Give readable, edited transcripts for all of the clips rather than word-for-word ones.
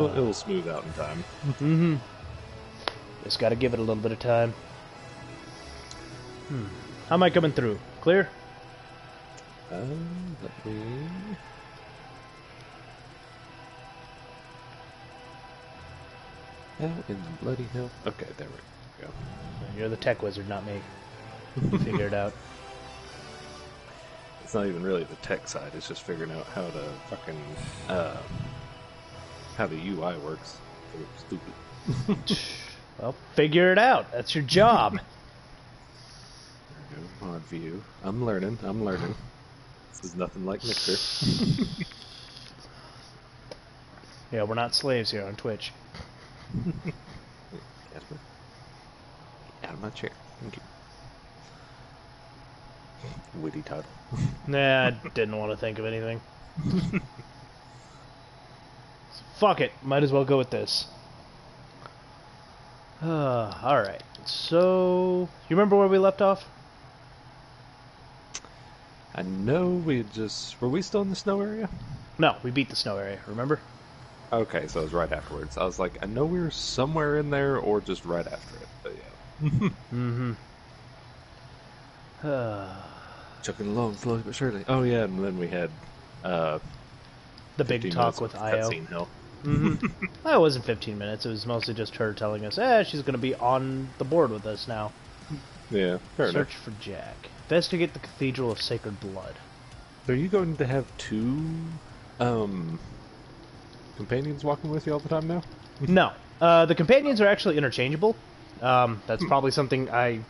It'll smooth out in time. Mm-hmm. Just gotta give it a little bit of time. How am I coming through? Clear? Let me... How in the bloody hell? Okay, there we go. You're the tech wizard, not me. You figure it out. It's not even really the tech side, it's just figuring out how to fucking, how the UI works. So stupid. Well, figure it out. That's your job. There we go, mod view. I'm learning. This is nothing like Mixer. Yeah, we're not slaves here on Twitch. Casper, get out of my chair. Thank you. Witty title. Nah, I didn't want to think of anything. Fuck it. Might as well go with this. Alright. So, you remember where we left off? I know we had just... Were we still in the snow area? No, we beat the snow area, remember? Okay, so it was right afterwards. I was like, I know we were somewhere in there or just right after it, but yeah. Mm-hmm. Chucking along slowly but surely. Oh yeah, and then we had The big talk with Io. Cutscene hell. Mm-hmm. Well, it wasn't 15 minutes. It was mostly just her telling us, she's going to be on the board with us now. Yeah, fair enough. Search for Jack. Investigate the Cathedral of Sacred Blood. Are you going to have two companions walking with you all the time now? No. The companions are actually interchangeable. That's probably something I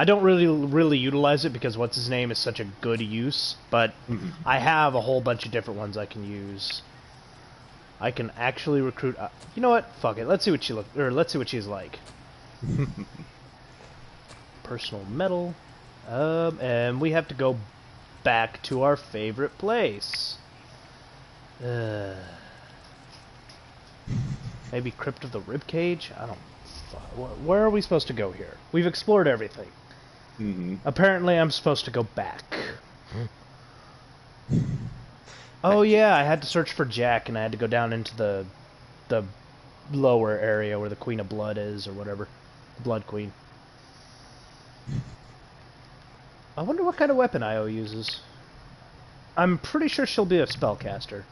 don't really utilize it because what's his name is such a good use, but I have a whole bunch of different ones I can use. I can actually recruit. You know what? Fuck it. Let's see what she's like. Personal medal, and we have to go back to our favorite place. Maybe Crypt of the Ribcage? I don't... Where are we supposed to go here? We've explored everything. Apparently I'm supposed to go back. Oh yeah, I had to search for Jack, and I had to go down into the lower area where the Queen of Blood is, or whatever. Blood Queen. I wonder what kind of weapon Io uses. I'm pretty sure she'll be a spellcaster.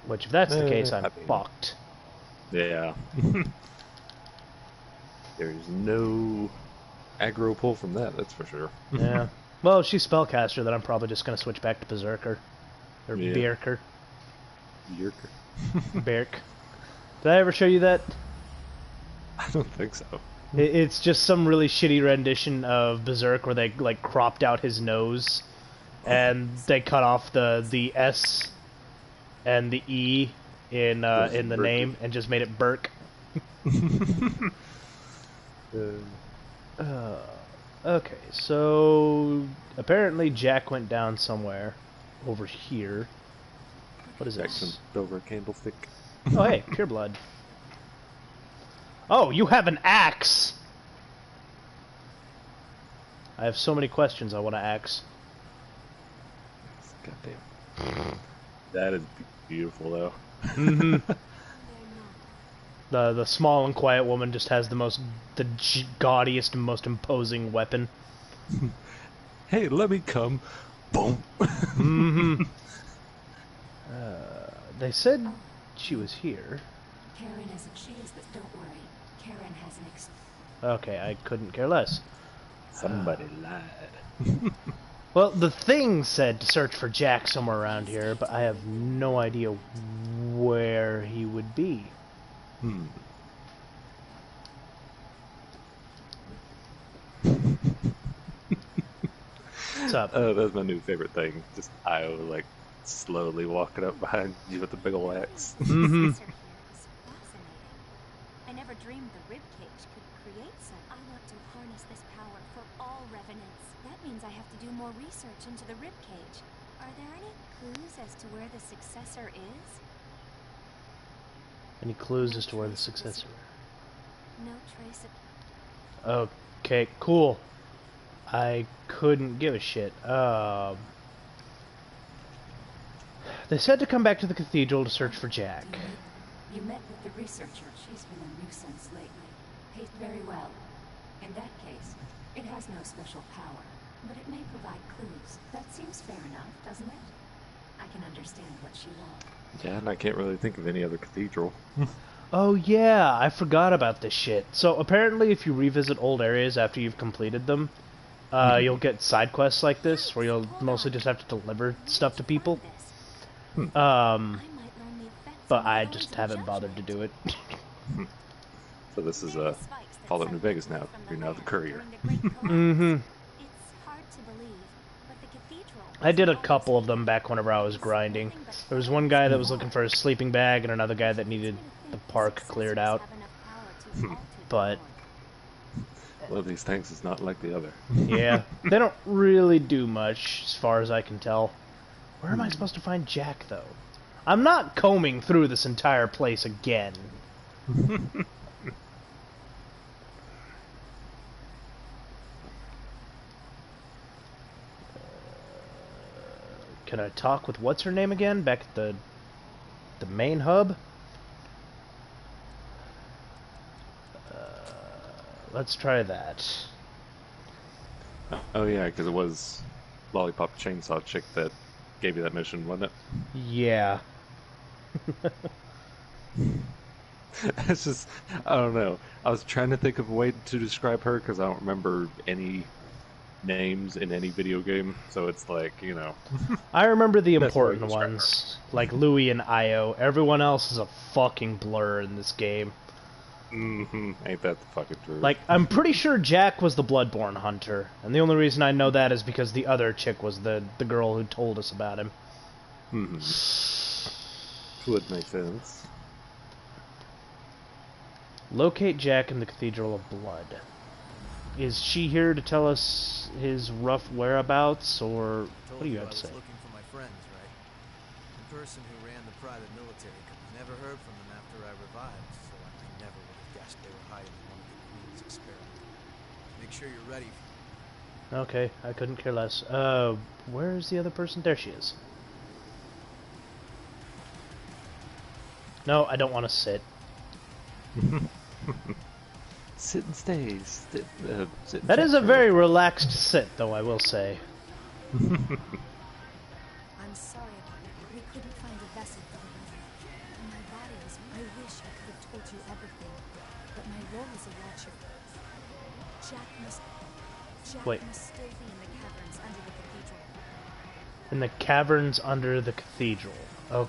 Which, if that's the case, I'm fucked. Yeah. There's no aggro pull from that's for sure. Yeah. Well, if she's spellcaster, then I'm probably just going to switch back to Berserker. Or Bjerker. Berk. Did I ever show you that? I don't think so. It's just some really shitty rendition of Berserk where they, like, cropped out his nose. And they cut off the S and the E in the name and just made it Burke. Okay, so apparently Jack went down somewhere over here. What is this? Over a candlestick. Oh hey, pure blood. Oh, you have an axe! I have so many questions I want to ask. Goddamn. That is beautiful, though. The small and quiet woman just has the gaudiest and most imposing weapon. Hey, let me come. Boom. They said she was here. Karen isn't. She is, but don't worry. Karen has an Okay, I couldn't care less. Somebody lied. Well, the thing said to search for Jack somewhere around here, but I have no idea where he would be. What's up? Oh, that's my new favorite thing. Just Io, like, slowly walking up behind you with a big ol' axe. fascinating. I never dreamed the ribcage could create such. I want to harness this power for all revenants. That means I have to do more research into the ribcage. Are there any clues as to where the successor is? Any clues as to where the successor? No trace of... Okay, cool. I couldn't give a shit. They said to come back to the cathedral to search for Jack. You met with the researcher. She's been a nuisance lately. Very well. In that case, it has no special power, but it may provide clues. That seems fair enough, doesn't it? I can understand what she wants. Yeah, and I can't really think of any other cathedral. Oh yeah, I forgot about this shit. So apparently if you revisit old areas after you've completed them, you'll get side quests like this, where you'll mostly just have to deliver stuff to people. But I just haven't bothered to do it. So this is Fallout New Vegas now. You're now the courier. Mm-hmm. I did a couple of them back whenever I was grinding. There was one guy that was looking for a sleeping bag, and another guy that needed the park cleared out. But one of these things is not like the other. yeah, they don't really do much, as far as I can tell. Where am I supposed to find Jack, though? I'm not combing through this entire place again. Can I talk with what's her name again? Back at the main hub? Let's try that. Oh yeah, because it was Lollipop Chainsaw Chick that gave you that mission, wasn't it? Yeah. It's just, I don't know. I was trying to think of a way to describe her because I don't remember any names in any video game, so it's like, you know. I remember the That's why I important describe ones, like Louie and Io. Everyone else is a fucking blur in this game. Mm-hmm. Ain't that the fucking truth? Like, I'm pretty sure Jack was the Bloodborne hunter, and the only reason I know that is because the other chick was the girl who told us about him. Mm-hmm. Would make sense. Locate Jack in the Cathedral of Blood. Is she here to tell us his rough whereabouts, or what do you have to say? I was looking for my friends, right? The person who ran the private military company. Never heard from them after I revived, so I never would have guessed they were hiding in one of the Queen's experiments. Make sure you're ready. Okay, I couldn't care less. Where's the other person? There she is. No, I don't want to sit. Sit and stay. Sit and That is a chat. very relaxed sit, though, I will say. I'm sorry about it. We couldn't find a vessel for the weather. My body is... I wish I could have told you everything, but my role as a watcher... Jack must still be in the caverns under the cathedral. In the caverns under the cathedral. Oh.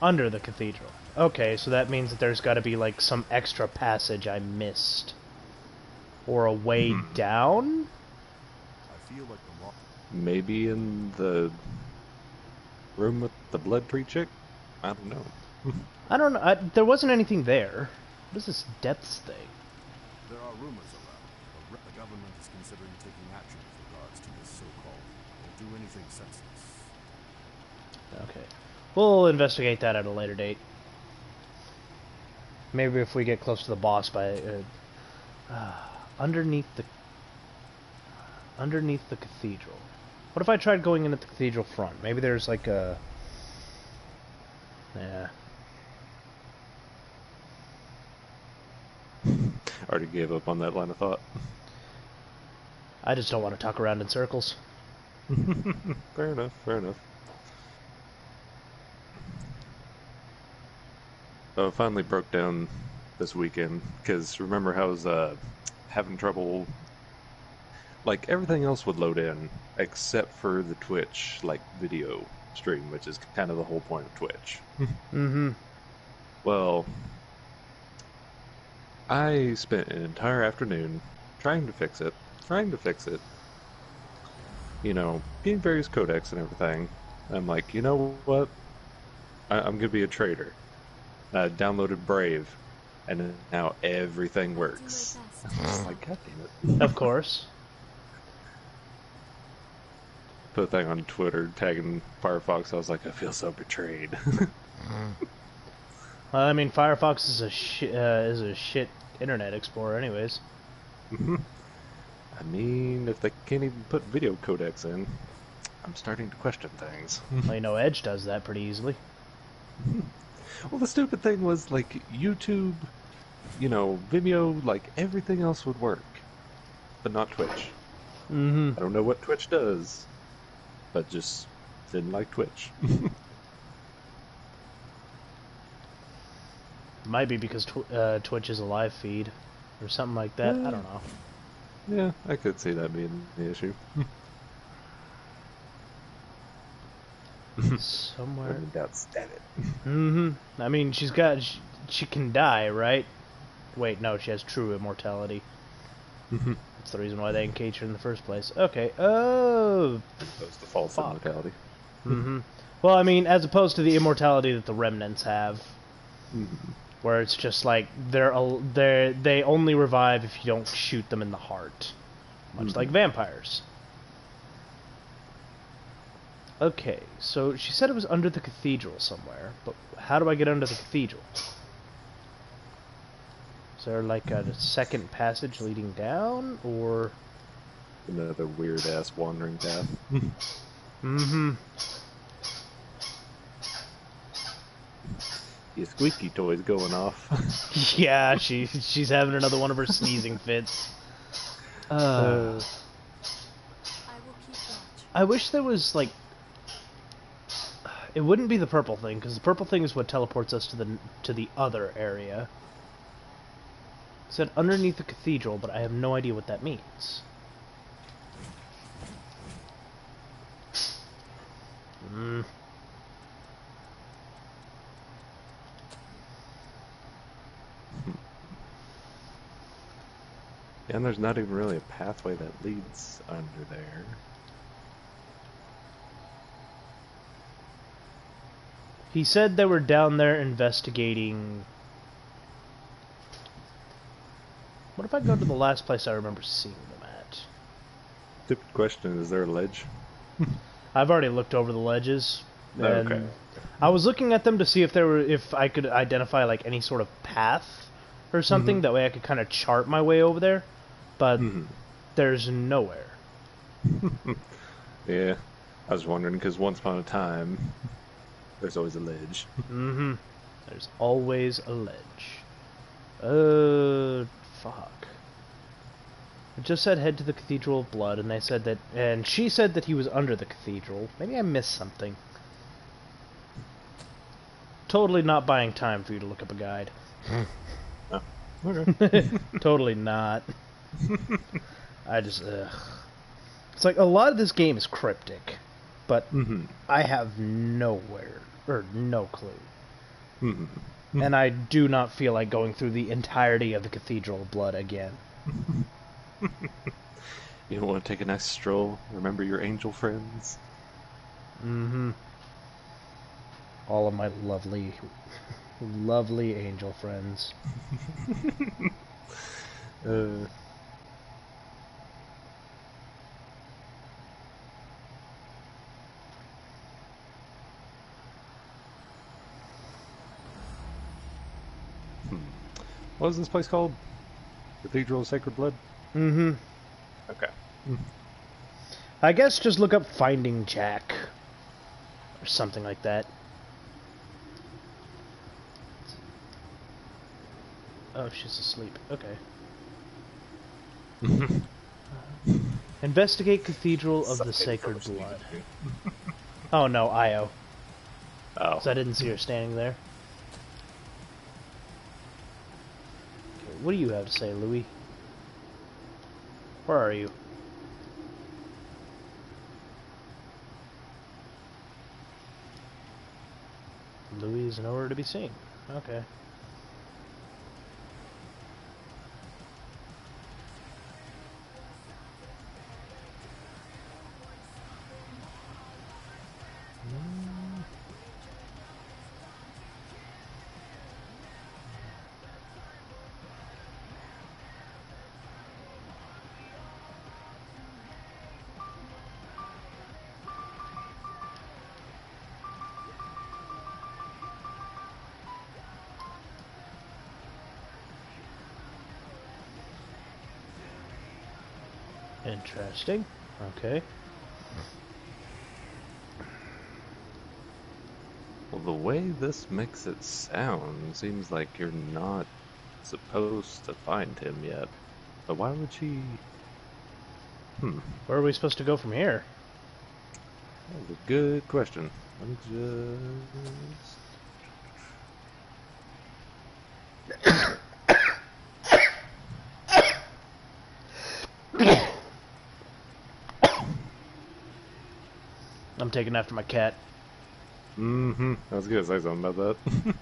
Under the cathedral. Okay, so that means that there's got to be, like, some extra passage I missed. Or a way down? I feel like the law. Maybe in the room with the blood tree chick? I don't know. I don't know. There wasn't anything there. What is this depths thing? There are rumors around. The government is considering taking action with regards to this so-called. They'll do anything senseless. Okay. We'll investigate that at a later date. Maybe if we get close to the boss by... underneath the cathedral. What if I tried going in at the cathedral front? Maybe there's like a... Yeah. Already gave up on that line of thought. I just don't want to talk around in circles. Fair enough, fair enough. I finally broke down this weekend, because remember how I was having trouble, like everything else would load in, except for the Twitch, like, video stream, which is kind of the whole point of Twitch. Mm-hmm. Well, I spent an entire afternoon trying to fix it, you know, getting various codecs and everything. I'm like, you know what, I'm gonna be a traitor. Downloaded Brave, and now everything works. I'm just like, God damn it. Of course. Put a thing on Twitter tagging Firefox. I was like, I feel so betrayed. Well, I mean, Firefox is a shit Internet Explorer, anyways. I mean, if they can't even put video codecs in, I'm starting to question things. Well, you know, Edge does that pretty easily. Well, the stupid thing was like YouTube, Vimeo, like everything else would work, but not Twitch. Mm-hmm. I don't know what Twitch does, but just didn't like Twitch. Might be because Twitch is a live feed or something like that. I don't know. Yeah, I could see that being the issue. Somewhere. When in doubt, stab it. Mm-hmm. I mean, she can die, right? Wait, no, she has true immortality. That's the reason why they encaged her in the first place. Okay. Oh. Opposed to false Fuck. immortality. Mm-hmm. Well, I mean, as opposed to the immortality that the remnants have, where it's just like they only revive if you don't shoot them in the heart, much like vampires. Okay, so she said it was under the cathedral somewhere, but how do I get under the cathedral? Is there like a second passage leading down, or... Another weird-ass wandering path. Mm-hmm. Your squeaky toy's going off. Yeah, she's having another one of her sneezing fits. I will keep watch. I wish there was, like... It wouldn't be the purple thing, because the purple thing is what teleports us to the other area. It said underneath the cathedral, but I have no idea what that means. And there's not even really a pathway that leads under there. He said they were down there investigating... What if I go to the last place I remember seeing them at? Stupid question, is there a ledge? I've already looked over the ledges. And Okay. I was looking at them to see if I could identify like any sort of path or something. That way I could kind of chart my way over there. But there's nowhere. Yeah, I was wondering, because once upon a time, there's always a ledge. There's always a ledge. Fuck. It just said head to the Cathedral of Blood, and they said that, and she said that he was under the cathedral. Maybe I missed something. Totally not buying time for you to look up a guide. Oh, okay. Totally not. I just, It's like, a lot of this game is cryptic, but I have no clue. And I do not feel like going through the entirety of the Cathedral of Blood again. You don't want to take a nice stroll? Remember your angel friends? All of my lovely, lovely angel friends. What was this place called? Cathedral of Sacred Blood? Okay. I guess just look up Finding Jack. Or something like that. Oh, she's asleep. Okay. Investigate Cathedral of the Sacred Blood. Oh no, Io. Oh. So I didn't see her standing there. Okay, what do you have to say, Louis? Where are you? Louis is nowhere to be seen. Okay. Interesting. Okay. Well, the way this makes it sound, seems like you're not supposed to find him yet. But why would she... Where are we supposed to go from here? That's a good question. Let me just... I'm taking after my cat. I was gonna say something about that.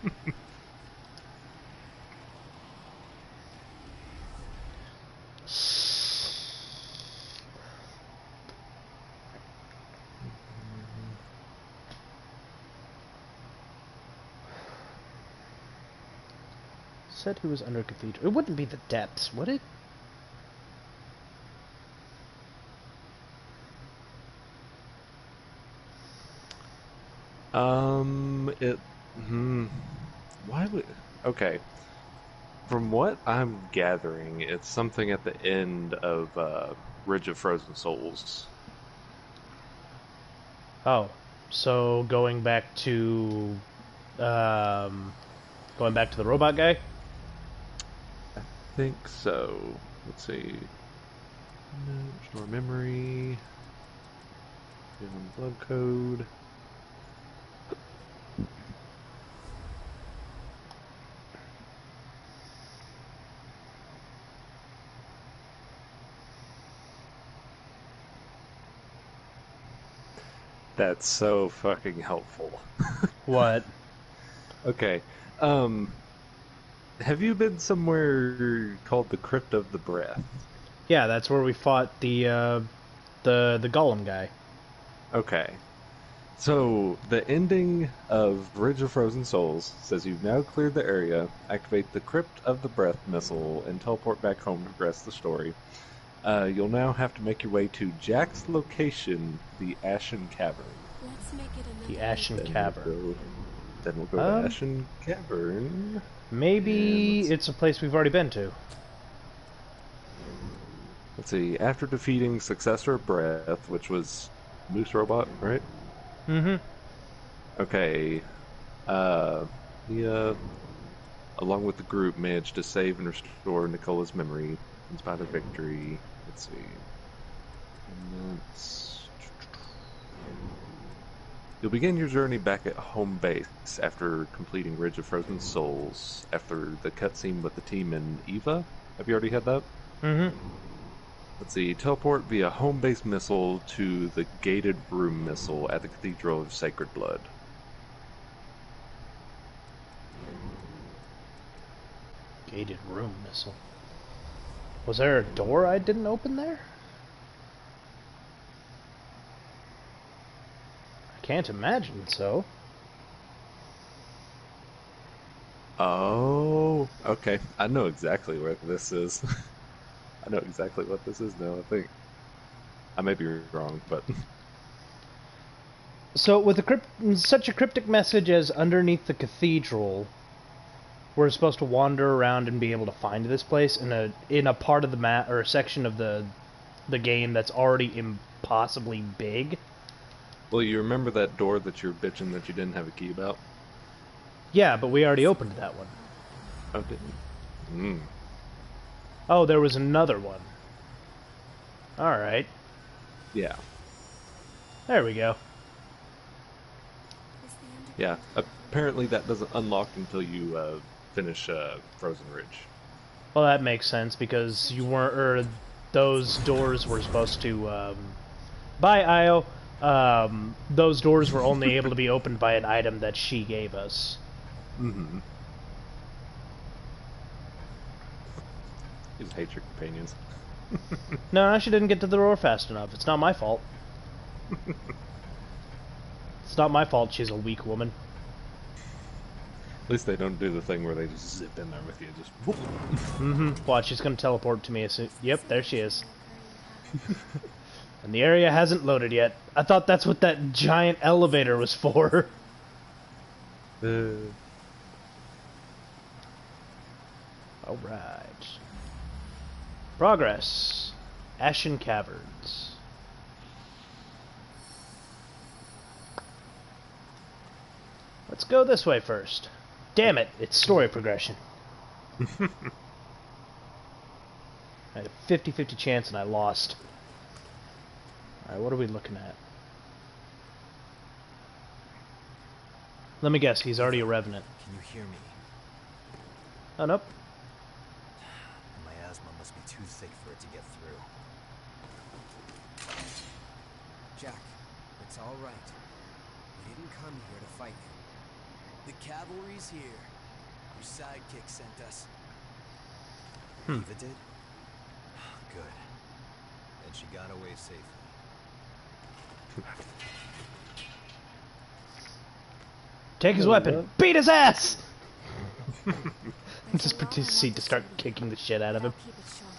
Said he was under cathedral. It wouldn't be the depths, would it? It... Why would... Okay. From what I'm gathering, it's something at the end of, Ridge of Frozen Souls. Oh, so going back to the robot guy? I think so. Let's see. Restore memory. Give him blood code. That's so fucking helpful. What? Okay. Have you been somewhere called the Crypt of the Breath? Yeah, that's where we fought the golem guy. Okay. So, the ending of Ridge of Frozen Souls says you've now cleared the area, activate the Crypt of the Breath missile, and teleport back home to progress the story. You'll now have to make your way to Jack's location, the Ashen Cavern. Let's make it another. The Ashen Cavern. Then we'll go to Ashen Cavern. Maybe it's a place we've already been to. Let's see. After defeating Successor Breath, which was Moose Robot, right? Mm-hmm. Okay. He, along with the group, managed to save and restore Nicola's memory in spite of victory. Let's see. And that's... You'll begin your journey back at home base after completing Ridge of Frozen Souls, after the cutscene with the team in Eva. Have you already had that? Mm-hmm. Let's see. Teleport via home base missile to the gated room missile at the Cathedral of Sacred Blood. Gated room missile. Was there a door I didn't open there? I can't imagine so. Oh, okay. I know exactly where this is. I know exactly what this is now, I think. I may be wrong, but... So, with such a cryptic message as underneath the cathedral, we're supposed to wander around and be able to find this place in a part of the map or a section of the game that's already impossibly big. Well, you remember that door that you're bitching that you didn't have a key about? Yeah, but we already opened that one. Oh, didn't you? Oh, there was another one. Alright. Yeah. There we go. Yeah. Apparently that doesn't unlock until you finish Frozen Ridge. Well, that makes sense because you weren't, or those doors were supposed to. By Io, those doors were only able to be opened by an item that she gave us. Mm-hmm. You just hate your companions. No, she didn't get to the door fast enough. It's not my fault. It's not my fault she's a weak woman. At least they don't do the thing where they just zip in there with you, just whoop. Mm-hmm. Watch, she's gonna teleport to me as soon. Yep, there she is. And the area hasn't loaded yet. I thought that's what that giant elevator was for. Alright. Progress. Ashen Caverns. Let's go this way first. Damn it, it's story progression. I had a 50-50 chance and I lost. Alright, what are we looking at? Let me guess, he's already a revenant. Can you hear me? Oh, nope. My asthma must be too thick for it to get through. Jack, it's all right. We didn't come here to fight you. The cavalry's here. Your sidekick sent us. Eva did? Good. And she got away safely. Take his weapon. Beat his ass! Just proceed to start kicking the shit out of him. Keep it short.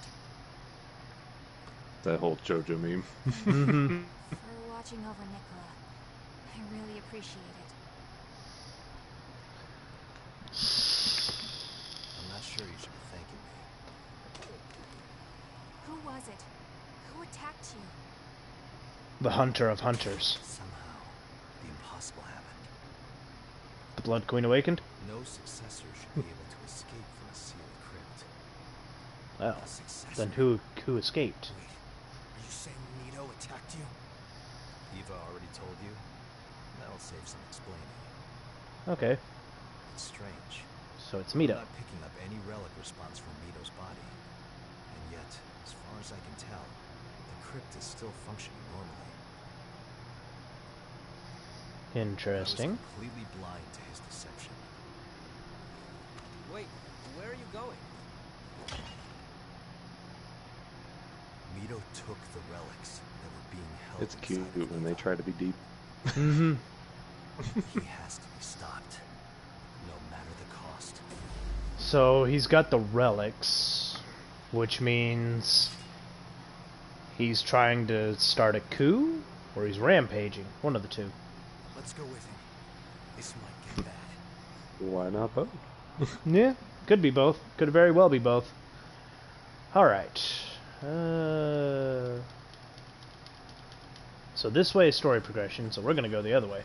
That whole JoJo meme. Mm-hmm. For watching over Nicola. I really appreciate it. I'm not sure you should be thanking me. Who was it? Who attacked you? The Hunter of Hunters. Somehow, the impossible happened. The Blood Queen awakened? No successor should be able to escape from a sealed crypt. Well, A successor? then who escaped? Wait, are you saying Nito attacked you? Eva already told you? That'll save some explaining. Okay, It's strange. so it's I'm Mito. not picking up any relic response from Mito's body. And yet, as far as I can tell, the crypt is still functioning normally. Interesting. I was completely blind to his deception. Wait, where are you going? Mito took the relics that were being held It's cute inside of when they Eva. try to be deep. Mm-hmm. He has to be stopped, no matter the cost. So he's got the relics, which means he's trying to start a coup, or he's rampaging. One of the two. Let's go with him. This might get bad. Why not both? Yeah, could be both. Could very well be both. Alright. So this way is story progression, so we're gonna go the other way.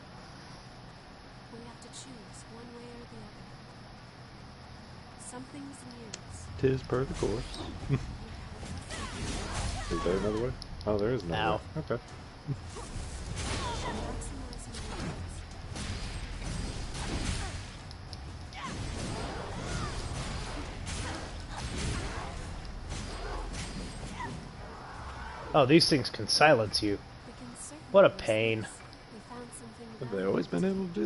We have to choose one way or the other. Some things use. 'Tis per the course. Is there another way? Oh, there is another Ow. way. Okay. Maximizing use. Oh, these things can silence you. We can certainly What a use pain. this. We found something Have they always been able to do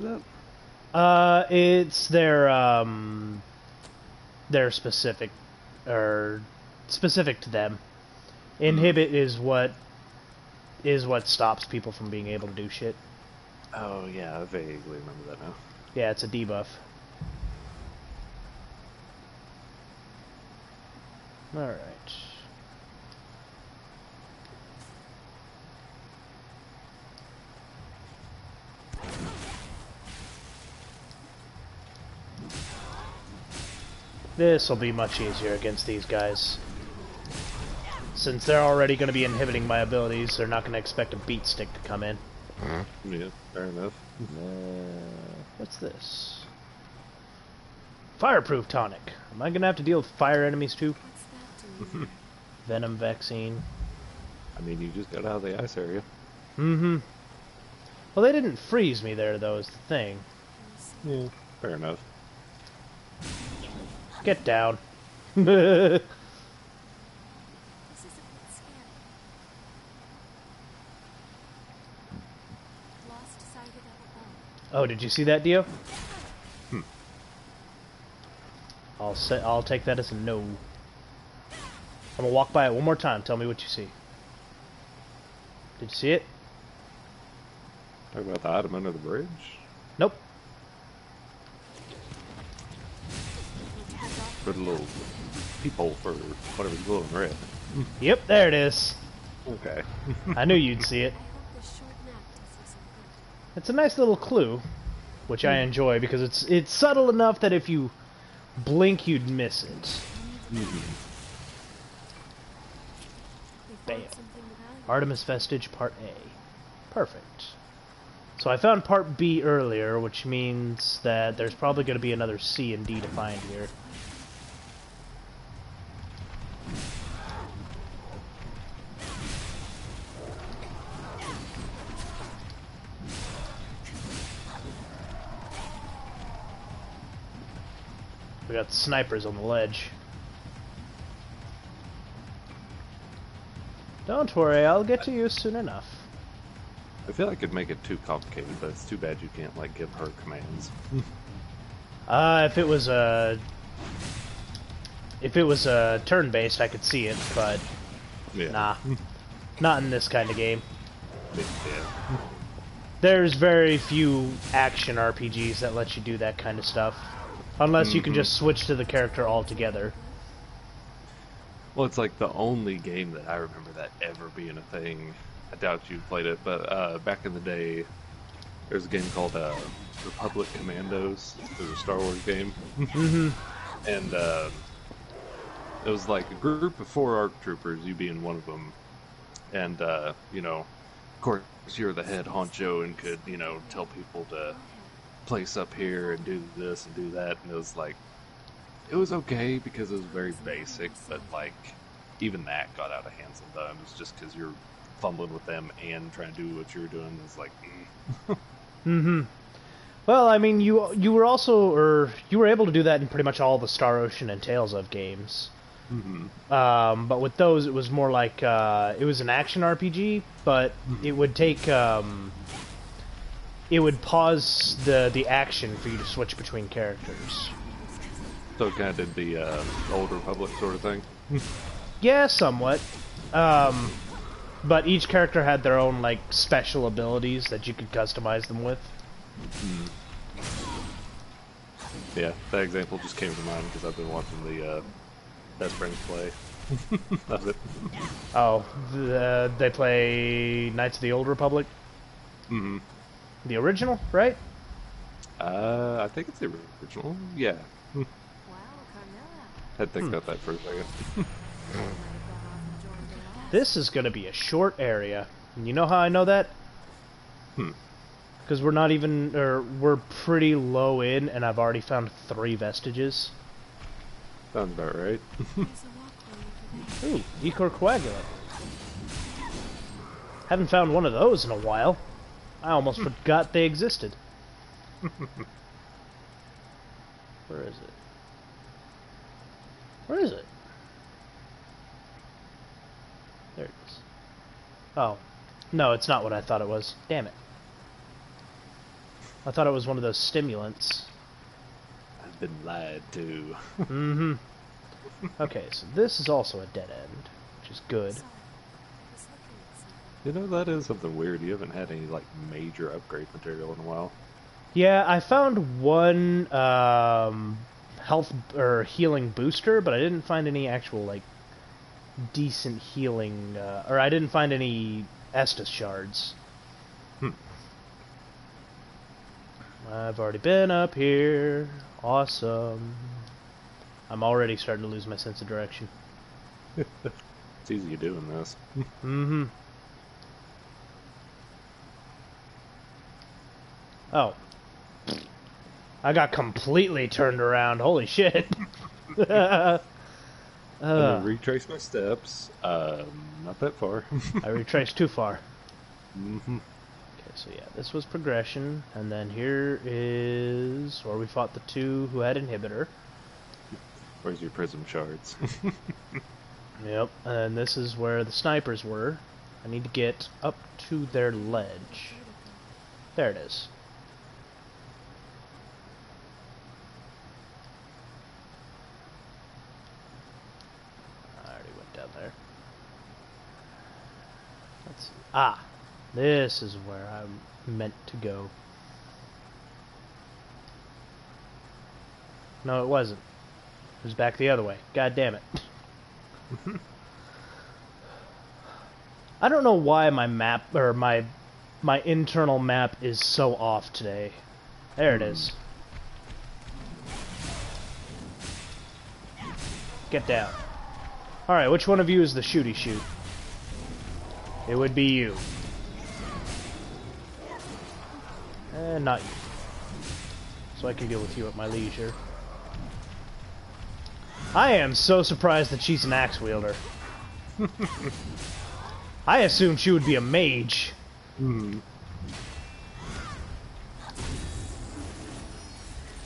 that? It's their specific, or specific to them. Inhibit is what stops people from being able to do shit. Oh, yeah, I vaguely remember that now. Yeah, it's a debuff. Alright. This will be much easier against these guys. Since they're already going to be inhibiting my abilities, they're not going to expect a beat stick to come in. Yeah, fair enough. What's this? Fireproof tonic. Am I going to have to deal with fire enemies too? What's that doing? Venom vaccine. I mean, you just got out of the ice area. Mm-hmm. Well, they didn't freeze me there, though, is the thing. Yeah, fair enough. Get down. This is a bit scary. Lost sight of that above. Oh, did you see that, Dio? I'll take that as a no. I'm gonna walk by it one more time. Tell me what you see. Did you see it? Talk about the item under the bridge. Nope. Put a little peephole for whatever's glowing red. Yep, there it is. Okay. I knew you'd see it. I hope this short nap does you some good. It's a nice little clue, which I enjoy because it's subtle enough that if you blink, you'd miss it. We Bam. found something valuable. Artemis Vestige Part A. Perfect. So I found part B earlier, which means that there's probably going to be another C and D to find here. We got snipers on the ledge. Don't worry, I'll get to you soon enough. I feel like it'd make it too complicated, but it's too bad you can't like give her commands. If it was a turn-based, I could see it, but Yeah. nah, not in this kind of game. Yeah. There's very few action RPGs that let you do that kind of stuff, unless you can just switch to the character altogether. Well, it's like the only game that I remember that ever being a thing. I doubt you played it, but back in the day, there was a game called Republic Commandos. It was a Star Wars game. And it was like a group of 4 ARC troopers, you being one of them. And, you know, of course, you're the head honcho and could, you know, tell people to place up here and do this and do that. And it was like, it was okay because it was very basic, but like, even that got out of hand sometimes just because you're fumbling with them and trying to do what you're doing is like, Well, I mean, you were also, or you were able to do that in pretty much all the Star Ocean and Tales of games. But with those, it was more like it was an action RPG, but it would take it would pause the action for you to switch between characters. so it kind of did the Old Republic sort of thing. Yeah, somewhat. But each character had their own like special abilities that you could customize them with. Yeah, that example just came to mind because I've been watching the Best Friends play. Love it. Oh, they play Knights of the Old Republic? The original, right? I think it's the original. Yeah. Wow, Carmilla. Had to think about that for a second. This is going to be a short area. And you know how I know that? Because we're not even, or we're pretty low in, and I've already found 3 vestiges. Sounds about right. Ooh, Ichor Coagulant. Haven't found one of those in a while. I almost forgot they existed. Where is it? Where is it? There it is. Oh. No, it's not what I thought it was. Damn it. I thought it was one of those stimulants. I've been lied to. Okay, so this is also a dead end, which is good. You know, that is something weird. You haven't had any, like, major upgrade material in a while. Yeah, I found one health or healing booster, but I didn't find any actual, like, decent healing, or I didn't find any Estus shards. I've already been up here. Awesome. I'm already starting to lose my sense of direction. It's easy doing this. Oh. I got completely turned around. Holy shit. I'm gonna retrace my steps. Not that far. I retraced too far. Okay, so yeah, this was progression, and then here is where we fought the 2 who had inhibitor. Where's your prism shards? Yep, and this is where the snipers were. I need to get up to their ledge. There it is. I already went down there. Let's see. Ah, this is where I'm meant to go. No, it wasn't. It was back the other way. God damn it. I don't know why my map, or my internal map is so off today. There it is. Get down. Alright, which one of you is the shooty shoot? It would be you. Not you. So I can deal with you at my leisure. I am so surprised that she's an axe wielder. I assumed she would be a mage.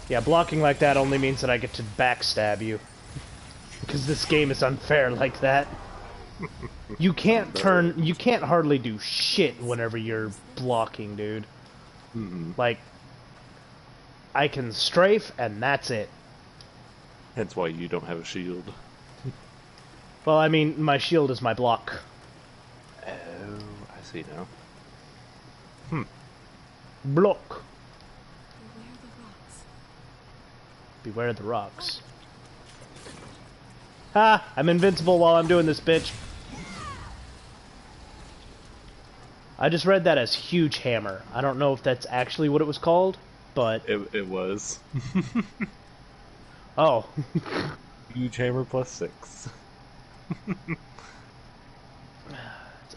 Yeah, blocking like that only means that I get to backstab you. Because this game is unfair like that. You can't hardly do shit whenever you're blocking, dude. Like, I can strafe and that's it. Hence why you don't have a shield. Well, I mean, my shield is my block. Oh, I see now. Block. Beware the rocks. Beware the rocks. Ha! I'm invincible while I'm doing this, bitch. I just read that as huge hammer. I don't know if that's actually what it was called, but... It was. Oh. Huge hammer plus 6. It's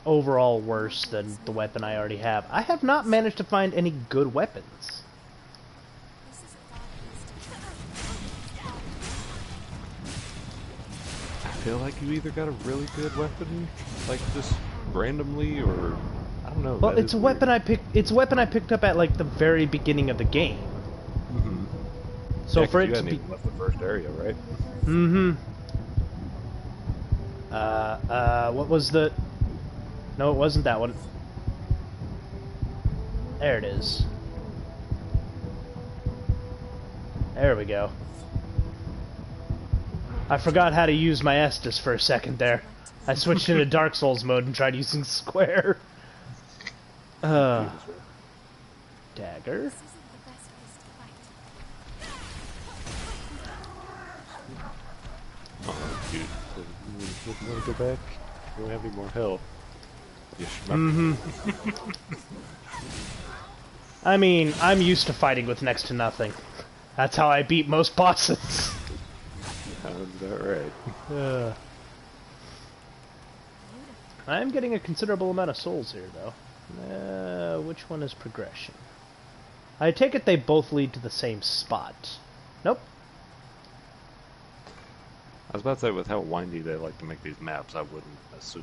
overall worse than the weapon I already have. I have not managed to find any good weapons. This is a bad place I feel like you either got a really good weapon, like just randomly, or I don't know. Well, that it's is a weapon I picked. It's a weapon I picked up at like the very beginning of the game. So for it to be left the first area, right? what was the... No, it wasn't that one. There it is. There we go. I forgot how to use my Estus for a second there. I switched into Dark Souls mode and tried using square. Dagger. This isn't the best place to fight. Oh, dude. You want to go back? You don't have any more health. I mean, I'm used to fighting with next to nothing. That's how I beat most bosses. Sounds about right. I'm getting a considerable amount of souls here, though. Which one is progression? I take it they both lead to the same spot. Nope. I was about to say, with how windy they like to make these maps, I wouldn't assume.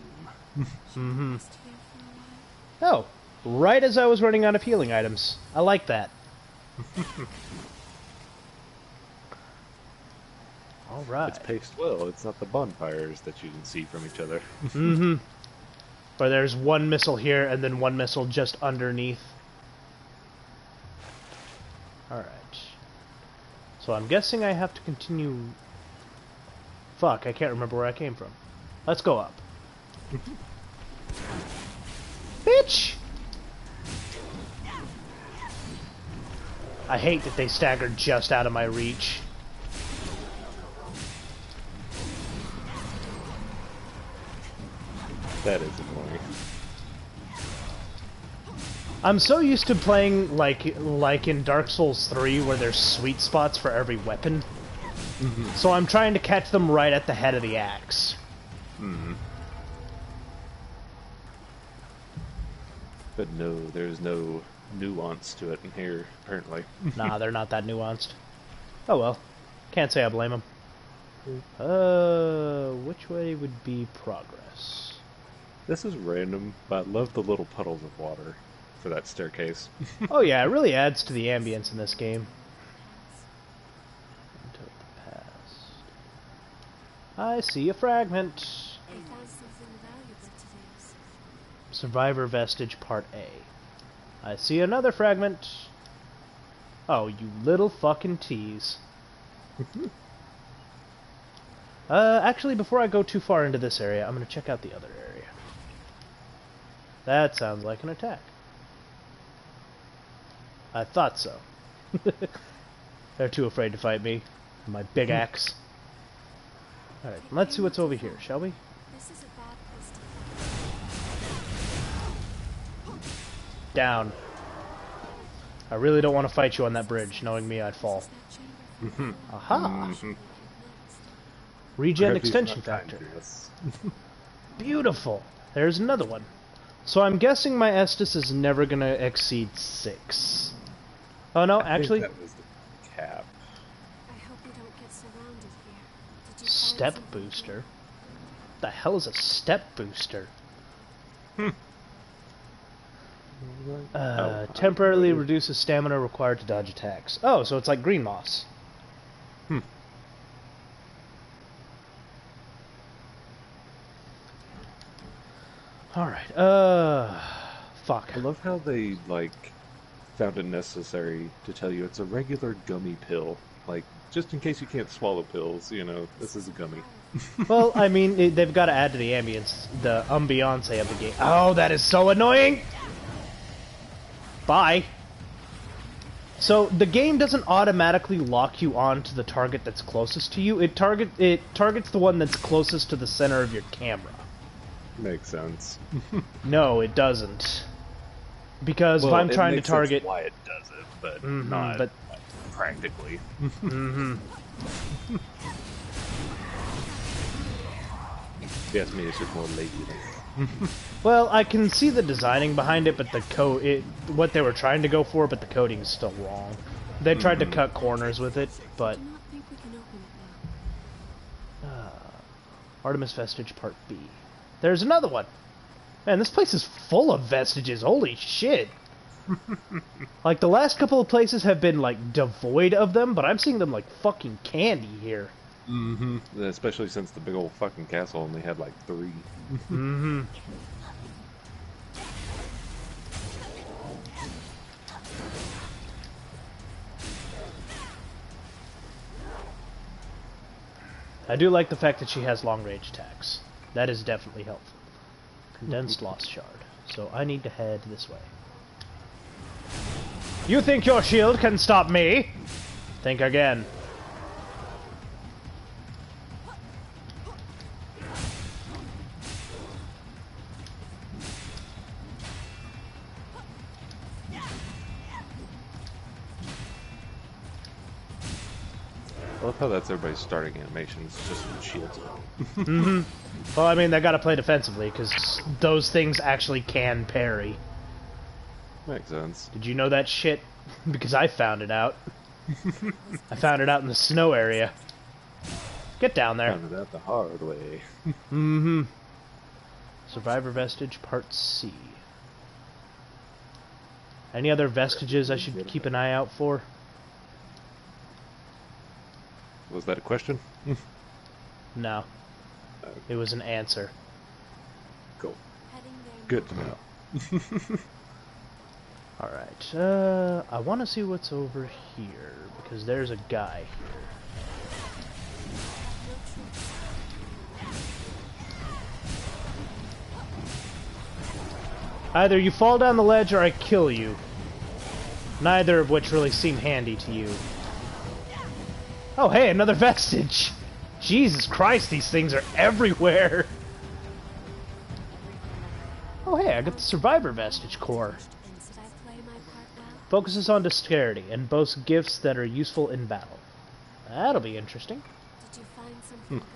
Rest here for a while. Oh, right as I was running out of healing items. I like that. Alright. It's paced well. It's not the bonfires that you can see from each other. Where there's one missile here and then one missile just underneath. Alright. So I'm guessing I have to continue... Fuck, I can't remember where I came from. Let's go up. Bitch! I hate that they staggered just out of my reach. That is annoying. I'm so used to playing like in Dark Souls 3 where there's sweet spots for every weapon. So I'm trying to catch them right at the head of the axe. But no, there's no nuance to it in here, apparently. Nah, they're not that nuanced. Oh well. Can't say I blame them. Which way would be progress? This is random, but I love the little puddles of water for that staircase. Oh yeah, it really adds to the ambience in this game. Into the past. I see a fragment. I found something valuable today. Survivor Vestige Part A. I see another fragment. Oh, you little fucking tease. Actually, before I go too far into this area, I'm gonna check out the other area. That sounds like an attack. I thought so. They're too afraid to fight me. My big axe. Alright, let's see what's over here, shall we? This is a bad place to Down. I really don't want to fight you on that bridge. Knowing me, I'd fall. that chamber. Aha! Regen extension factor. Beautiful. There's another one. So I'm guessing my Estus is never gonna exceed 6. Oh no, I think actually, that was the cap. I hope we don't get surrounded here. Did you find step something booster. The hell is a step booster? Oh, Temporarily I- reduces stamina required to dodge attacks. Oh, so it's like green moss. Hmm. Alright, fuck. I love how they, like, found it necessary to tell you it's a regular gummy pill. Like, just in case you can't swallow pills, you know, this is a gummy. Well, I mean, they've got to add to the ambience, the ambiance of the game. Oh, that is so annoying! Bye. So, the game doesn't automatically lock you on to the target that's closest to you. It targets the one that's closest to the center of your camera. Makes sense. No, it doesn't. Because Well, if I'm it trying to makes sense target... why it does it, but Mhm, not but- practically. Mhm. If you ask me, it's just more laziness. Well, I can see the designing behind it, but the what they were trying to go for, but the coding is still wrong. They tried to cut corners with it, but I do not think we can open it now. Artemis Vestige Part B. There's another one. Man, this place is full of vestiges. Holy shit. Like, the last couple of places have been, like, devoid of them, but I'm seeing them like fucking candy here. Mm-hmm. Especially since the big old fucking castle only had like 3. Mm-hmm. I do like the fact that she has long-range attacks. That is definitely helpful. Condensed Lost Shard. So I need to head this way. You think your shield can stop me? Think again. I love how that's everybody's starting animations, just with shields. Well, I mean, they gotta play defensively, because those things actually can parry. Makes sense. Did you know that shit? Because I found it out. I found it out in the snow area. Get down there. Found it out the hard way. Mm-hmm. Survivor Vestige Part C. Any other vestiges I should keep an eye out for? Was that a question? No. It was an answer. Cool. Heading there Good to know. Alright, I want to see what's over here, because there's a guy here. Either you fall down the ledge or I kill you. Neither of which really seem handy to you. Oh hey, another vestige! Jesus Christ, these things are everywhere! Oh hey, I got the Survivor Vestige Core. Did I play my part well? Focuses on dexterity and boasts gifts that are useful in battle. That'll be interesting. Did you find something good?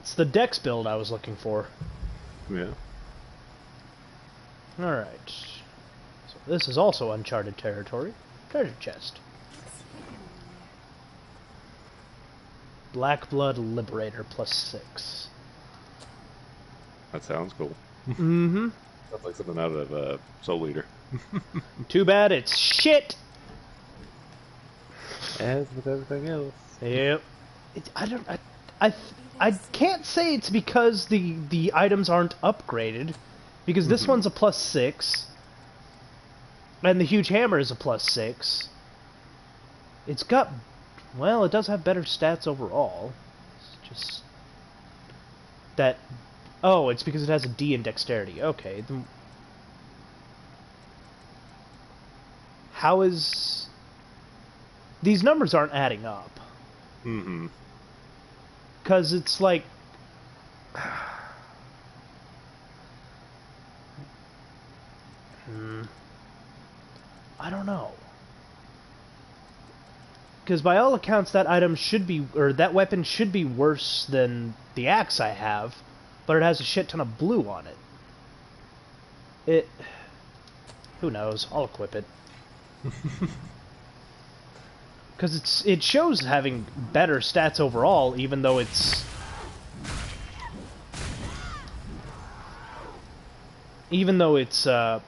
It's the dex build I was looking for. Yeah. Alright. So this is also uncharted territory. Treasure chest. Black Blood Liberator +6. That sounds cool. Mm-hmm. Sounds like something out of Soul Eater. Too bad it's shit! As with everything else. Yep. I can't say it's because the items aren't upgraded, because this one's a +6, and the huge hammer is a +6. It's got, well, it does have better stats overall. It's just that. Oh, it's because it has a D in dexterity. Okay. Then how is these numbers aren't adding up? Mm-hmm. Because it's like... I don't know. Because by all accounts, that item should be, or that weapon should be worse than the axe I have, but it has a shit ton of blue on it. Who knows? I'll equip it. Because it shows having better stats overall, even though it's... Even though it's Scaling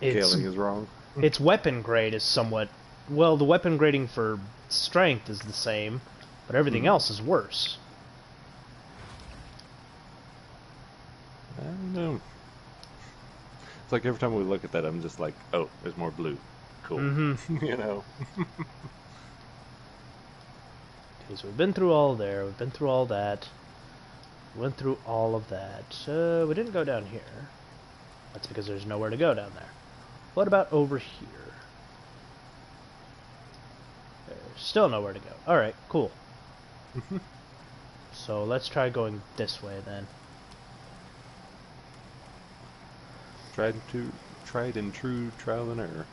is wrong. its weapon grade is somewhat... Well, the weapon grading for strength is the same, but everything else is worse. I don't know. It's like every time we look at that, I'm just like, oh, there's more blue. Cool. Mm-hmm. You know? Okay, so we've been through all there, we've been through all that. Went through all of that. We didn't go down here. That's because there's nowhere to go down there. What about over here? There's still nowhere to go. Alright, cool. So let's try going this way then. Tried and true trial and error.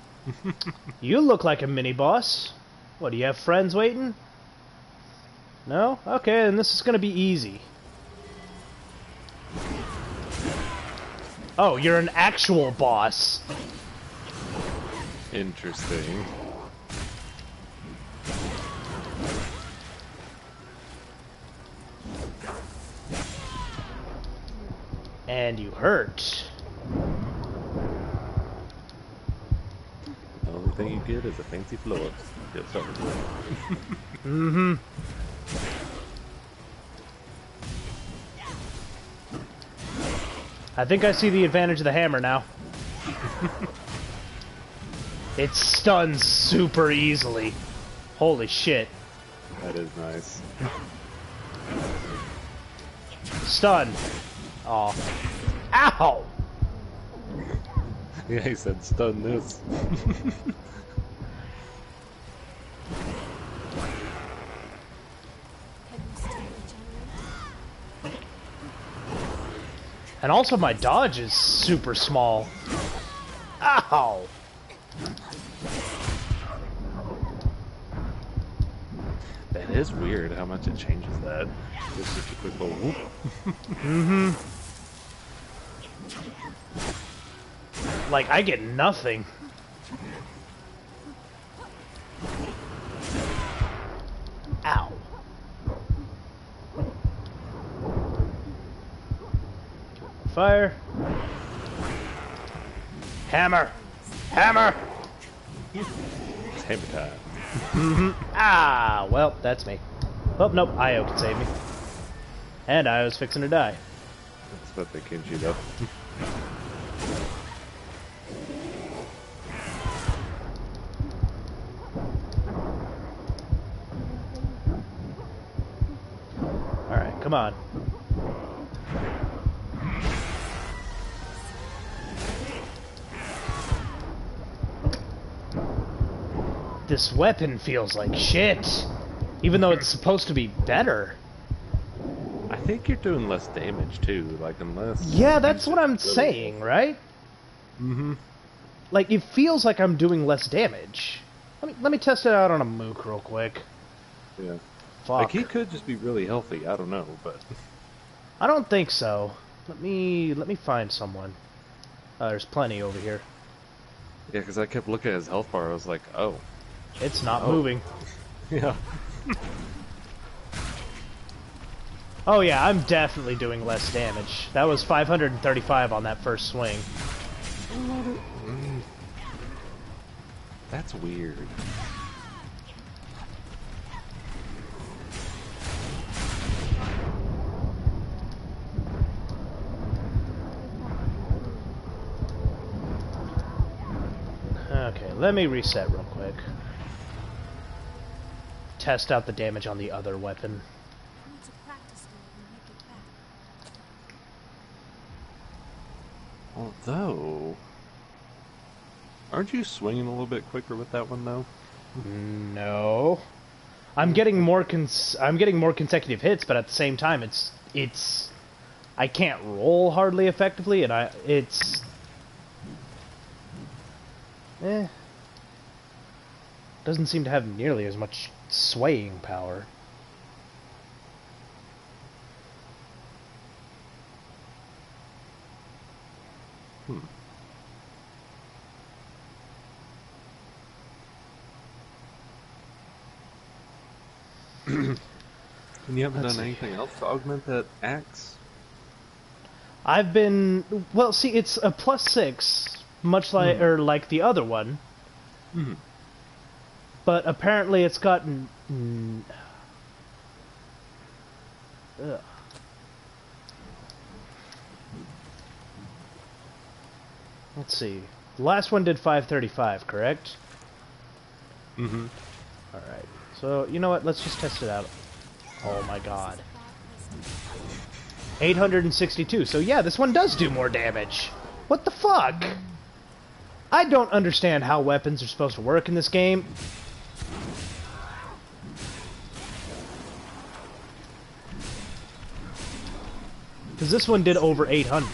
You look like a mini-boss. What, do you have friends waiting? No? Okay, then this is gonna be easy. Oh, you're an actual boss. Interesting. And you hurt. The only thing you get is a fancy floor. Get started. Mm-hmm. I think I see the advantage of the hammer now. It stuns super easily. Holy shit. That is nice. Stun. Aw. Ow! Yeah, he said stun this. And also my dodge is super small. Ow! That is weird how much it changes that. Just a quick little whoop. Mm-hmm. Like, I get nothing. Ow. Fire. Hammer. Hammer. It's hammer time. Mm-hmm. Ah, well, that's me. Oh, nope, Io can save me. And Io's fixing to die. That's what they can shoot up. Alright, come on. This weapon feels like shit. Even though it's supposed to be better. I think you're doing less damage too, like unless... Yeah, that's what I'm saying, right? Mm-hmm. Like, it feels like I'm doing less damage. Let me test it out on a mook real quick. Yeah. Fuck. Like, he could just be really healthy, I don't know, but... I don't think so. Let me find someone. There's plenty over here. Yeah, because I kept looking at his health bar, I was like, oh. It's not moving. Yeah. Oh yeah, I'm definitely doing less damage. That was 535 on that first swing. That's weird. Okay, let me reset real quick. Test out the damage on the other weapon. I need to practice more when we get back. Although... Aren't you swinging a little bit quicker with that one, though? No. I'm getting more consecutive hits, but at the same time it's I can't roll hardly effectively, and it's doesn't seem to have nearly as much swaying power. And you haven't Let's done see. anything else to augment that axe? I've been well. See, it's a +6, much like like the other one, Hmm. but apparently it's gotten. Ugh. Let's see. The last one did 535, correct? Mm-hmm. All right. So you know what? Let's just test it out. Oh my god. 862. So yeah, this one does do more damage. What the fuck? I don't understand how weapons are supposed to work in this game. Because this one did over 800.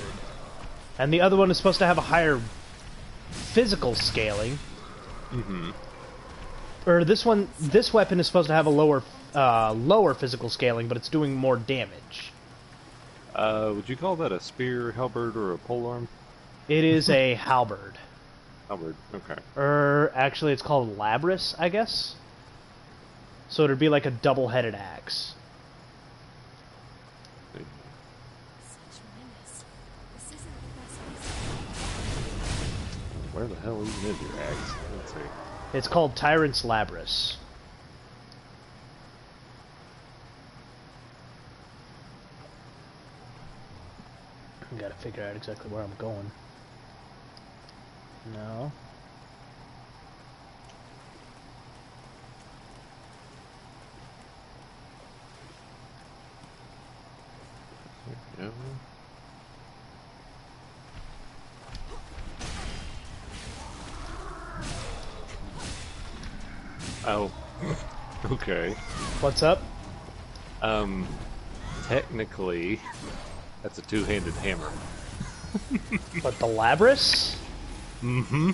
And the other one is supposed to have a higher physical scaling. Mm-hmm. Or this weapon is supposed to have a lower physical scaling, but it's doing more damage. Would you call that a spear, halberd, or a polearm? It is a halberd. Halberd, okay. Or actually, it's called Labrys, I guess. So it'd be like a double-headed axe. Such menace. This isn't the best place. Where the hell even is your axe? Let's see. It's called Tyrant's Labrys. I gotta figure out exactly where I'm going. No. There we go. Oh. Okay. What's up? Technically, that's a two-handed hammer. But the Labrys? Mm-hmm.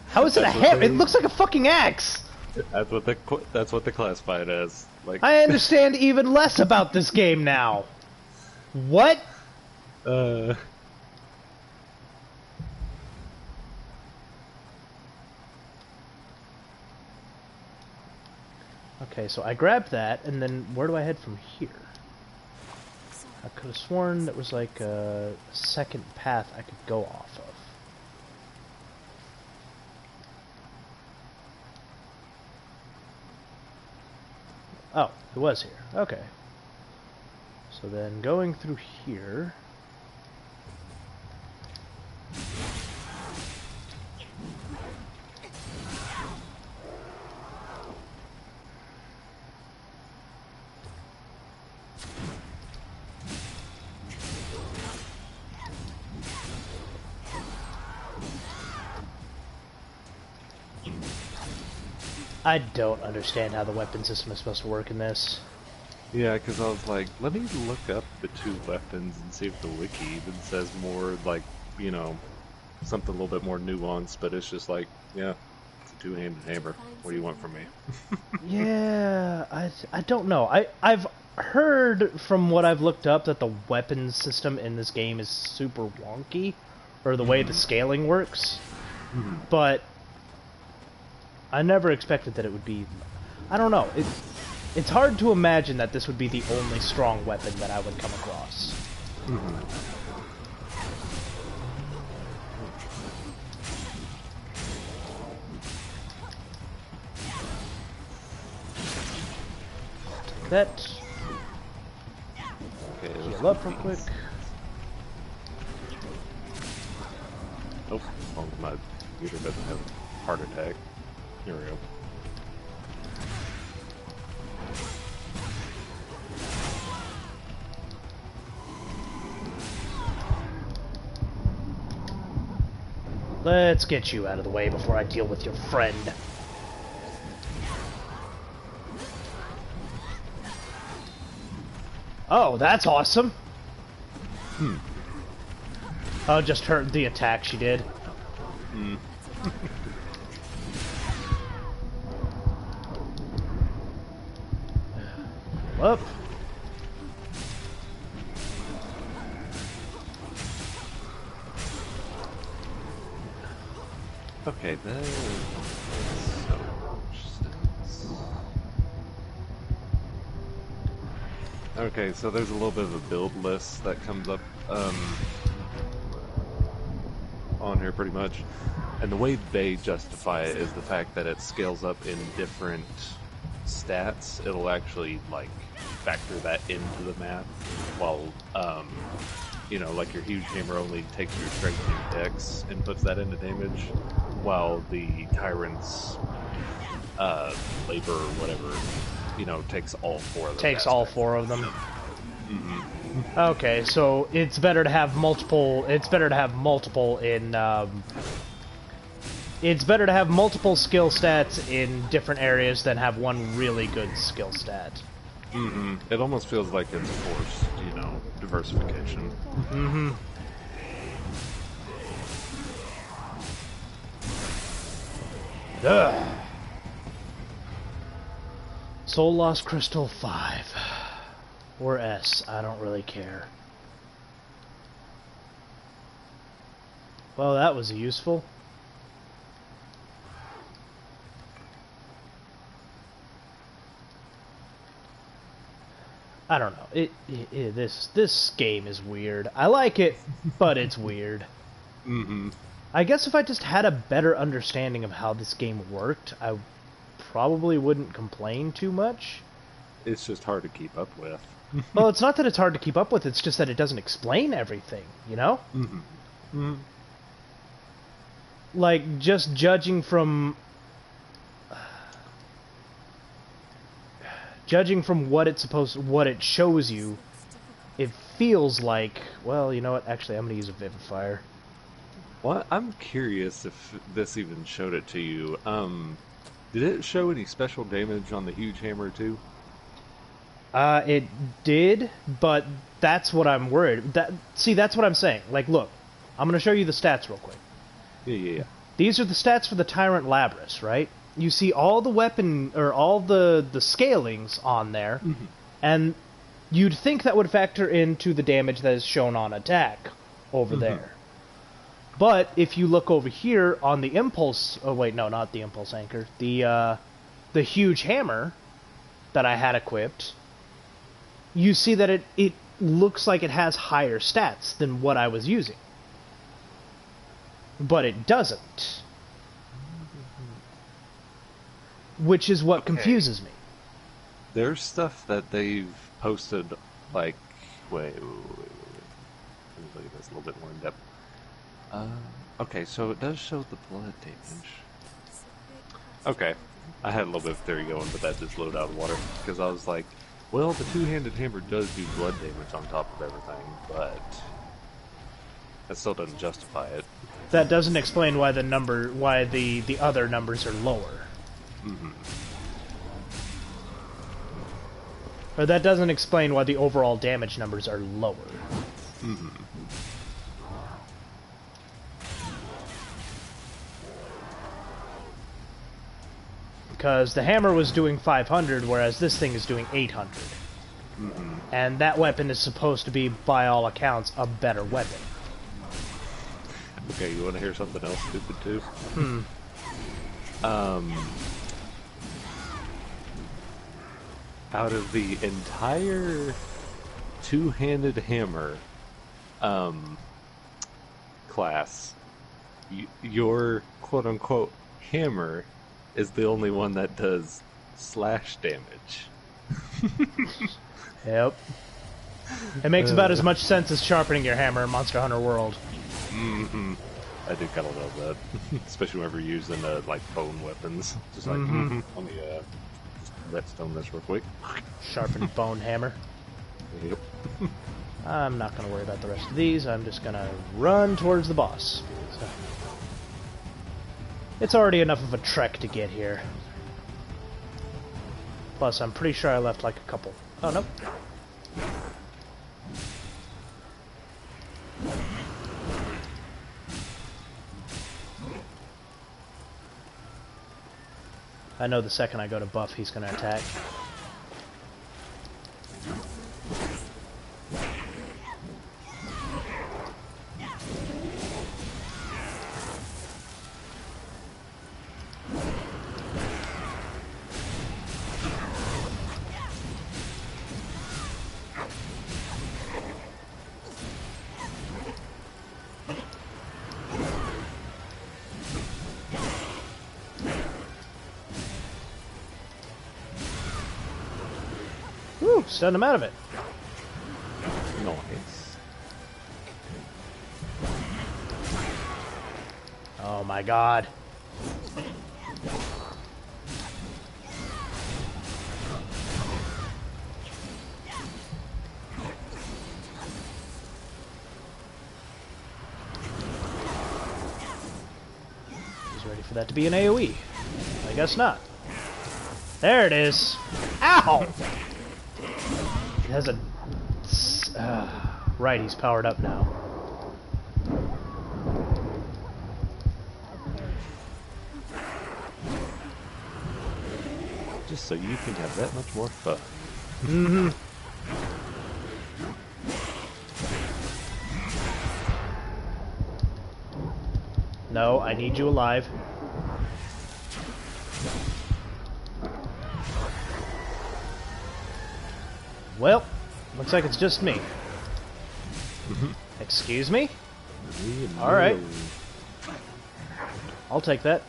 How is it a That's what hammer? they- It looks like a fucking axe! That's what they classify it as. Like, I understand even less about this game now. What? Okay, so I grabbed that, and then where do I head from here? I could have sworn that was like a second path I could go off of. Oh, it was here. Okay. So then going through here... I don't understand how the weapon system is supposed to work in this. yeah, because I was like, let me look up the two weapons and see if the wiki even says more, like, you know, something a little bit more nuanced, but it's just like, yeah, it's a two-handed hammer. What do you want from me? Yeah, I don't know. I've heard from what I've looked up that the weapons system in this game is super wonky, or the way the scaling works, but I never expected that it would be... I don't know. It's hard to imagine that this would be the only strong weapon that I would come across. Take that. Okay, Heal up real quick. Oh, as long as my computer doesn't have a heart attack. Here we go. Let's get you out of the way before I deal with your friend. Oh, that's awesome. Oh, just her, the attack she did. Up. Okay, that makes so much sense. Okay, so there's a little bit of a build list that comes up on here pretty much. And the way they justify it is the fact that it scales up in different stats. It'll actually, like, factor that into the math, while, you know, like your huge hammer only takes your strength and dex and puts that into damage, while the tyrant's labor or whatever, you know, takes all four of them. Takes all four of them. Okay, so it's better to have multiple. It's better to have multiple in. It's better to have multiple skill stats in different areas than have one really good skill stat. It almost feels like it's forced, you know, diversification. Ugh. Soul Lost Crystal 5. Or S, I don't really care. Well, that was useful. I don't know. This game is weird. I like it, but it's weird. I guess if I just had a better understanding of how this game worked, I probably wouldn't complain too much. It's just hard to keep up with. Well, it's not that it's hard to keep up with, it's just that it doesn't explain everything, you know? Like, just judging from what it shows you, it feels like, well, you know what, actually, I'm gonna use a Vivifier. Well, I'm curious if this even showed it to you. Did it show any special damage on the huge hammer, too? It did, but that's what I'm worried. That's what I'm saying. Like, look, I'm gonna show you the stats real quick. Yeah. These are the stats for the Tyrant Labrys, right? You see all the weapon, or all the scalings on there, and you'd think that would factor into the damage that is shown on attack over there. But if you look over here on the Impulse... Oh, wait, no, not the Impulse Anchor. The huge hammer that I had equipped, you see that it looks like it has higher stats than what I was using. But it doesn't. Which is what confuses me. There's stuff that they've posted, like... Wait. Let me look at this a little bit more in depth. Okay, so it does show the blood damage. Okay, I had a little bit of theory going, but that just blew it out of the water. Because I was like, well, the two-handed hammer does do blood damage on top of everything, but that still doesn't justify it. That doesn't explain why the other numbers are lower. Or that doesn't explain why the overall damage numbers are lower. Because the hammer was doing 500, whereas this thing is doing 800. And that weapon is supposed to be, by all accounts, a better weapon. Okay, you want to hear something else stupid, too? Out of the entire two-handed hammer class, your quote-unquote hammer is the only one that does slash damage. Yep. It makes about as much sense as sharpening your hammer in Monster Hunter World. I do kind of love that, especially whenever you're using like bone weapons. Just like, let me just redstone this real quick. Sharpened bone hammer. Yep. I'm not going to worry about the rest of these. I'm just going to run towards the boss. So, it's already enough of a trek to get here. Plus, I'm pretty sure I left like a couple. Oh, nope. I know the second I go to buff, he's going to attack. Woo! Stunned him out of it. Nice. Oh my god. He's ready for that to be an AoE. I guess not. There it is. Ow! It has a... right, he's powered up now. Just so you can have that much more fun. Mm-hmm. No, I need you alive. Well, looks like it's just me. Excuse me? Alright. I'll take that.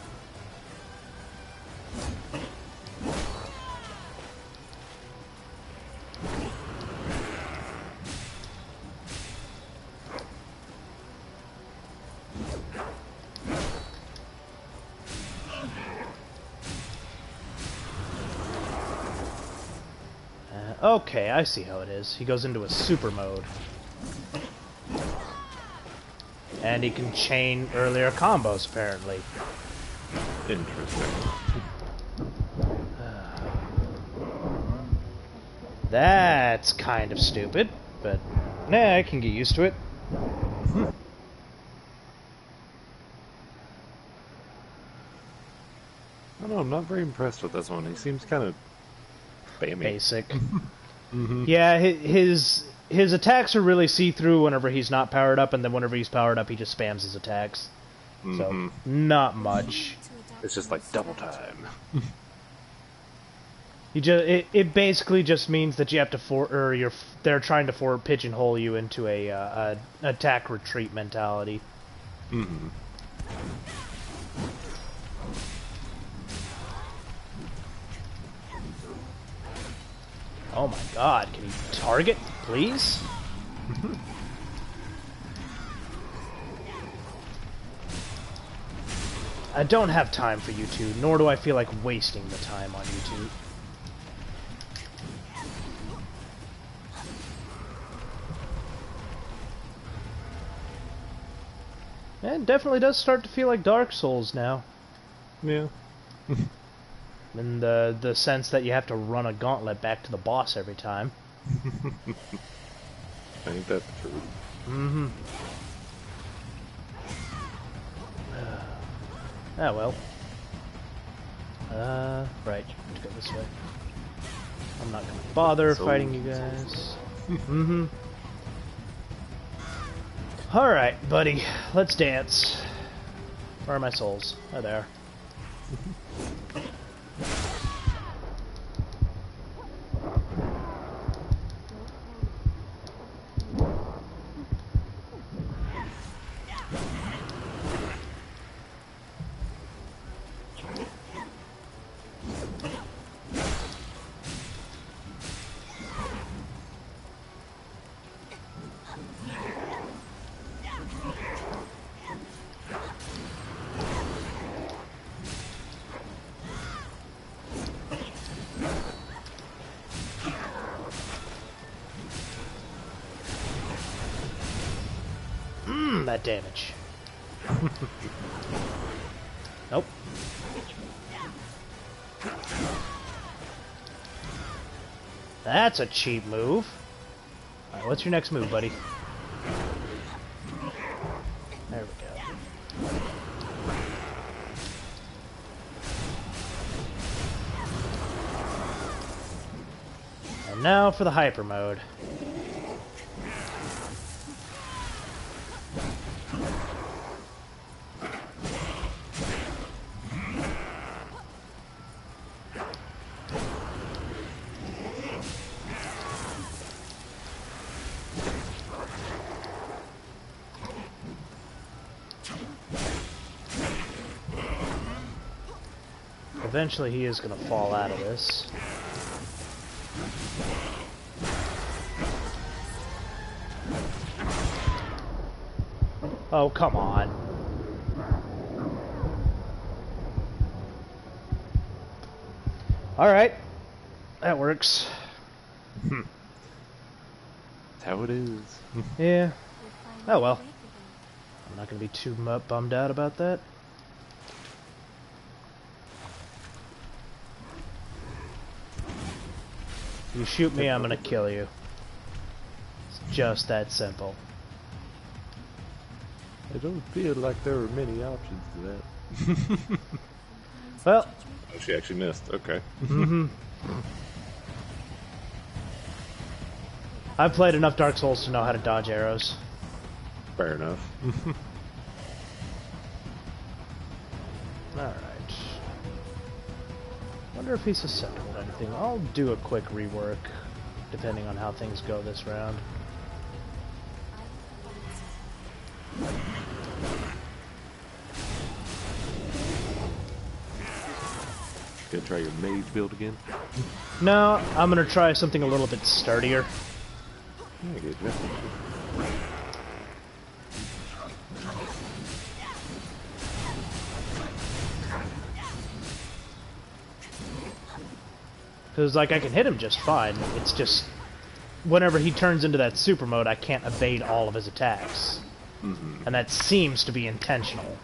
Okay, I see how it is. He goes into a super mode. And he can chain earlier combos, apparently. Interesting. That's kind of stupid, but nah, I can get used to it. I don't know, I'm not very impressed with this one. He seems kind of spammy. Basic. Yeah, his attacks are really see-through whenever he's not powered up, and then whenever he's powered up, he just spams his attacks. So, not much. It's just like double time. It basically just means that you have to they're trying to pigeonhole you into a attack retreat mentality. Mm-hmm. Oh my god, can you target, please? I don't have time for you two, nor do I feel like wasting the time on you two. It definitely does start to feel like Dark Souls now. Yeah. In the sense that you have to run a gauntlet back to the boss every time. I think that's true. Mm-hmm. Ah, well. Right, let's go this way. I'm not gonna bother fighting you guys. Mm-hmm. Alright, buddy, let's dance. Where are my souls? Oh, there. That damage. Nope. That's a cheap move. Alright, what's your next move, buddy? There we go. And now for the hyper mode. Eventually he is going to fall out of this. Oh, come on. Alright. That works. That's how it is. Yeah. You're finally Oh, well. awake again. I'm not going to be too bummed out about that. You shoot me, I'm going to kill you. It's just that simple. I don't feel like there were many options to that. Well, Oh, she actually missed. Okay. I've played enough Dark Souls to know how to dodge arrows. Fair enough. Alright. Wonder if he's susceptible to anything. I'll do a quick rework, depending on how things go this round. Gonna try your mage build again? No, I'm gonna try something a little bit sturdier. Yeah, good. Because, like, I can hit him just fine. It's just, whenever he turns into that super mode, I can't evade all of his attacks. And that seems to be intentional.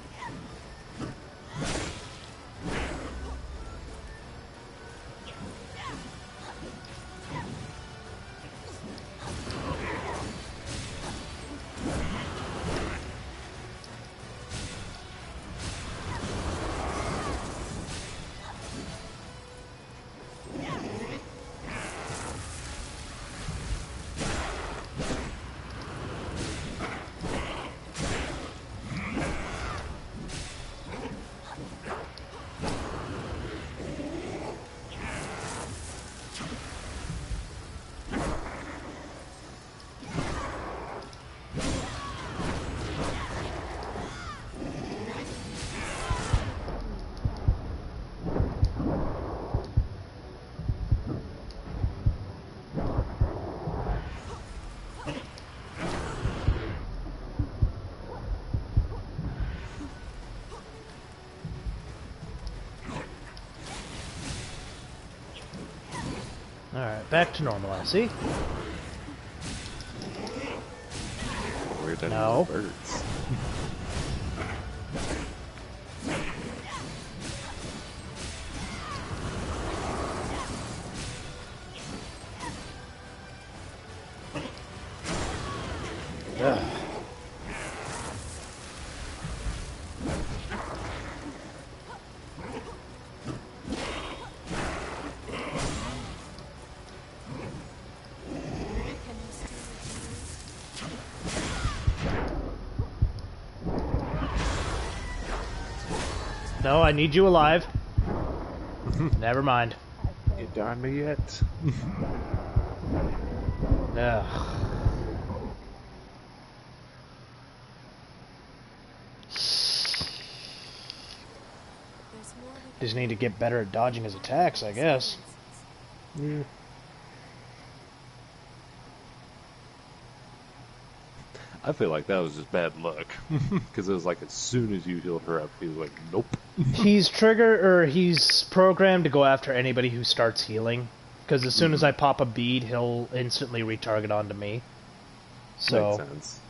Alright, back to normal, I see. We're done No. with birds. Ugh. No, I need you alive. Never mind. You done me yet? Ugh. There's more we Just need to get better at dodging his attacks, I guess. Yeah. I feel like that was just bad luck. Because it was like as soon as you healed her up, he was like, nope. He's he's programmed to go after anybody who starts healing. Because as soon as I pop a bead, he'll instantly retarget onto me. So, Makes sense.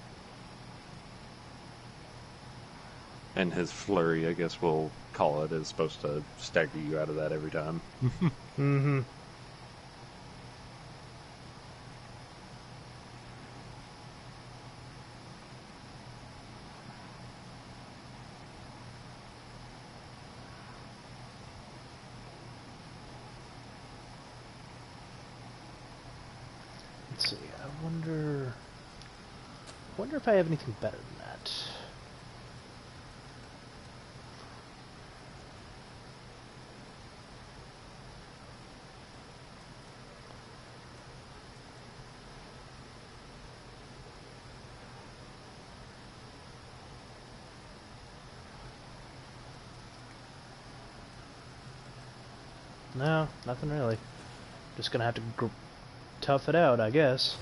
And his flurry, I guess we'll call it, is supposed to stagger you out of that every time. mm-hmm. Let's see, I wonder if I have anything better than that. No, nothing really. Just gonna have to tough it out, I guess.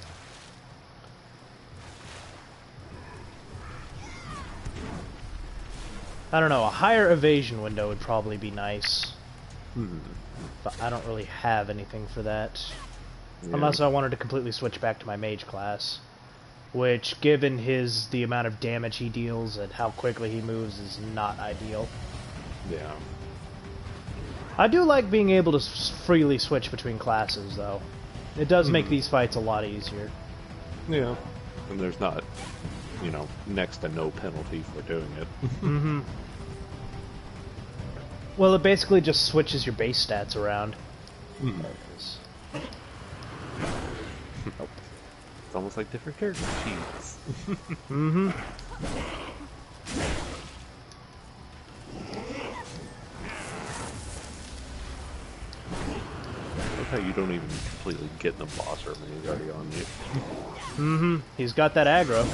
I don't know, a higher evasion window would probably be nice. Hmm. But I don't really have anything for that. Yeah. Unless I wanted to completely switch back to my mage class. Which, given the amount of damage he deals and how quickly he moves, is not ideal. Yeah. I do like being able to freely switch between classes, though. It does make these fights a lot easier. Yeah. And there's not, you know, next to no penalty for doing it. Mm-hmm. Well, it basically just switches your base stats around. Mhm. There it is. It's almost like different character sheets. Mm-hmm. I like how you don't even completely get in the boss room and he's already on you. Mm-hmm. He's got that aggro.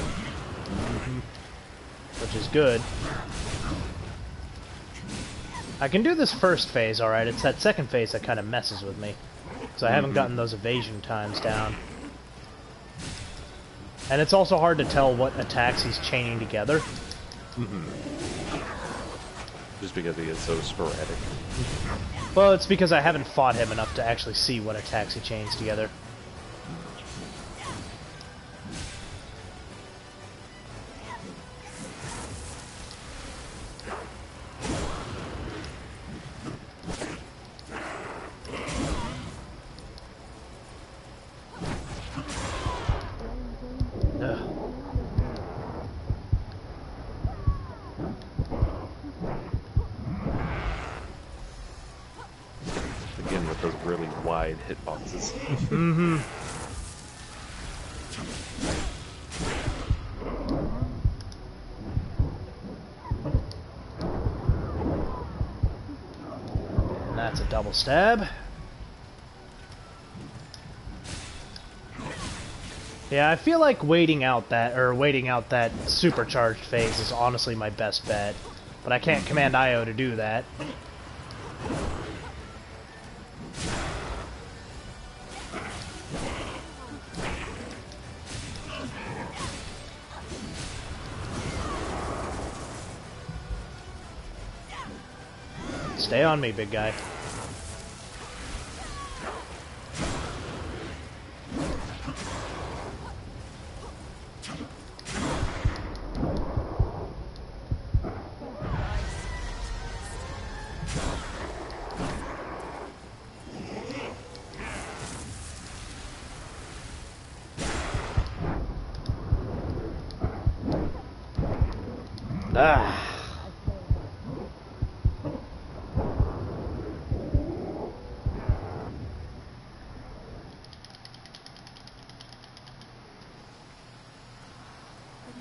Which is good. I can do this first phase alright, it's that second phase that kind of messes with me. So I haven't gotten those evasion times down. And it's also hard to tell what attacks he's chaining together. Just because he is so sporadic. Well, it's because I haven't fought him enough to actually see what attacks he chains together. Ugh. Again, with those really wide hitboxes. Mm-hmm. And that's a double stab. Yeah, I feel like waiting out that supercharged phase is honestly my best bet. But I can't command IO to do that. Stay on me, big guy. Ah. Good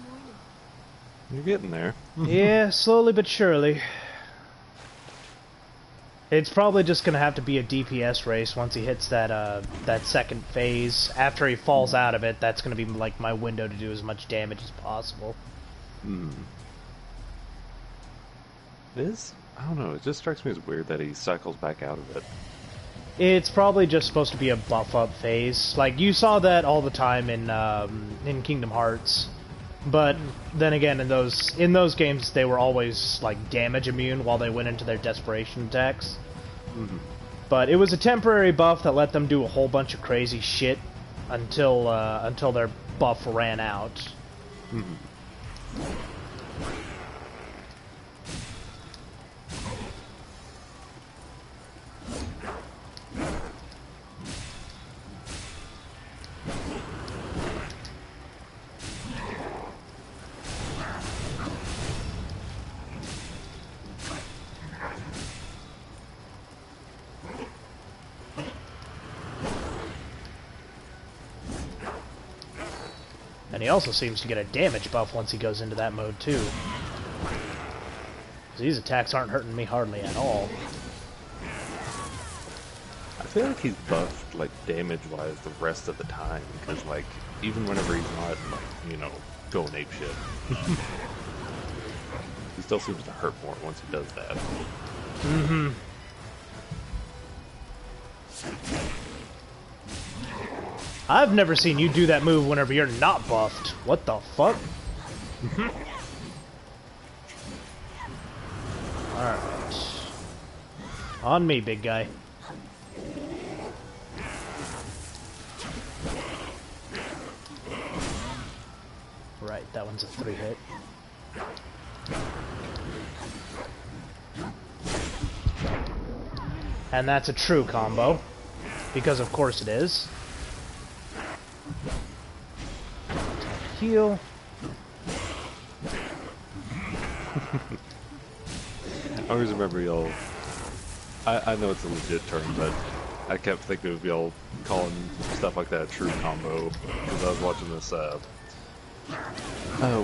morning. You're getting there. Yeah, slowly but surely. It's probably just gonna have to be a DPS race once he hits that second phase. After he falls out of it, that's gonna be like my window to do as much damage as possible. I don't know, it just strikes me as weird that he cycles back out of it. It's probably just supposed to be a buff up phase. Like you saw that all the time in Kingdom Hearts. But then again, in those games, they were always like damage immune while they went into their desperation attacks. But it was a temporary buff that let them do a whole bunch of crazy shit until their buff ran out. And he also seems to get a damage buff once he goes into that mode too. 'Cause these attacks aren't hurting me hardly at all. I feel like he's buffed, like, damage-wise the rest of the time, because, like, even whenever he's not, like, you know, going apeshit, he still seems to hurt more once he does that. I've never seen you do that move whenever you're not buffed. What the fuck? Alright. On me, big guy. Right, that one's a 3-hit. And that's a true combo. Because of course it is. Heal. I always remember y'all. I know it's a legit term, but I kept thinking of y'all calling stuff like that a true combo because I was watching this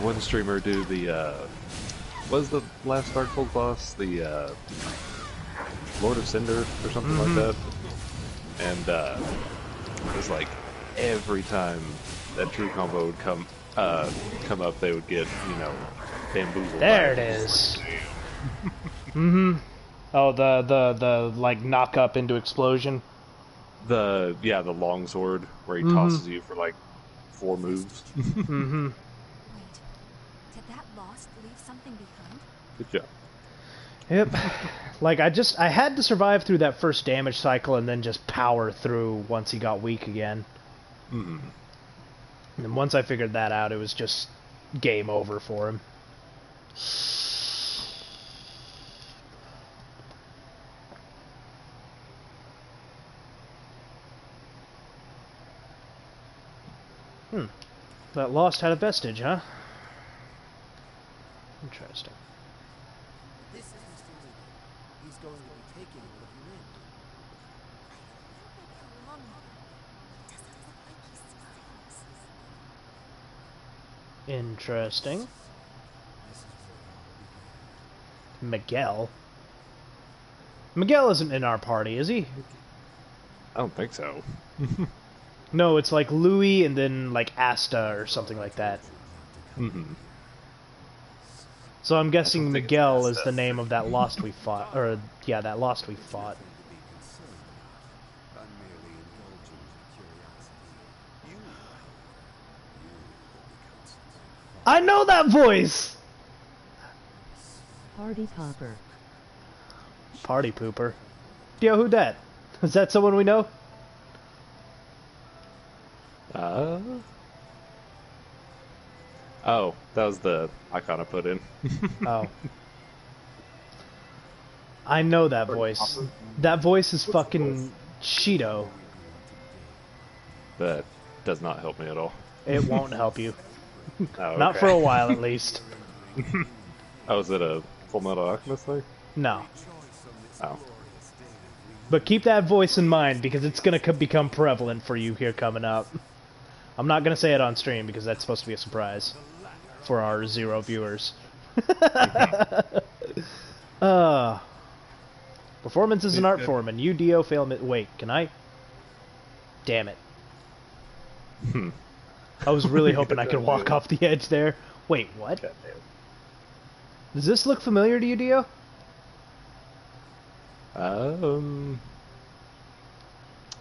one streamer do the what was the last Dark Souls boss? The Lord of Cinder or something like that. And it was like every time that true combo would come up, they would get, you know, bamboozled. There it is. Oh, the like knock up into explosion. The long sword where he tosses you for like 4 moves. Wait, did that lost leave something behind? Good job. Yep. Like I had to survive through that first damage cycle and then just power through once he got weak again. And once I figured that out, it was just game over for him. That lost had a vestige, huh? Interesting. This is Mr. Lee. He's going to be taking what you in. Interesting. Miguel? Miguel isn't in our party, is he? I don't think so. No, it's like Louis and then like Asta or something like that. So I'm guessing Miguel is the name of that lost we fought, or yeah, that lost we fought. I know that voice! Party popper. Party pooper. Yo, who dat? Is that someone we know? Oh, that was the icon I put in. Oh. I know that voice. That voice is fucking Cheeto. That does not help me at all. It won't help you. Oh, Not okay. for a while, at least. Oh, is it a Full Metal Alchemist thing? No. Oh. But keep that voice in mind, because it's gonna become prevalent for you here coming up. I'm not gonna say it on stream, because that's supposed to be a surprise. For our 0 viewers. Performance is an art form, and you, Dio, fail me. Wait, can I? Damn it. I was really hoping I could walk off the edge there. Wait, what? Does this look familiar to you, Dio? Oh,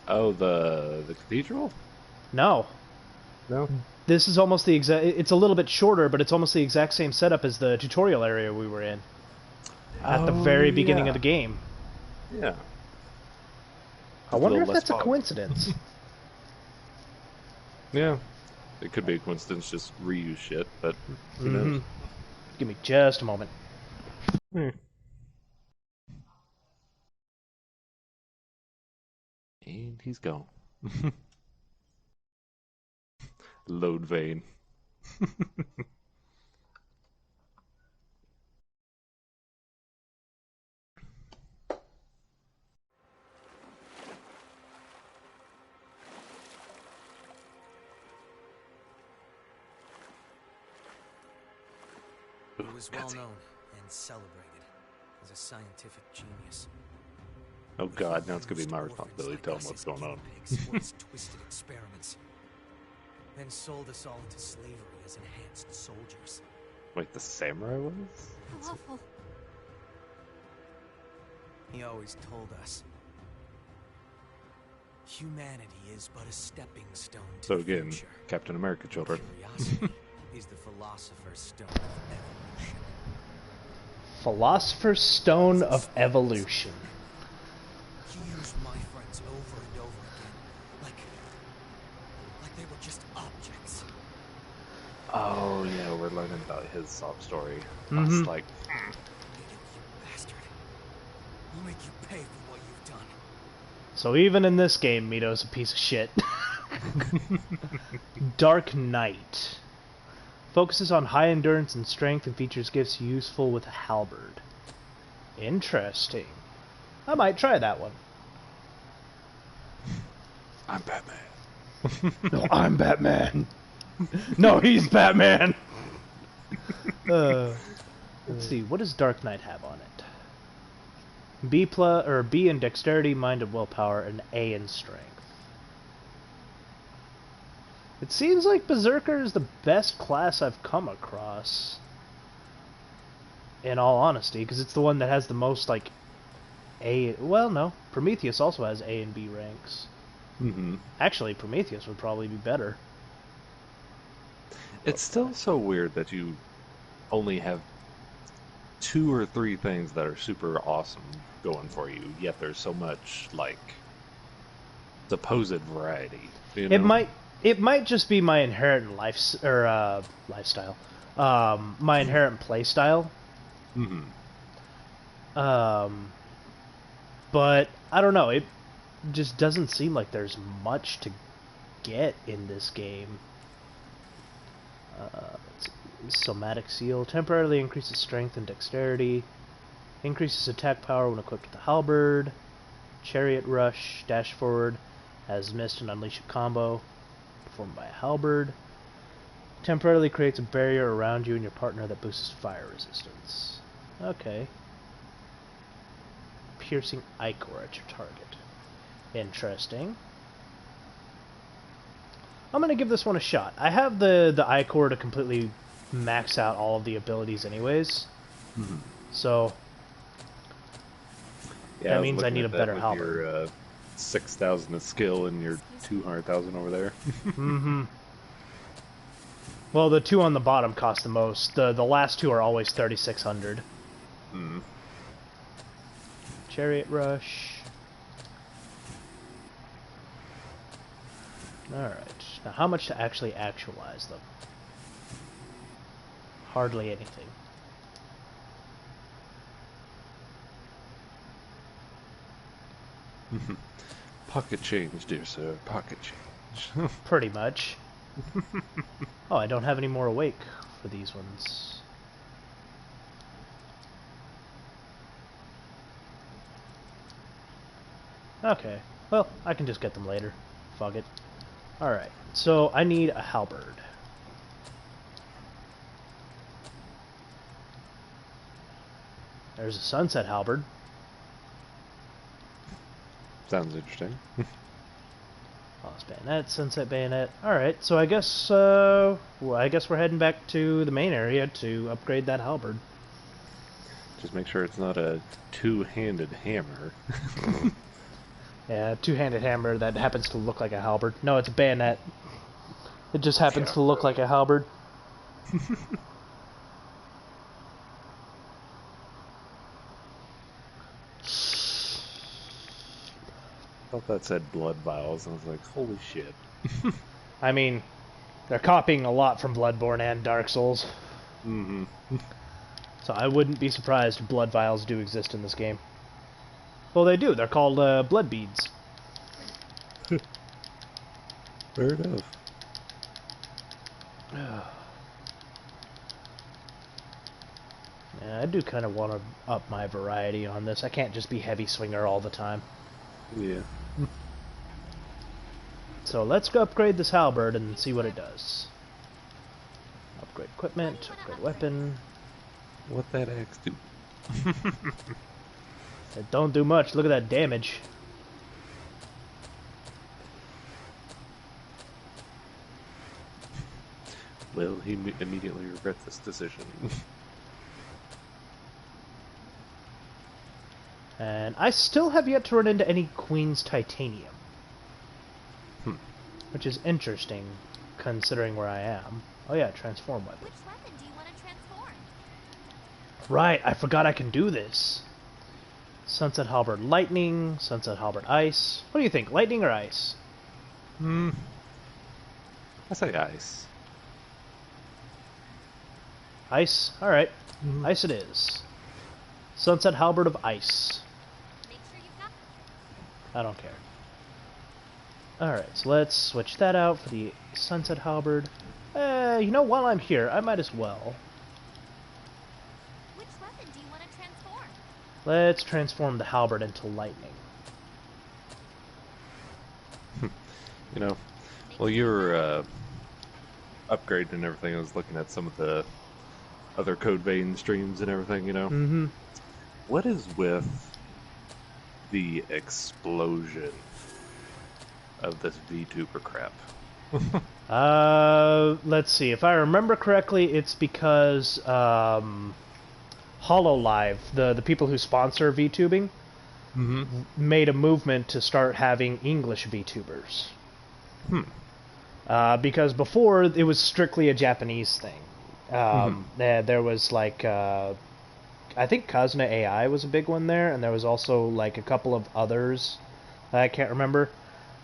the cathedral? No. No? This is almost the exact... It's a little bit shorter, but it's almost the exact same setup as the tutorial area we were in. At the very beginning of the game. Yeah. I wonder if that's a coincidence. Yeah. It could be a coincidence, just reuse shit, but who knows? Give me just a moment. And he's gone. Load vein. He was well known and celebrated as a scientific genius. Oh god, now it's gonna be my responsibility to tell him what's going on. Twisted experiments. Then sold us all into slavery as enhanced soldiers. Wait, the samurai was? How awful. He always told us, humanity is but a stepping stone to So the again, future. Captain America children. Curiosity is the philosopher's stone of evolution. Philosopher's Stone of Evolution. You used my friends over and over again, like they were just objects. Oh yeah, we're learning about his sob story. Mhm. It's like, You bastard. I'll make you pay for what you've done. So even in this game, Mito's a piece of shit. Dark Knight. Focuses on high endurance and strength and features gifts useful with a halberd. Interesting. I might try that one. I'm Batman. No, I'm Batman. No, he's Batman. Let's see. What does Dark Knight have on it? B in dexterity, mind, and willpower, and A in strength. It seems like Berserker is the best class I've come across. In all honesty, because it's the one that has the most, like, A... Well, no. Prometheus also has A and B ranks. Mm-hmm. Actually, Prometheus would probably be better. It's still so weird that you only have 2 or 3 things that are super awesome going for you, yet there's so much, like, supposed variety. You know? It might just be my inherent lifestyle. My inherent play style. Mm-hmm. But I don't know. It just doesn't seem like there's much to get in this game. Somatic Seal temporarily increases strength and dexterity. Increases attack power when equipped with the halberd. Chariot Rush, dash forward, has missed and unleash a combo performed by a halberd. Temporarily creates a barrier around you and your partner that boosts fire resistance. Okay. Piercing Ichor at your target. Interesting. I'm gonna give this one a shot. I have the Ichor to completely max out all of the abilities anyways. Mm-hmm. So Yeah, that was means I looking need at a that better with halberd. your 6,000 of skill and your 200,000 over there. Mm-hmm. Well, the 2 on the bottom cost the most. The last 2 are always 3,600. Mm. Chariot Rush. Alright. Now, how much to actually actualize them? Hardly anything. Pocket change, dear sir. Pocket change. Pretty much. Oh, I don't have any more awake for these ones. Okay. Well, I can just get them later. Fuck it. Alright, so I need a halberd. There's a sunset halberd. Sounds interesting. Lost bayonet, sunset bayonet. Alright, so I guess we're heading back to the main area to upgrade that halberd. Just make sure it's not a 2-handed hammer. Yeah, two-handed hammer that happens to look like a halberd. No, it's a bayonet. It just happens to look like a halberd. I thought that said blood vials, and I was like, holy shit. I mean, they're copying a lot from Bloodborne and Dark Souls. Mm-hmm. So I wouldn't be surprised if blood vials do exist in this game. Well, they do. They're called blood beads. Fair enough. Yeah, I do kind of want to up my variety on this. I can't just be heavy swinger all the time. Yeah. So let's go upgrade this halberd and see what it does. Upgrade equipment, upgrade weapon. What that axe do? It don't do much. Look at that damage. Well, he immediately regrets this decision. And I still have yet to run into any Queen's Titanium. Which is interesting, considering where I am. Oh yeah, transform weapon. Which weapon do you want to transform? Right, I forgot I can do this. Sunset Halberd Lightning, Sunset Halberd Ice. What do you think, lightning or ice? Hmm. I say ice. Ice? Alright. Ice it is. Sunset Halberd of Ice. Make sure you've got I don't care. Alright, so let's switch that out for the Sunset Halberd. You know, while I'm here, I might as well. which weapon do you want to transform? Let's transform the Halberd into lightning. You know, well, you're upgrading and everything. I was looking at some of the other Code Vein streams and everything, you know. Mm-hmm. What is with the explosion of this VTuber crap? Let's see. If I remember correctly, it's because HoloLive, the people who sponsor VTubing, made a movement to start having English VTubers. Because before it was strictly a Japanese thing. There was like I think Kazna AI was a big one there, and there was also like a couple of others that I can't remember.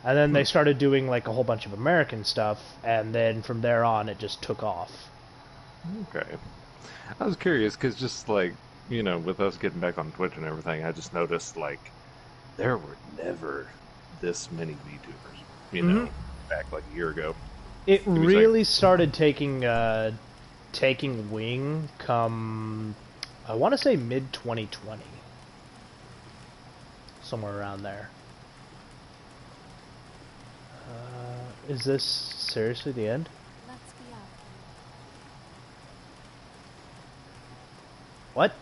And then they started doing like a whole bunch of American stuff, and then from there on it just took off. Okay. I was curious because just like, you know, with us getting back on Twitch and everything, I just noticed like there were never this many VTubers, you know, back like a year ago. It really started taking wing come, I want to say mid 2020, somewhere around there. Is this seriously the end? Let's be off. What?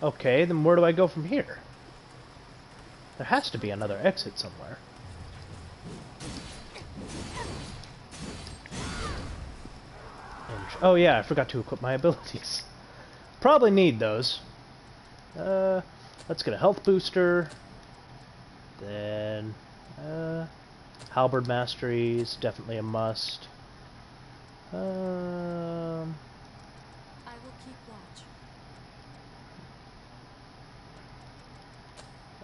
Okay, then where do I go from here? There has to be another exit somewhere. Oh yeah, I forgot to equip my abilities. Probably need those. Let's get a health booster. Then, Halberd Mastery is definitely a must. I will keep watch.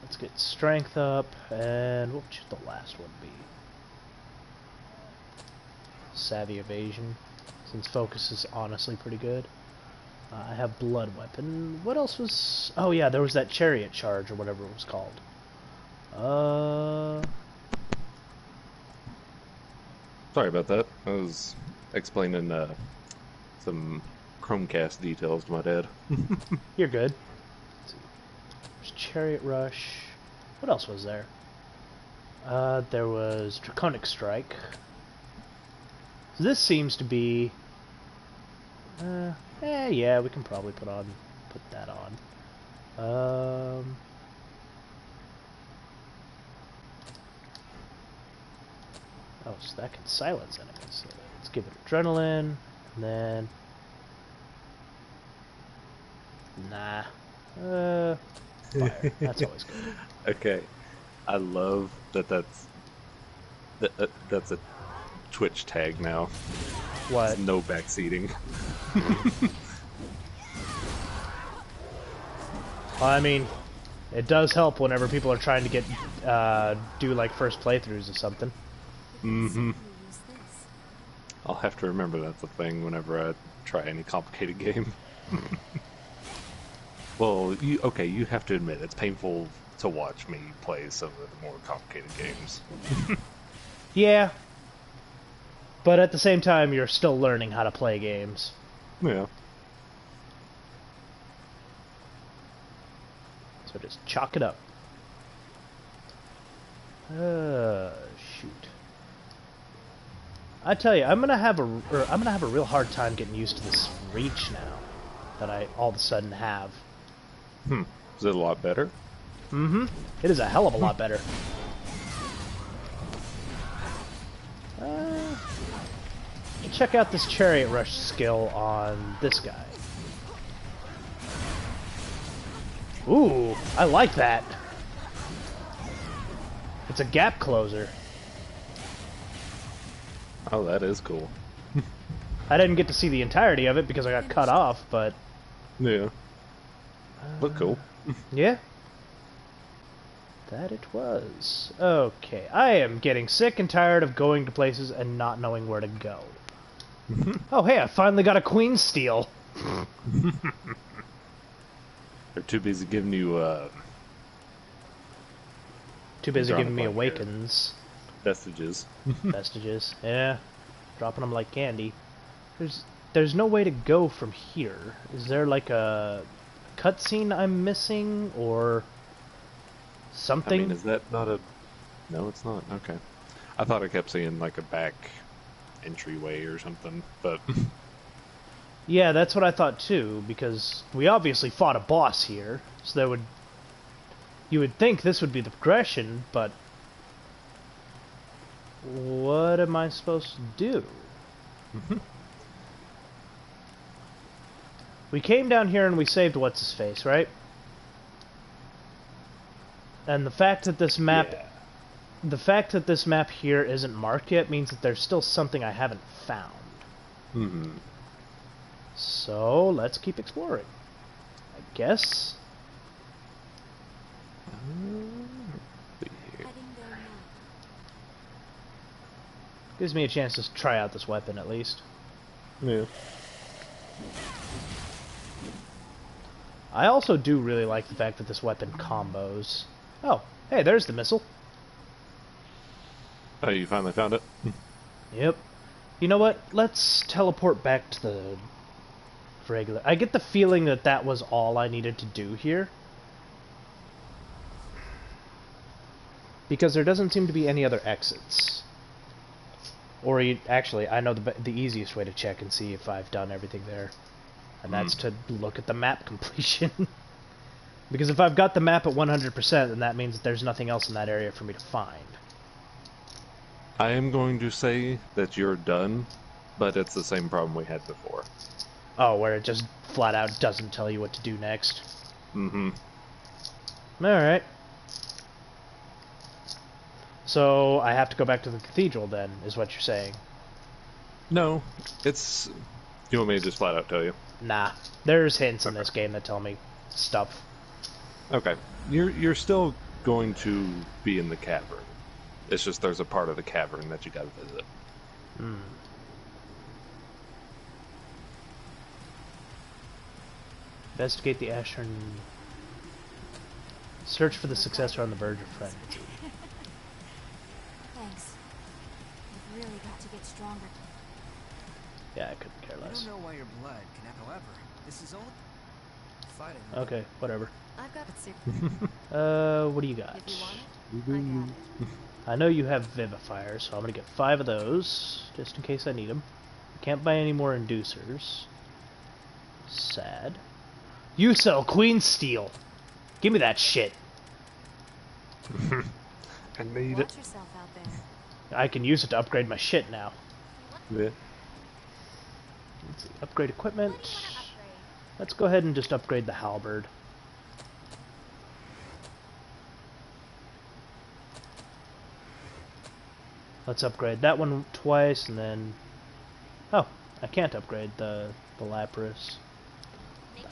Let's get strength up, and what should the last one be? Savvy Evasion, since focus is honestly pretty good. I have Blood Weapon. What else was... Oh yeah, there was that Chariot Charge, or whatever it was called. Sorry about that. I was explaining some Chromecast details to my dad. You're good. Let's see. There's Chariot Rush. What else was there? There was Draconic Strike. So this seems to be... yeah, we can probably put that on. Oh, so that can silence enemies. So let's give it Adrenaline, and then... Nah. Fire. That's always good. Okay. I love that's a Twitch tag now. What? No backseating. Well, I mean, it does help whenever people are trying to get, do like first playthroughs or something. Mm-hmm. Use this. I'll have to remember that's a thing whenever I try any complicated game. Well, you have to admit it's painful to watch me play some of the more complicated games. Yeah. But at the same time, you're still learning how to play games. Yeah. So just chalk it up. Shoot. I tell you, I'm gonna have a real hard time getting used to this reach now that I all of a sudden have. Is it a lot better? Mm-hmm. It is a hell of a lot better. Check out this Chariot Rush skill on this guy. Ooh, I like that. It's a gap closer. Oh, that is cool. I didn't get to see the entirety of it because I got cut off, but Yeah. Look cool. yeah. That it was. Okay, I am getting sick and tired of going to places and not knowing where to go. Oh, hey, I finally got a Queen Steel. They're too busy giving you Too busy Drawing giving a me blank here. awakens. vestiges. Vestiges. Yeah. Dropping them like candy. There's no way to go from here. Is there like a cutscene I'm missing or I something? mean, is that not a... No, it's not. Okay. I thought I kept seeing like a back entryway or something, but... Yeah, that's what I thought too, because we obviously fought a boss here, so there would... You would think this would be the progression, but... What am I supposed to do? We came down here and we saved What's-His-Face, right? And the fact that this map... Yeah. The fact that this map here isn't marked yet means that there's still something I haven't found. Mm-hmm. So, let's keep exploring. I guess. See here. Heading there now. Gives me a chance to try out this weapon at least. Yeah. I also do really like the fact that this weapon combos. Oh, hey, there's the missile. Oh, you finally found it? Yep. You know what? Let's teleport back to the regular... I get the feeling that that was all I needed to do here. Because there doesn't seem to be any other exits. Or actually, I know the easiest way to check and see if I've done everything there. And that's to look at the map completion. Because if I've got the map at 100%, then that means that there's nothing else in that area for me to find. I am going to say that you're done, but it's the same problem we had before. Oh, where it just flat out doesn't tell you what to do next. Mm-hmm. Alright. So, I have to go back to the cathedral then, is what you're saying. No, it's... You want me to just flat out tell you? Nah. There's hints in this game that tell me stuff. Okay. You're still going to be in the cavern. It's just there's a part of the cavern that you gotta visit. Hmm. Investigate the Ashern. Search for the successor on the verge of frenzy. Thanks. You've really got to get stronger. Yeah, I couldn't care I less. don't know why your blood can. However, this is only fighting. Okay, whatever. I've got it, Super. What do you got? If you want it, I got it. I know you have Vivifier, so I'm gonna get 5 of those, just in case I need them. Can't buy any more Inducers. Sad. You sell Queen Steel! Give me that shit! I need Watch yourself out there. I can use it to upgrade my shit now. Yeah. Let's see, upgrade equipment. Let's go ahead and just upgrade the halberd. Let's upgrade that one twice, and then... Oh, I can't upgrade the Lapras.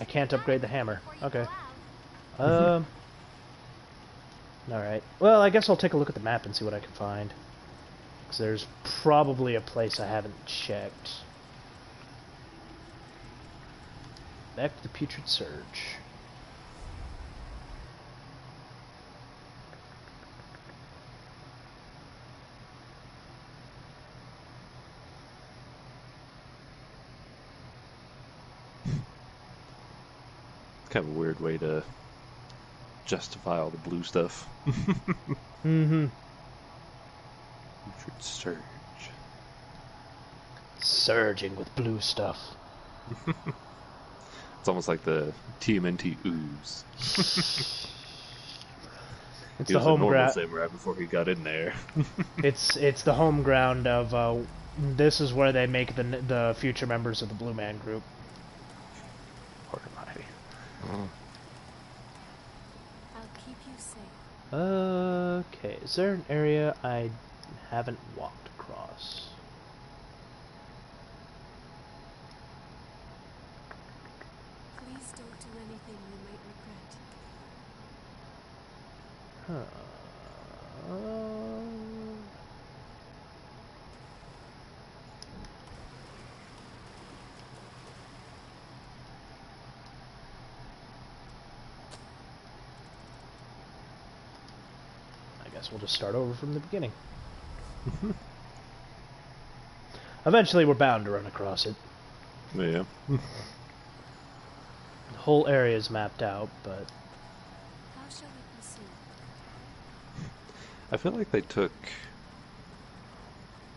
I can't upgrade the hammer. Okay. Alright. Well, I guess I'll take a look at the map and see what I can find. Because there's probably a place I haven't checked. Back to the Putrid Surge. Kind of a weird way to justify all the blue stuff. Mm-hmm. Putrid Surge. Surging with blue stuff. It's almost like the TMNT ooze. It's He the was a home normal ground. samurai before he got in there. It's the home ground of. This is where they make the future members of the Blue Man Group. Lord almighty. I'll keep you safe. Okay, is there an area I haven't walked across? Please don't do anything you might regret. I guess we'll just start over from the beginning. Eventually, we're bound to run across it. Yeah. The whole area is mapped out, but How shall we proceed? I feel like they took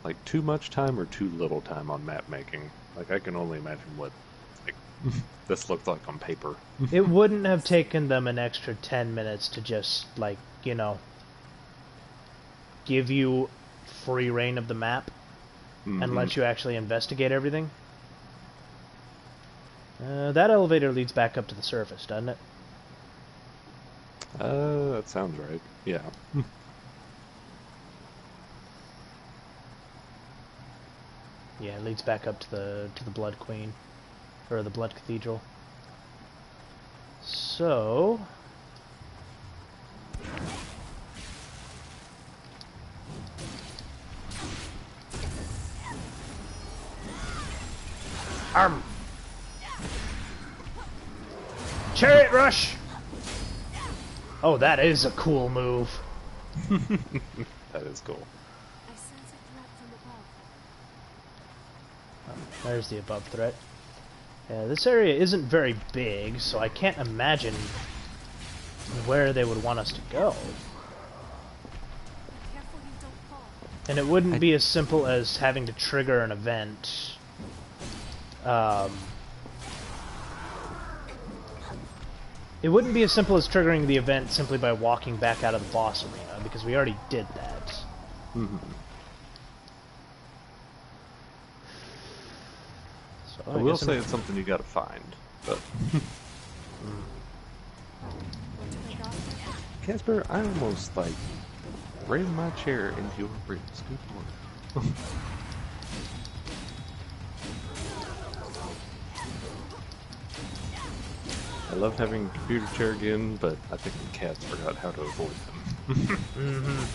like too much time or too little time on map making. Like I can only imagine what like this looked like on paper. it wouldn't have taken them an extra 10 minutes to just, like, you know, give you free reign of the map and let you actually investigate everything. That elevator leads back up to the surface, doesn't it? That sounds right. Yeah. Yeah, it leads back up to the Blood Queen, or the Blood Cathedral. So, Chariot Rush! Oh, that is a cool move. That is cool. I sense a threat from above. There's the above threat. Yeah, this area isn't very big, so I can't imagine where they would want us to go. Careful you don't fall. And it wouldn't be as simple as having to trigger an event. It wouldn't be as simple as triggering the event simply by walking back out of the boss arena, because we already did that. So I will say it's something you gotta find, but... Casper, I almost, like, ran my chair into your ribs. Good lord. I love having a computer chair again, but I think the cats forgot how to avoid them.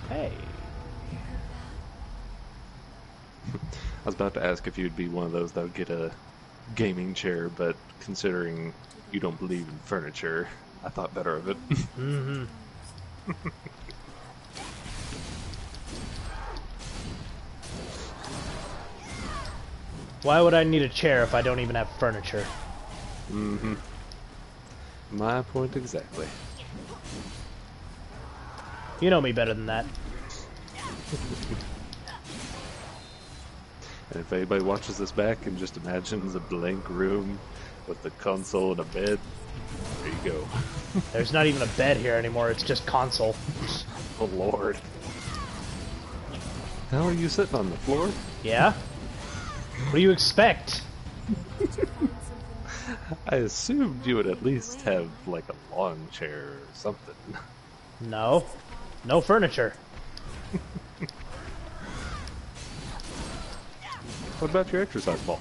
Hey. I was about to ask if you'd be one of those that would get a gaming chair, but considering you don't believe in furniture, I thought better of it. Why would I need a chair if I don't even have furniture? My point exactly. You know me better than that. And if anybody watches this back and just imagines a blank room with a console and a bed, there you go. There's not even a bed here anymore, it's just console. Oh lord. How are you sitting on the floor? Yeah? What do you expect? I assumed you would at least have like a lawn chair or something. No. No furniture. What about your exercise ball?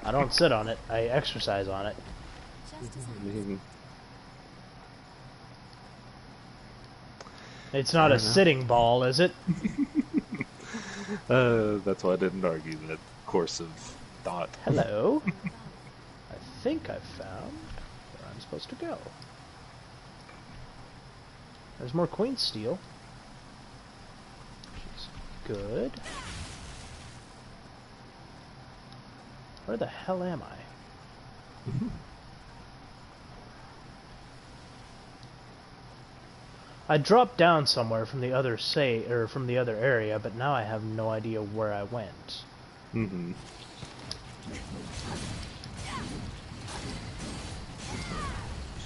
I don't sit on it, I exercise on it. Just as I mean, It's not a sitting ball, is it? that's why I didn't argue that course of thought. Hello. I think I've found where I'm supposed to go. There's more Queen Steel. Which is good. Where the hell am I? I dropped down somewhere from the other from the other area, but now I have no idea where I went.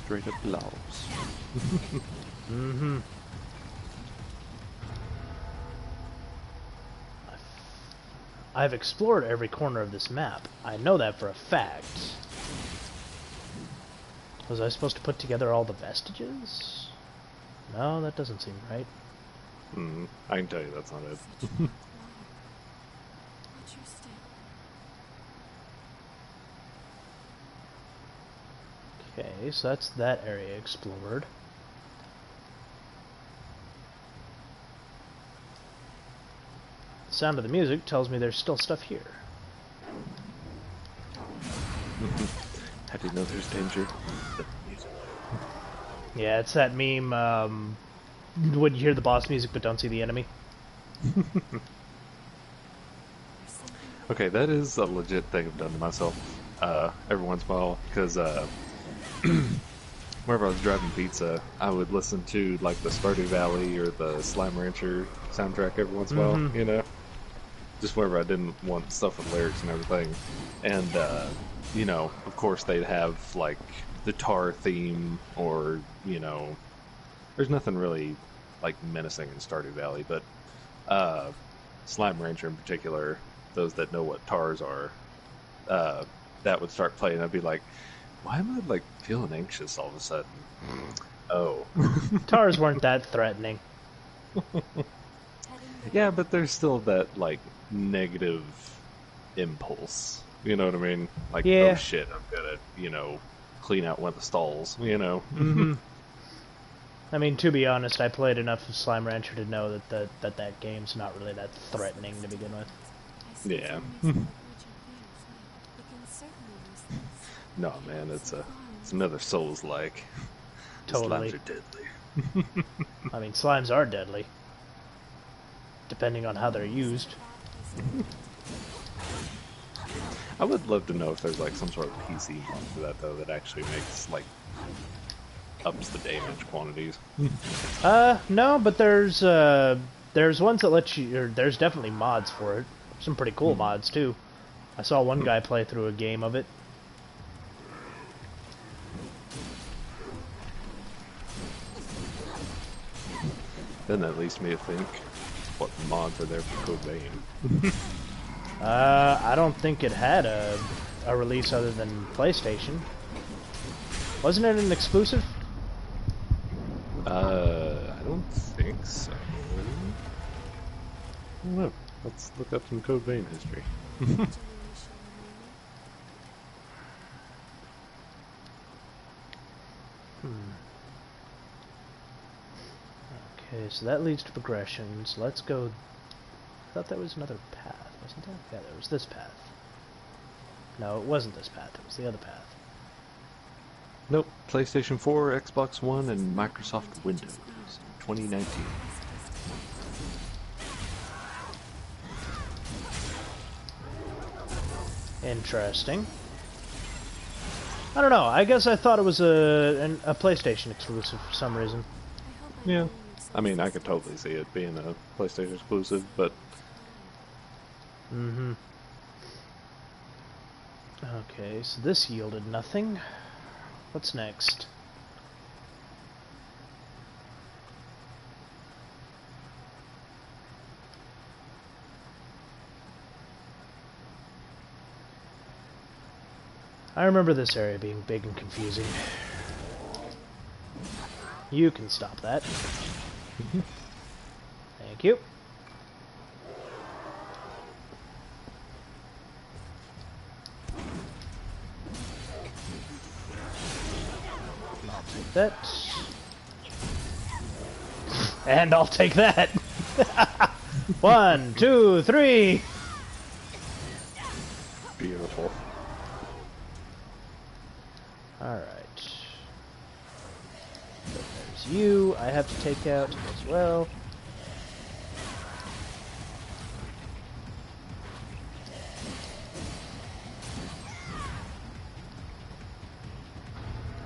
Straight up Laos. I've explored every corner of this map. I know that for a fact. Was I supposed to put together all the vestiges? No, that doesn't seem right. I can tell you that's not it. Okay, so that's that area explored. The sound of the music tells me there's still stuff here. How do you know there's danger? Yeah, it's that meme, when you hear the boss music but don't see the enemy. Okay, that is a legit thing I've done to myself every once in a while, because whenever I was driving pizza, I would listen to like the Stardew Valley or the Slime Rancher soundtrack every once in a while, you know? Just whenever I didn't want stuff with lyrics and everything. And, you know, of course they'd have like the tar theme, or, you know, there's nothing really like menacing in Stardew Valley, but Slime Rancher in particular, those that know what tars are, that would start playing. I'd be like, why am I like feeling anxious all of a sudden? Oh. Tars weren't that threatening. Yeah, but there's still that like negative impulse. You know what I mean? Like, yeah. Oh shit, I'm gonna, you know, clean out one of the stalls, you know? I mean, to be honest, I played enough of Slime Rancher to know that game's not really that threatening to begin with. Yeah. No, man, it's another Souls-like. Totally. Slimes are deadly. I mean, slimes are deadly, depending on how they're used. I would love to know if there's like some sort of PC mod for that though, that actually makes like ups the damage quantities. No, but there's ones that let you, or there's definitely mods for it. Some pretty cool mods too. I saw one guy play through a game of it. Then that leads me to think, what mods are there for Code Vein? I don't think it had a release other than PlayStation. Wasn't it an exclusive? I don't think so. I don't know. Let's look up some Code Vein history. Okay, so that leads to progressions. Let's go. I thought there was another path, wasn't there? Yeah, there was this path. No, it wasn't this path. It was the other path. Nope. PlayStation 4, Xbox One, and Microsoft Windows. 2019. Interesting. I don't know. I guess I thought it was a PlayStation exclusive for some reason. Yeah. I mean, I could totally see it being a PlayStation exclusive, but... Okay, so this yielded nothing. What's next? I remember this area being big and confusing. You can stop that. Thank you. I'll take that. And I'll take that. 1, 2, 3. Beautiful. Alright. There's you. I have to take out as well.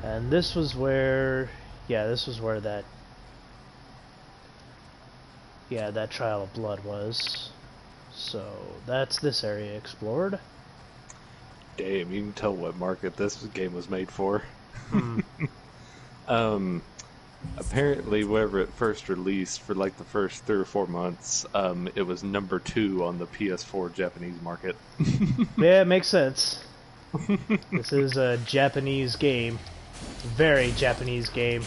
And this was where... Yeah, this was where that... Yeah, that Trial of Blood was. So, that's this area explored. Damn, you can tell what market this game was made for. Apparently, whenever it first released, for like the first 3 or 4 months, it was number 2 on the PS4 Japanese market. Yeah, it makes sense. This is a Japanese game. Very Japanese game.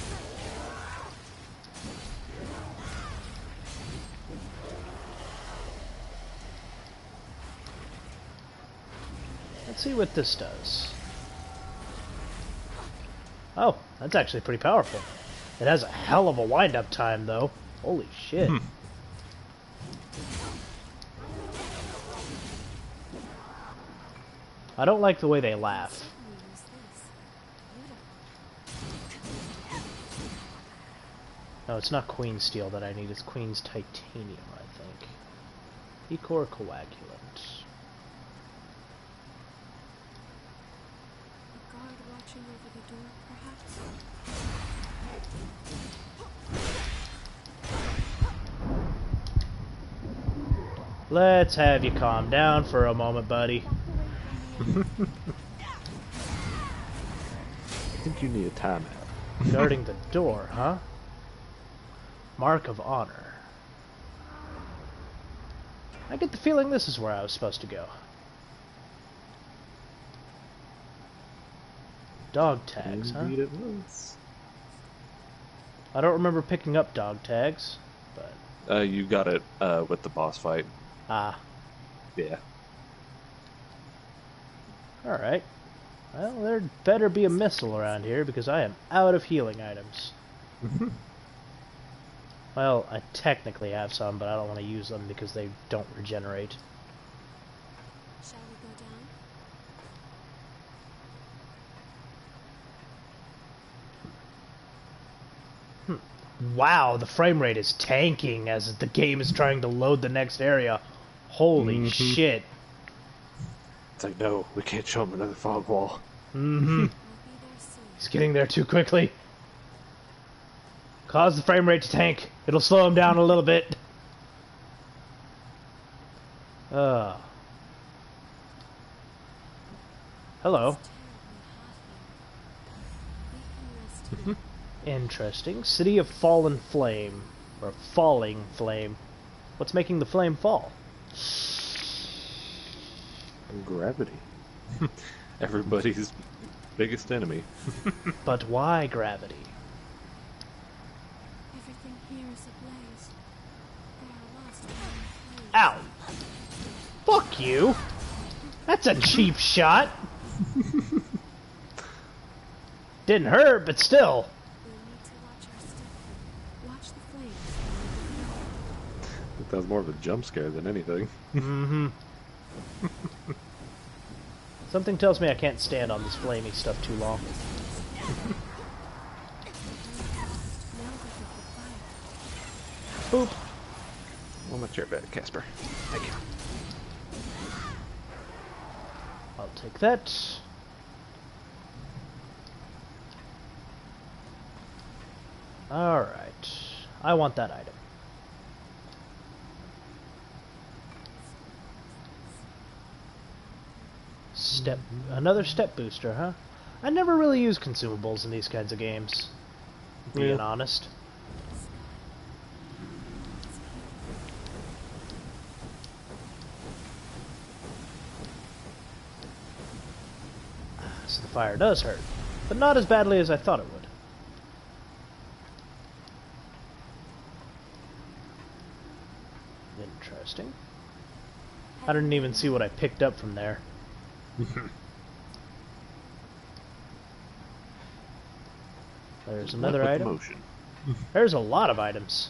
Let's see what this does. Oh, that's actually pretty powerful. It has a hell of a wind-up time, though. Holy shit. I don't like the way they laugh. Use this. No, it's not Queen Steel that I need, it's Queen's Titanium, I think. Ecor Coagulant. A guard watching over the door, perhaps? Let's have you calm down for a moment, buddy. I think you need a timeout. Guarding the door, huh? Mark of Honor. I get the feeling this is where I was supposed to go. Dog tags, huh? Indeed it was. I don't remember picking up dog tags, but... You got it with the boss fight. Ah, Yeah. alright. Well, there better be a missile around here, because I am out of healing items. Well, I technically have some, but I don't want to use them because they don't regenerate. Shall we go down? Wow, the frame rate is tanking as the game is trying to load the next area. Holy shit. It's like, no, we can't show him another fog wall. Mm-hmm. We'll be there soon. He's getting there too quickly. Cause the frame rate to tank. It'll slow him down a little bit. Hello. Terribly hot here. We can rest here. Interesting. City of Fallen Flame. Or Falling Flame. What's making the flame fall? Gravity. Everybody's biggest enemy. But why gravity? Everything here is ablaze. They are lost without flames. Ow! Fuck you! That's a cheap shot! Didn't hurt, but still. We need to watch our step. Watch the flames. I think that was more of a jump scare than anything. Mm-hmm. Something tells me I can't stand on this flamey stuff too long. Now that the fire. Boop. Well, my chair back, Casper. Thank you. I'll take that. Alright. I want that item. Another step booster, huh? I never really use consumables in these kinds of games, being Yeah. honest. So the fire does hurt, but not as badly as I thought it would. Interesting. I didn't even see what I picked up from there. There's another With item. motion. There's a lot of items.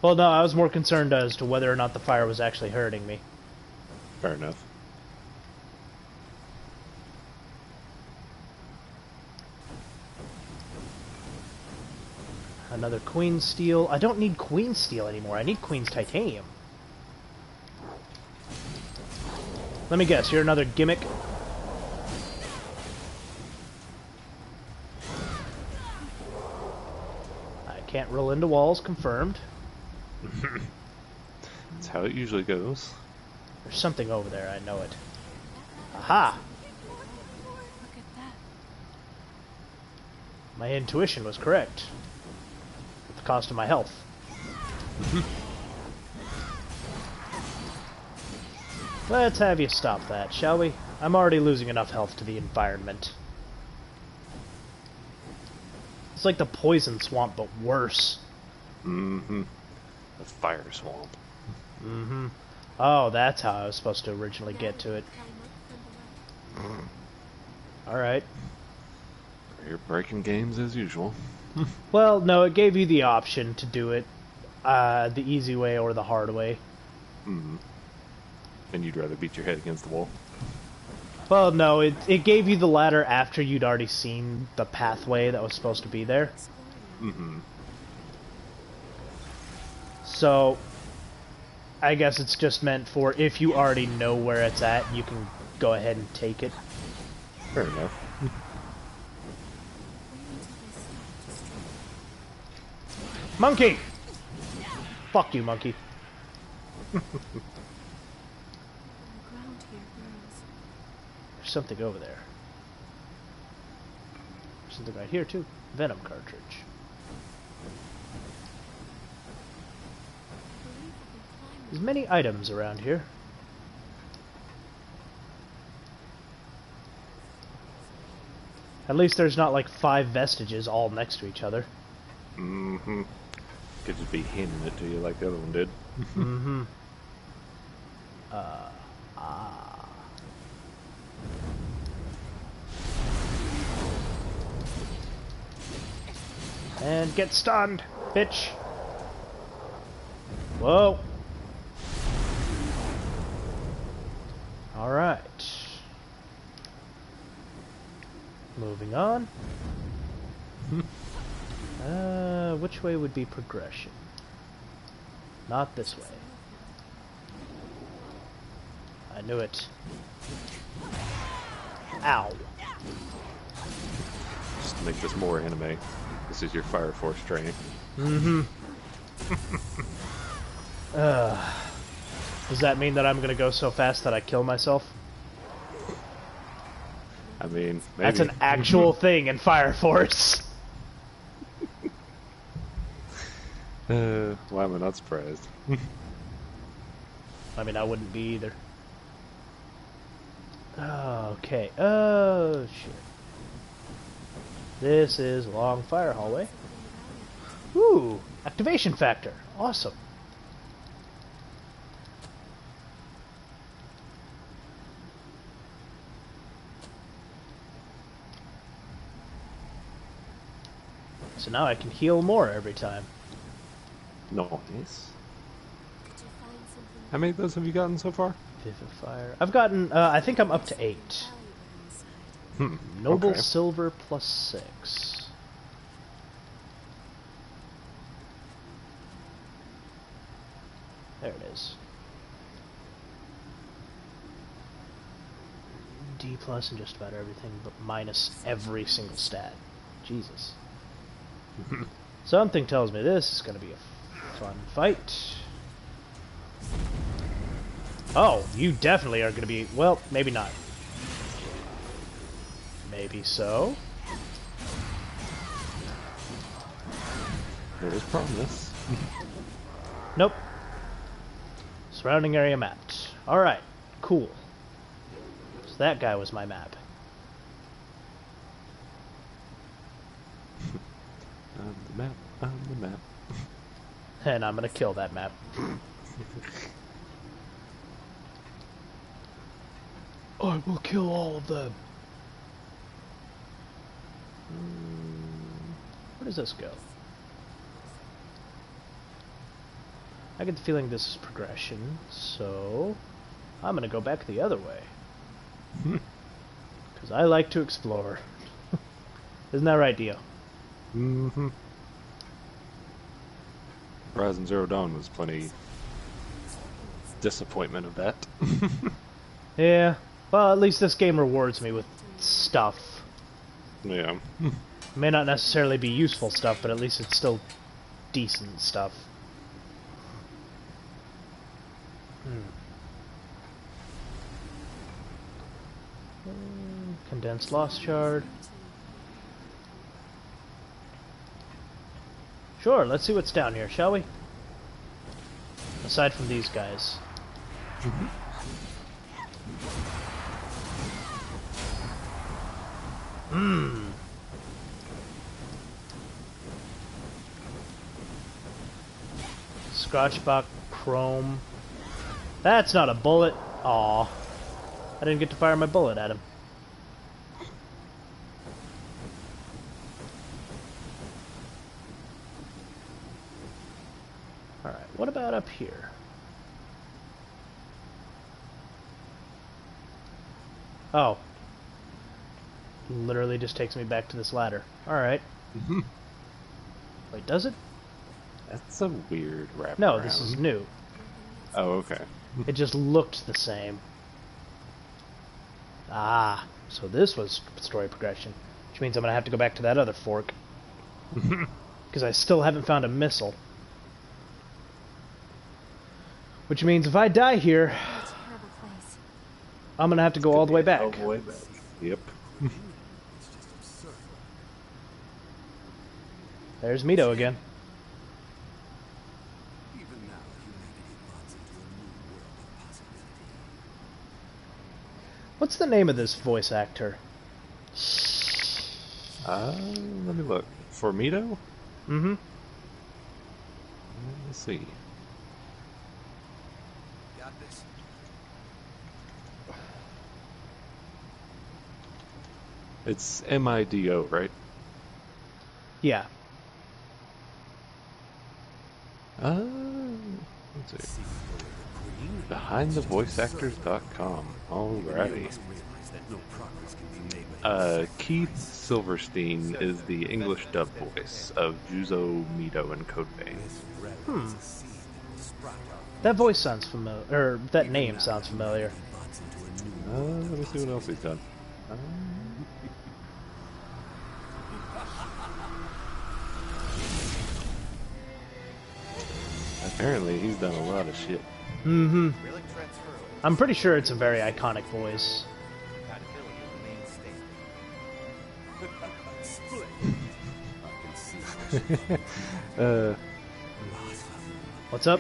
Well, no, I was more concerned as to whether or not the fire was actually hurting me. Fair enough. Another Queen Steel. I don't need Queen Steel anymore. I need Queen's Titanium. Let me guess, you're another gimmick? I can't roll into walls, confirmed. That's how it usually goes. There's something over there, I know it. Aha! Look at that. My intuition was correct. At the cost of my health. Let's have you stop that, shall we? I'm already losing enough health to the environment. It's like the poison swamp, but worse. Mm-hmm. The fire swamp. Mm-hmm. Oh, that's how I was supposed to originally get to it. Climb up from below. Alright. You're breaking games as usual. Well, no, it gave you the option to do it the easy way or the hard way. Mm. And you'd rather beat your head against the wall. Well, no, it gave you the ladder after you'd already seen the pathway that was supposed to be there. Mm-hmm. So, I guess it's just meant for if you already know where it's at, you can go ahead and take it. Fair enough. Monkey! Fuck you, monkey. There's something over there. There's something right here, too. Venom cartridge. There's many items around here. At least there's not like 5 vestiges all next to each other. Mm-hmm. Could just be handing it to you like the other one did. Mm-hmm. And get stunned, bitch. Whoa. Alright. Moving on. Which way would be progression? Not this way. I knew it. Ow. Just to make this more anime, this is your Fire Force training. Mm-hmm. Does that mean that I'm gonna go so fast that I kill myself? I mean, maybe. That's an actual thing in Fire Force. Why am I not surprised? I mean, I wouldn't be either. Okay. Oh, shit. This is a long fire hallway. Ooh, activation factor. Awesome. So now I can heal more every time. Nice. How many of those have you gotten so far? Vivifier. I've gotten, I think I'm up to 8. Noble Okay. Silver +6. There it is. D+ in just about everything, but minus every single stat. Jesus. Something tells me this is going to be a fun fight. Oh, you definitely are going to be... Well, maybe not. Maybe so. There is promise. Nope. Surrounding area mapped. Alright, cool. So that guy was my map. On the map, on the map. And I'm gonna kill that map. I will kill all of them. Where does this go? I get the feeling this is progression, so I'm gonna go back the other way. Because I like to explore. Isn't that right, Dio? Mm-hmm. Horizon Zero Dawn was plenty disappointment of that. Yeah. Well, at least this game rewards me with stuff. Yeah. It may not necessarily be useful stuff, but at least it's still decent stuff. Condensed Lost Shard. Sure, let's see what's down here, shall we? Aside from these guys. Scotchbot Chrome. That's not a bullet. Aw. I didn't get to fire my bullet at him. what about up here? Oh. Literally just takes me back to this ladder. Alright. Wait, does it? That's a weird wrap. No, this is new. Oh, okay. It just looked the same. Ah, so this was story progression. Which means I'm going to have to go back to that other fork. Because I still haven't found a missile. Which means if I die here, What a terrible place. I'm going to have to go all the way back. All the way back. Yep. It's just absurd. There's Mito again. Even now, humanity runs into a new world of possibility. What's the name of this voice actor? Let me look. Formito? Mm-hmm. Let's see. Got this? It's Mido, right? Yeah. Let's see. BehindTheVoiceActors.com. Alrighty. Keith Silverstein is the English dub voice of Juzo, Mito, and Code Vein. That voice sounds familiar, or that name sounds familiar. Let me see what else he's done. Apparently, he's done a lot of shit. Mm-hmm. Relic transfer. I'm pretty sure it's a very iconic voice. Compatibility remains stable. Uh, What's up?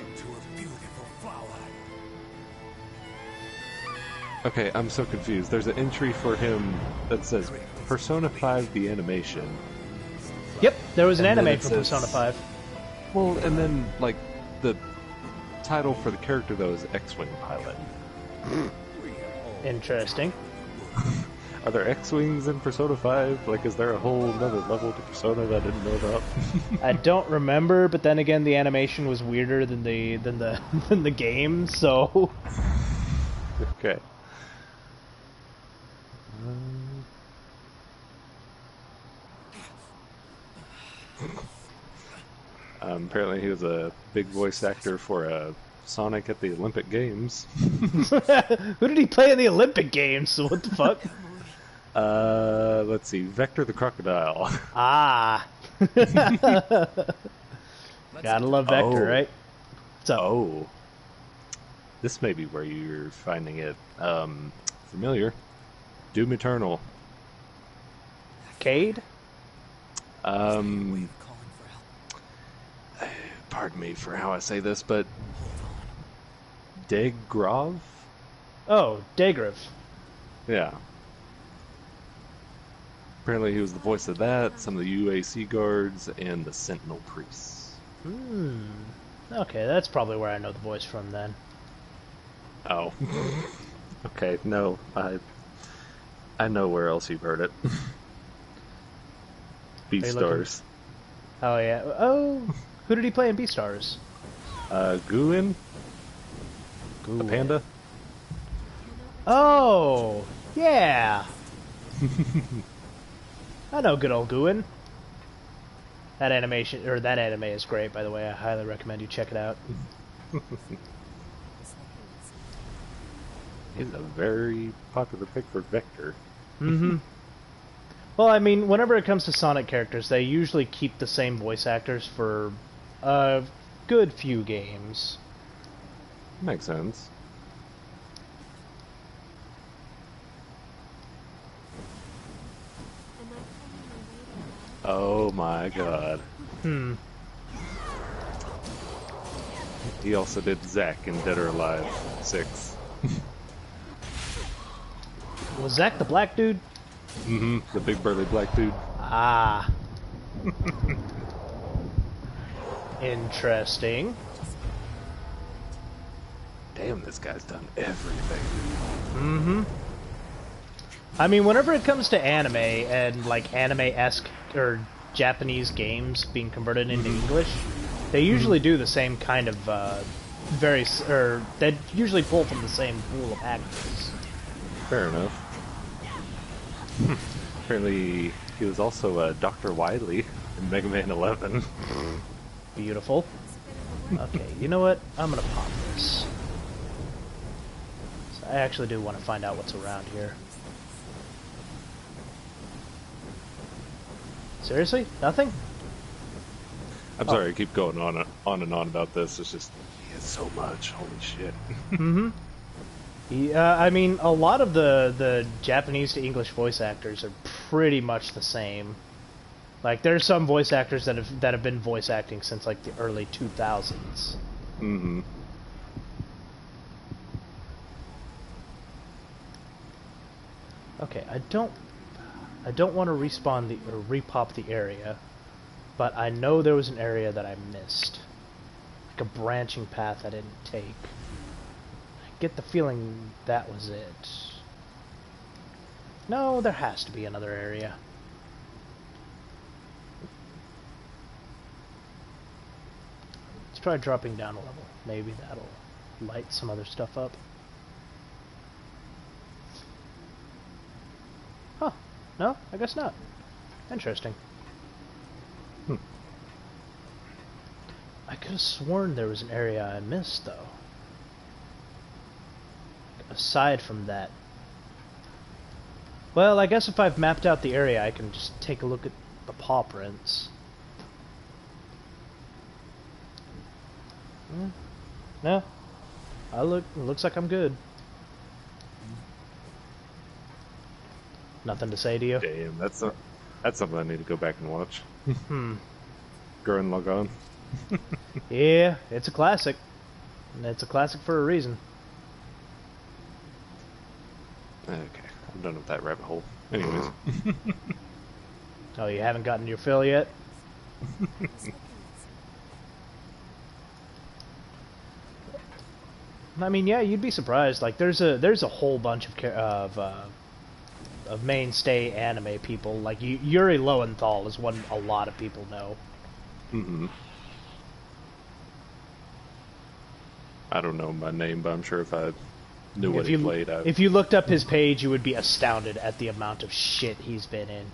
okay, I'm so confused. There's an entry for him that says Persona 5 the animation. Yep, there was an And then anime it for says- Persona 5. Well, and then, like, the title for the character, though, is X-Wing Pilot. Interesting. Are there X-Wings in Persona 5? Like, is there a whole other level to Persona that I didn't know about? I don't remember, but then again, the animation was weirder than the than the game, so Okay. Apparently he was a big voice actor for Sonic at the Olympic Games. who did he play in the Olympic Games? What the fuck? Let's see, Vector the Crocodile. Ah. Gotta love Vector, right? What's up? Oh. This may be where you're finding it familiar. Doom Eternal. Cade? Calling for help. Pardon me for how I say this, but Degrov? Oh, Dagriv. Yeah. Apparently he was the voice of that, some of the UAC guards, and the Sentinel priests. Okay, that's probably where I know the voice from then. Oh. Okay, no, I know where else you've heard it. Beastars. Oh yeah. Oh, who did he play in Beastars? Guin? The panda? Oh, yeah. I know good old Guin. That animation, or that anime is great, by the way. I highly recommend you check it out. He's a very popular pick for Vector. Mm-hmm. Well, I mean, whenever it comes to Sonic characters, they usually keep the same voice actors for a good few games. Makes sense. Oh my god. He also did Zack in Dead or Alive 6. Was Zack the black dude? Mm-hmm. The big burly black dude. Ah. Interesting. Damn, this guy's done everything. Mm-hmm. I mean, whenever it comes to anime and like anime-esque or Japanese games being converted into English, They usually do the same kind of or they usually pull from the same pool of actors. Fair enough. Apparently, he was also Dr. Wily in Mega Man 11. Beautiful. Okay, you know what? I'm gonna pop this. So I actually do want to find out what's around here. Seriously? Nothing? I'm sorry, I keep going on and on about this. It's just, he has so much. Holy shit. Mm-hmm. Yeah, I mean, a lot of the Japanese to English voice actors are pretty much the same. Like, there's some voice actors that have been voice acting since like the early 2000s. Mm-hmm. Okay, I don't want to respawn or repop the area, but I know there was an area that I missed, like a branching path I didn't take. I get the feeling that was it. No, there has to be another area. Let's try dropping down a level. Maybe that'll light some other stuff up. Huh. No, I guess not. Interesting. I could have sworn there was an area I missed, though. Aside from that. Well, I guess if I've mapped out the area, I can just take a look at the paw prints. No. It looks like I'm good. Nothing to say to you? Damn, that's something I need to go back and watch. Hmm. Gurren Lagann. Yeah, it's a classic. And it's a classic for a reason. Okay, I'm done with that rabbit hole. Anyways. Oh, you haven't gotten your fill yet? I mean, yeah, you'd be surprised. Like, there's a whole bunch of mainstay anime people. Like, Yuri Lowenthal is one a lot of people know. Mm-hmm. I don't know my name, but I'm sure if I knew what he played, if you looked up his page, you would be astounded at the amount of shit he's been in.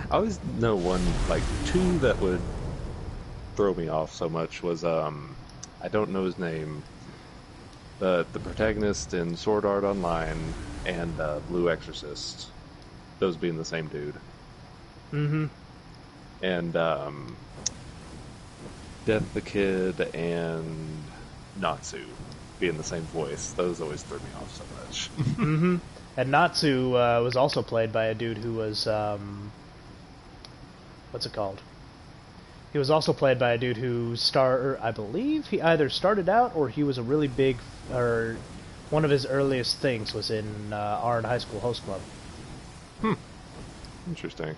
I always know two that would throw me off so much was I don't know his name, but the protagonist in Sword Art Online and Blue Exorcist, those being the same dude. Mm-hmm. And Death the Kid and Natsu being the same voice. Those always threw me off so much. Mm-hmm. And Natsu was also played by a dude who was what's it called? He was also played by a dude who I believe he either started out or he was a really big, or one of his earliest things was in Arn High School Host Club. Interesting.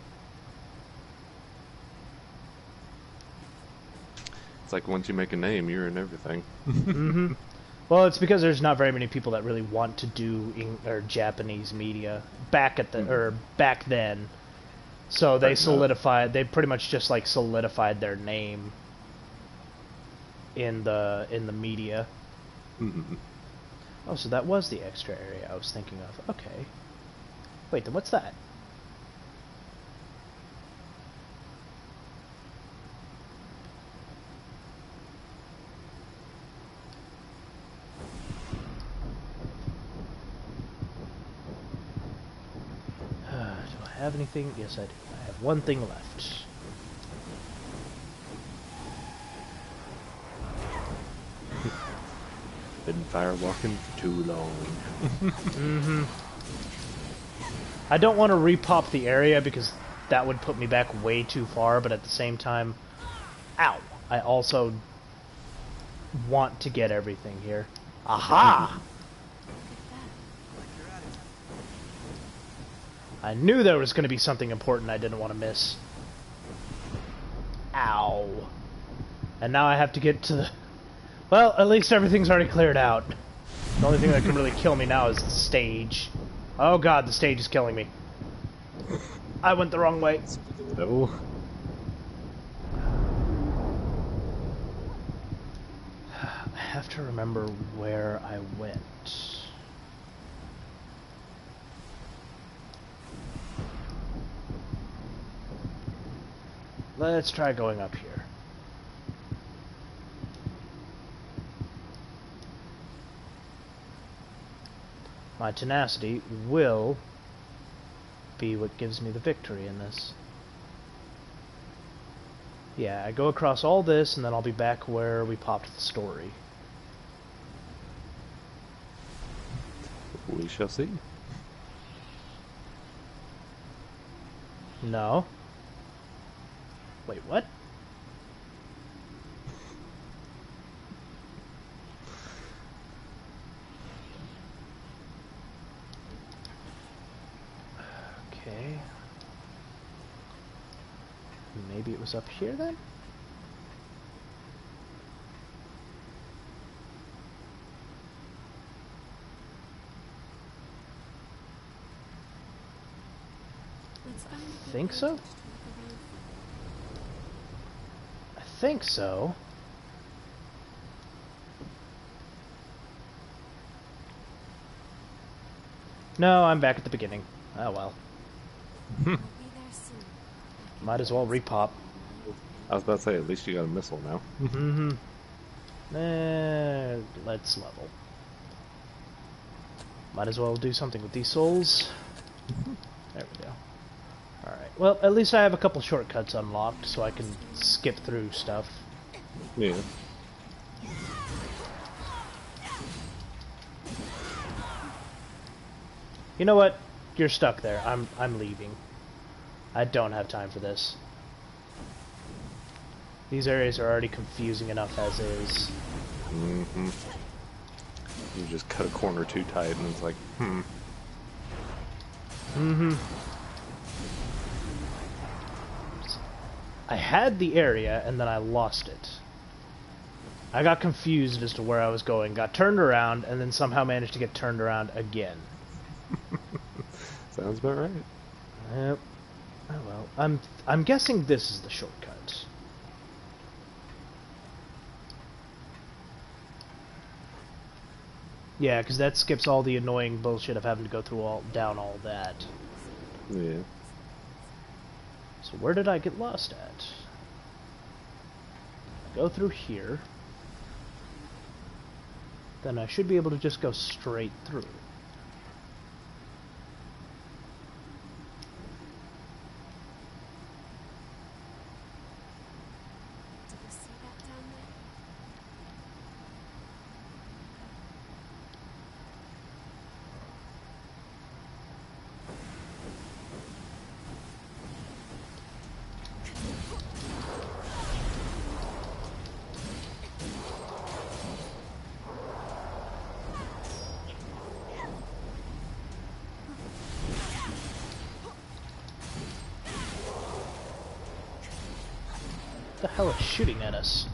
It's like once you make a name, you're in everything. Mm-hmm. Well, it's because there's not very many people that really want to do Japanese media back then. So they they pretty much just like solidified their name in the media. Mm-hmm. Oh, so that was the extra area I was thinking of. Okay. Wait, then what's that? Do I have anything? Yes, I do. I have one thing left. Been firewalking for too long. Mm-hmm. I don't want to repop the area because that would put me back way too far, but at the same time, ow! I also want to get everything here. Aha! I knew there was going to be something important I didn't want to miss. Ow. And now I have to get to the... Well, at least everything's already cleared out. The only thing that can really kill me now is the stage. Oh god, the stage is killing me. I went the wrong way. No. have to remember where I went. Let's try going up here. My tenacity will be what gives me the victory in this. Yeah, I go across all this, and then I'll be back where we popped the story. We shall see. No. Wait, what? Okay. Maybe it was up here then? Think so? I think so. No, I'm back at the beginning. Oh well. Might as well repop. I was about to say, at least you got a missile now. Mm-hmm. Let's level. Might as well do something with these souls. There we go. Alright, well, at least I have a couple shortcuts unlocked, so I can skip through stuff. Yeah. You know what? You're stuck there. I'm leaving. I don't have time for this. These areas are already confusing enough as is. Mm-hmm. You just cut a corner too tight and it's like, Mm-hmm. I had the area and then I lost it. I got confused as to where I was going, got turned around, and then somehow managed to get turned around again. Sounds about right. Yep. Oh well. I'm guessing this is the shortcut. Yeah, because that skips all the annoying bullshit of having to go through down all that. Yeah. So where did I get lost at? Go through here. Then I should be able to just go straight through. What the hell is shooting at us?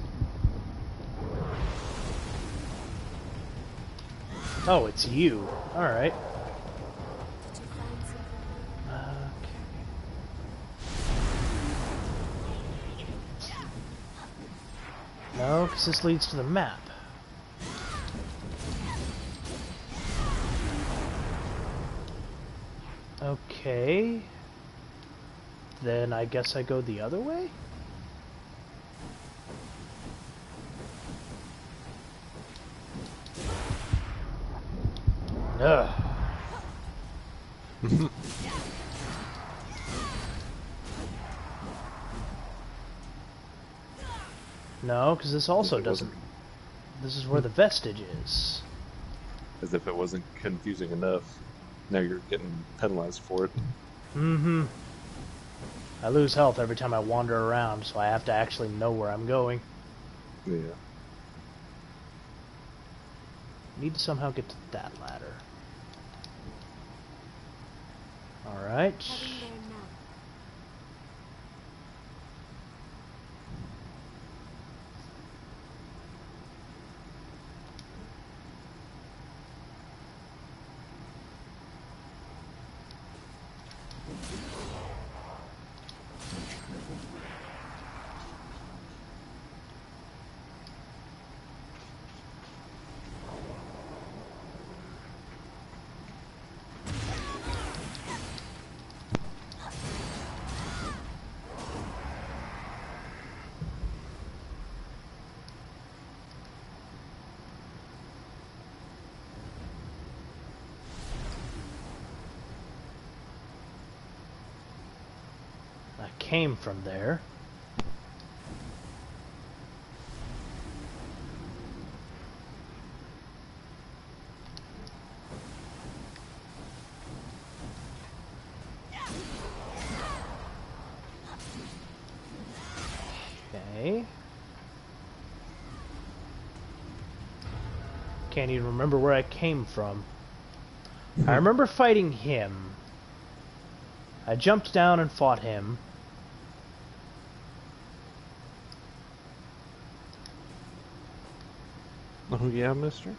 Oh, it's you. Alright. No, because this leads to the map. Okay. Then I guess I go the other way? Ugh. No, because this also doesn't... This is where the vestige is. As if it wasn't confusing enough. Now you're getting penalized for it. Mm-hmm. I lose health every time I wander around, so I have to actually know where I'm going. Yeah. Need to somehow get to that ladder. Alright. came from there. Okay. Can't even remember where I came from. I remember fighting him. I jumped down and fought him. Oh yeah, mister?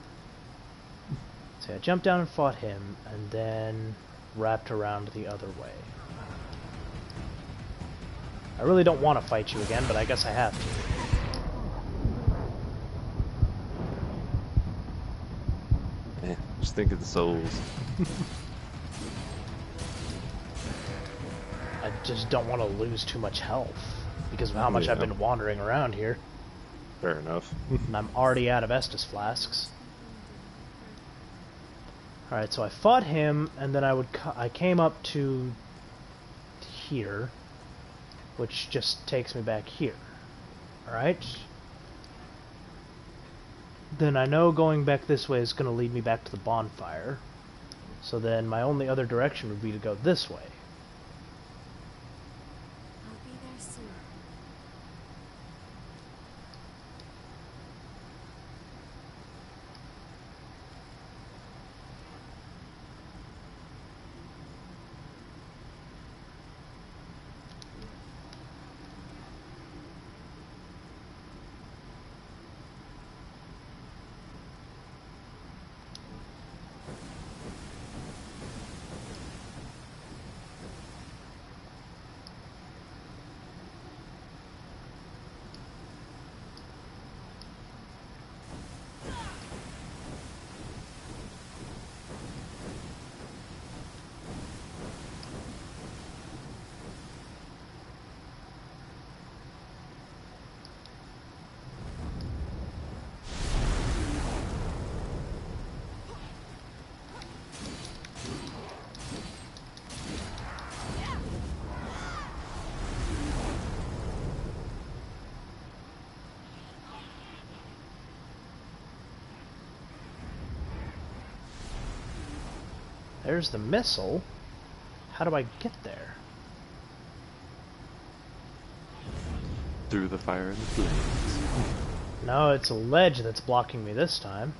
So I jumped down and fought him, and then wrapped around the other way. I really don't want to fight you again, but I guess I have to. Just think of the souls. I just don't want to lose too much health, because of how much I've been wandering around here. Fair enough. And I'm already out of Estus flasks. Alright, so I fought him, and then I came up to here, which just takes me back here. Alright? Then I know going back this way is going to lead me back to the bonfire. So then my only other direction would be to go this way. I'll be there soon. There's the missile. How do I get there? Through the fire and the flames. No, it's a ledge that's blocking me this time.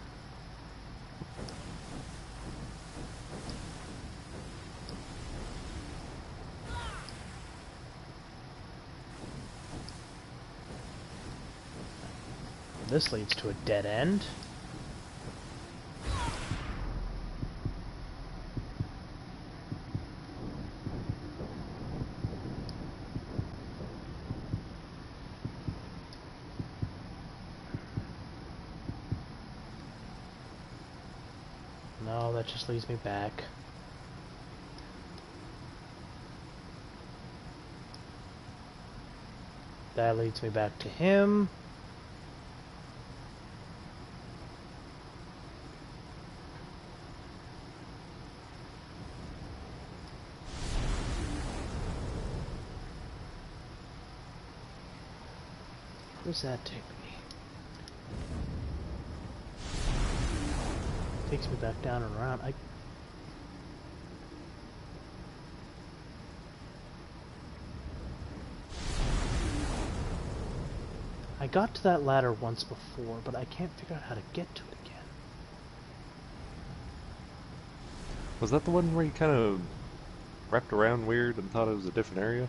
This leads to a dead end. No, that just leads me back. That leads me back to him. Where's that take me? Takes me back down and around. I got to that ladder once before, but I can't figure out how to get to it again. Was that the one where you kind of wrapped around weird and thought it was a different area?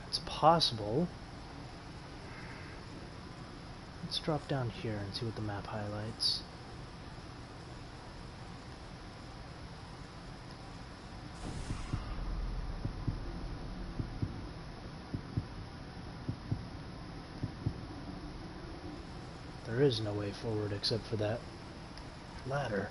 It's possible. Let's drop down here and see what the map highlights. There is no way forward except for that ladder.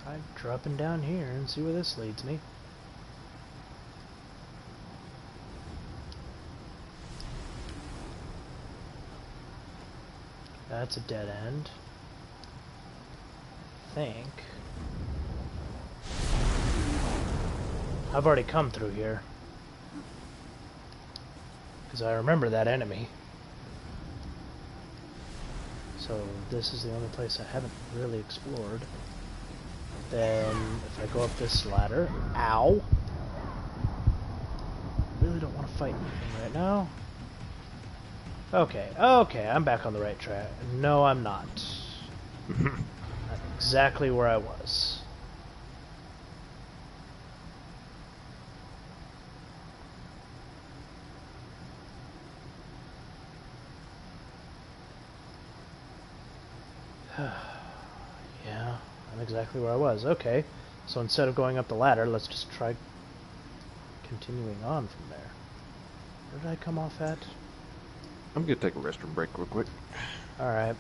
Try dropping down here and see where this leads me. That's a dead end. I think. I've already come through here. Because I remember that enemy. So this is the only place I haven't really explored. Then if I go up this ladder... Ow! Really don't want to fight anything right now. Okay, okay, I'm back on the right track. No, I'm not. I'm exactly where I was. Yeah, I'm exactly where I was. Okay, so instead of going up the ladder, let's just try continuing on from there. Where did I come off at? I'm gonna take a restroom break real quick. Alright.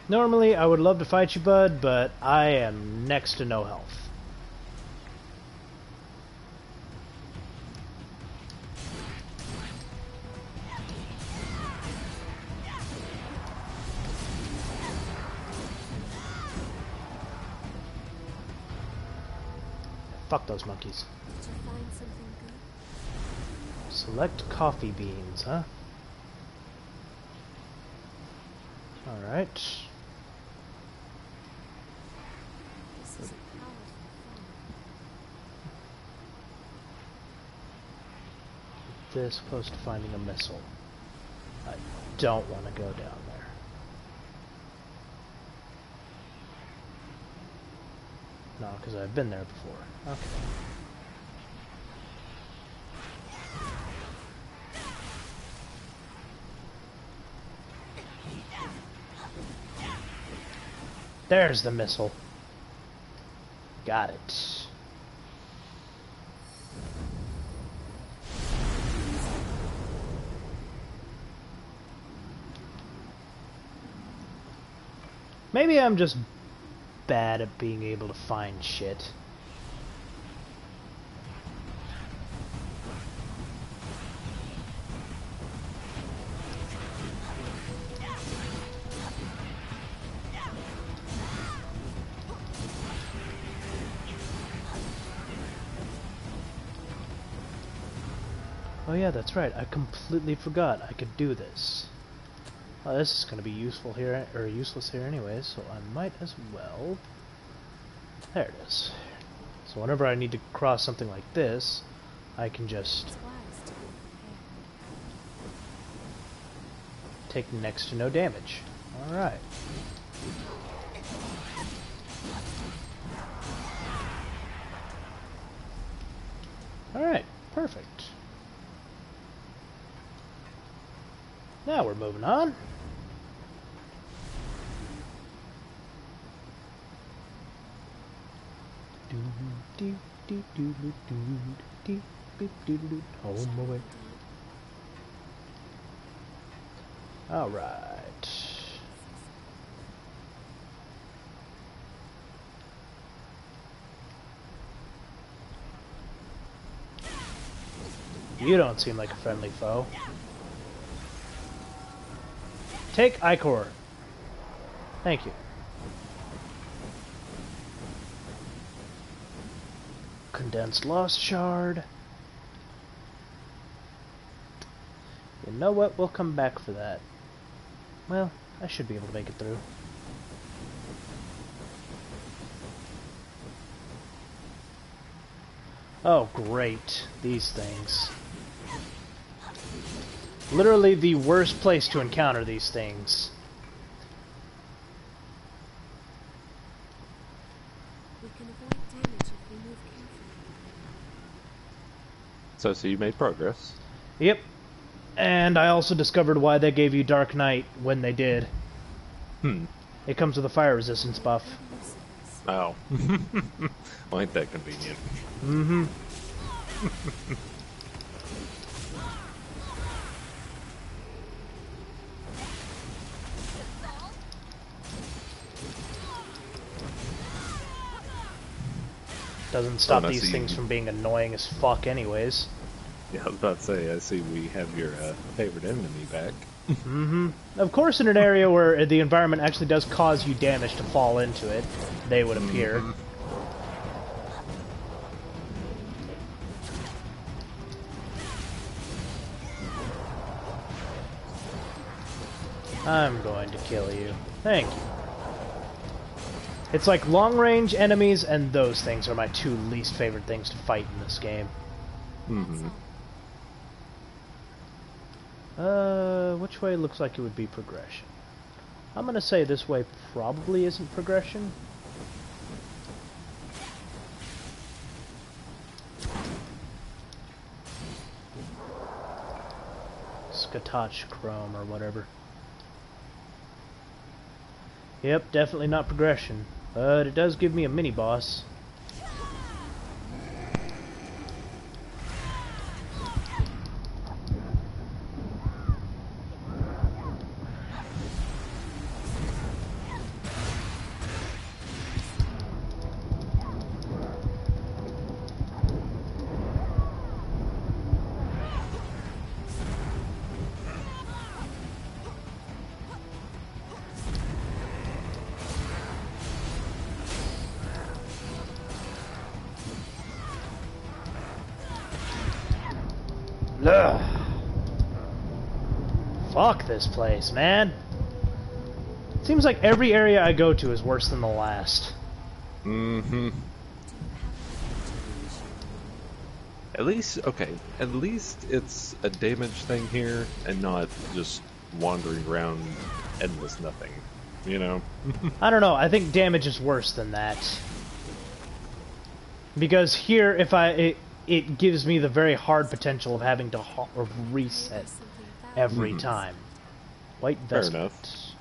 Normally, I would love to fight you, bud, but I am next to no health. Fuck those monkeys. Did you find something good? Select coffee beans, huh? Alright. This is a powerful phone. This close to finding a missile. I don't want to go down there. No, because I've been there before. Okay. There's the missile. Got it. Maybe I'm just bad at being able to find shit. Oh yeah, that's right. I completely forgot I could do this. Well, this is going to be useful here, or useless here anyways, so I might as well. There it is. So whenever I need to cross something like this, I can just It's wise to be prepared. take next to no damage. Alright. Alright, perfect. Now we're moving on. Home away. All right. You don't seem like a friendly foe. Take Ichor. Thank you. Condensed Lost Shard. You know what? We'll come back for that. Well, I should be able to make it through. Oh, great. These things. Literally the worst place to encounter these things. We can avoid damage if we move carefully. So you made progress. Yep. And I also discovered why they gave you Dark Knight when they did. It comes with a fire resistance buff. Oh. Well, ain't that convenient. Mm-hmm. Doesn't stop I these see. things from being annoying as fuck anyways. Yeah, I was about to say, I see we have your favorite enemy back. Of course, in an area where the environment actually does cause you damage to fall into it, they would appear. I'm going to kill you. Thank you. It's like long-range enemies and those things are my two least favorite things to fight in this game. Which way looks like it would be progression? I'm gonna say this way probably isn't progression. Skatach Chrome or whatever. Yep, definitely not progression. But it does give me a mini-boss. Ugh. Fuck this place, man. Seems like every area I go to is worse than the last. At least, okay, at least it's a damage thing here and not just wandering around endless nothing, you know? I don't know, I think damage is worse than that. Because here, if it gives me the very hard potential of having to reset every time. White Fair vestment. enough.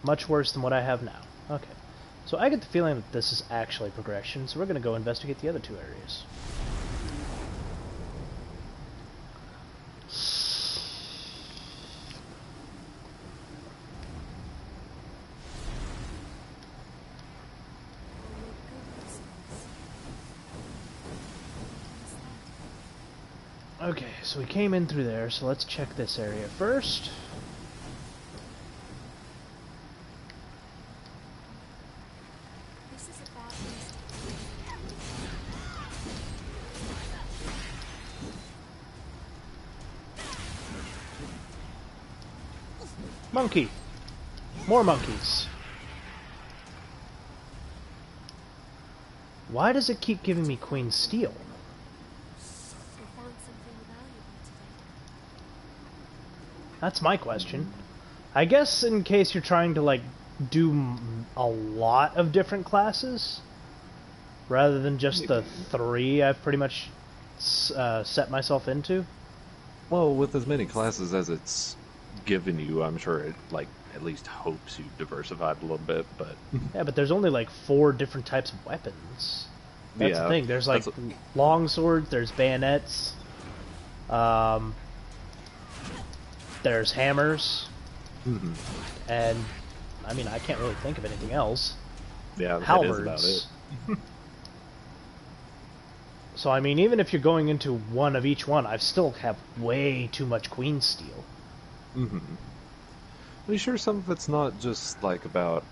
Much worse than what I have now. Okay. So I get the feeling that this is actually progression, so we're going to go investigate the other two areas. Okay, so we came in through there, so let's check this area first. This is a bad place Monkey! More monkeys! Why does it keep giving me Queen Steel? We found something valuable today. That's my question. I guess in case you're trying to, like, do a lot of different classes, rather than just the 3 I've pretty much set myself into. Well, with as many classes as it's given you, I'm sure it, like, at least hopes you diversified a little bit, but... Yeah, but there's only, like, 4 different types of weapons. That's Yeah, the thing. There's, like, that's long swords, there's bayonets, there's hammers, and, I mean, I can't really think of anything else. Yeah, that is Halberds. about it. So, I mean, even if you're going into one of each one, I still have way too much Queen Steel. Are you sure some of it's not just, like, about,